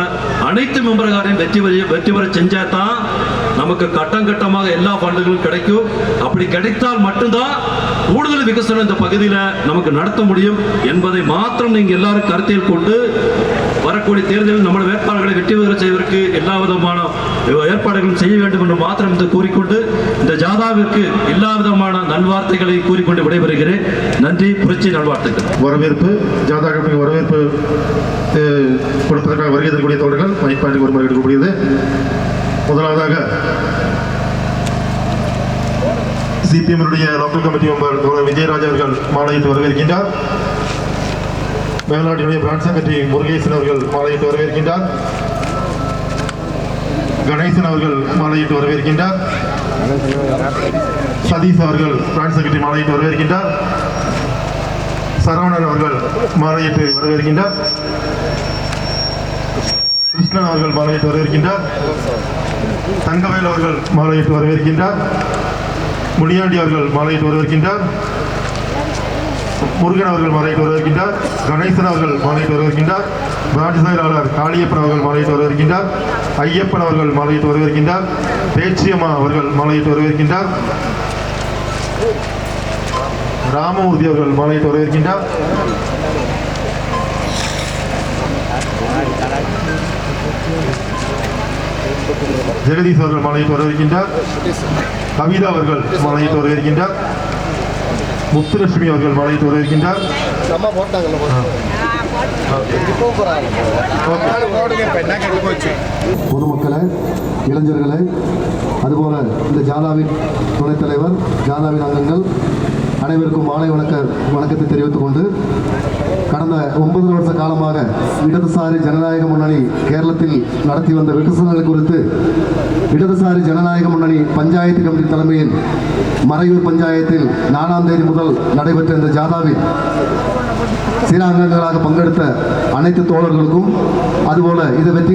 அனைத்து மெம்பர்காரையும் வெற்றி பெற செஞ்சாதான் நமக்கு கட்டமாக எல்லா ஃபண்டுகளும் கிடைக்கும். அப்படி கிடைத்தால் மட்டும்தான் கூடுதல் விகசனம் இந்த பகுதியில் நமக்கு நடத்த முடியும் என்பதை மாத்திரம் நீங்க எல்லாரும் கருத்தில் கொண்டு வரக்கூடிய தேர்தலில் நம்ம வேட்பாளர்களை வெற்றி பெற செய்வதற்கு எல்லா விதமான ஏற்பாடுகளும் செய்ய வேண்டும் என்று மாத்திரம் இந்த கூறிக்கொண்டு இந்த ஜாதாவிற்கு எல்லா விதமான நல்வார்த்தைகளை கூறிக்கொண்டு விடைபெறுகிறேன். நன்றி. புரட்சி நல்வாழ்த்துக்கள். வரவேற்பு ஜாதா கமிட்டி வரவேற்பு கொடுப்பதற்காக வருகை தரக்கூடிய தோழர்கள் மைப்பாட்டுக்கு ஒரு முறை எடுக்கக்கூடியது. முதலாவதாக சிபிஎம்னுடைய லோக்கல் கமிட்டி மெம்பர் விஜயராஜ் அவர்கள் மாலையிட்டு வரவேற்கின்றார். மேல்நாட்டினுடைய பிரான்ச் செக்ரட்டரி முருகேசன் அவர்கள் மாலையிட்டு வரவேற்கின்றார். கணேசன் அவர்கள் மாலையிட்டு வரவேற்கின்றார். சதீஷ் அவர்கள் பிரான்ச் செக்ரட்டரி மாலையிட்டு வரவேற்கின்றார். சரவணன் அவர்கள் மாலையிட்டு வரவேற்கின்றார். கிருஷ்ணன் அவர்கள் மாலையிட்டு வரவேற்கின்றார். தங்கவேல் அவர்கள் மாலையிட்டு வரவேற்கின்றார். முனியாண்டி அவர்கள் மாலையிட்டு வரவேற்கின்றார். முருகன் அவர்கள் மாலையிட்டு வரவேற்கின்றார். கணேசன் அவர்கள் மாலையிட்டு வரவேற்கின்றார். பிரான்ச் செயலாளர் காளியப்பன் அவர்கள் மாலையிட்டு வரவேற்கின்றார். ஐயப்பன் அவர்கள் மாலையிட்டு வரவேற்கின்றார். பேச்சியம்மா அவர்கள் மாலையிட்டு வரவேற்கின்றார். ராமமூர்த்தி அவர்கள் மாலையிட்டு வரவேற்கின்றார். ஜெகதீஷ் அவர்கள் மாலையிட்டு வரவேற்கின்றார். கவிதா அவர்கள் மாலையிட்டு வரவேற்கின்றார். முத்துலட்சுமி அவர்கள் மாலையிட்டு வரவேற்கின்றார். பொதுமக்களை, இளைஞர்களை, அதுபோல இந்த ஜாதாவின் துணைத் தலைவர், ஜாதாவின் அங்கங்கள் அனைவருக்கும் மாலை வணக்கத்தை தெரிவித்துக் கொண்டு, கடந்த 9 வருஷ காலமாக இடதுசாரி ஜனநாயக முன்னணி கேரளத்தில் நடத்தி வந்த விகசனங்கள் குறித்து இடதுசாரி ஜனநாயக முன்னணி பஞ்சாயத்து கமிட்டி தலைமையில் மறையூர் பஞ்சாயத்தில் 4ஆம் தேதி முதல் நடைபெற்ற இந்த ஜாதாவில் சில அங்கங்களாக பங்கெடுத்த அனைத்து தோழர்களுக்கும், அதுபோல இதை வெற்றி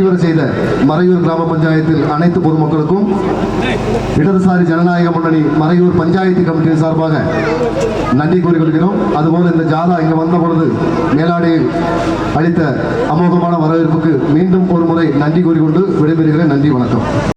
பெற செய்த மறையூர் கிராம பஞ்சாயத்தில் அனைத்து பொதுமக்களுக்கும் இடதுசாரி ஜனநாயக முன்னணி மறையூர் பஞ்சாயத்து கமிட்டியின் சார்பாக நன்றி கூறிக்கொள்கிறோம். அதுபோல இந்த ஜாதா இங்கு வந்த பொழுது மேலாடையில் அளித்த அமோகமான வரவேற்புக்கு மீண்டும் ஒரு முறை நன்றி கூறிக்கொண்டு விடைபெறுகிறேன். நன்றி, வணக்கம்.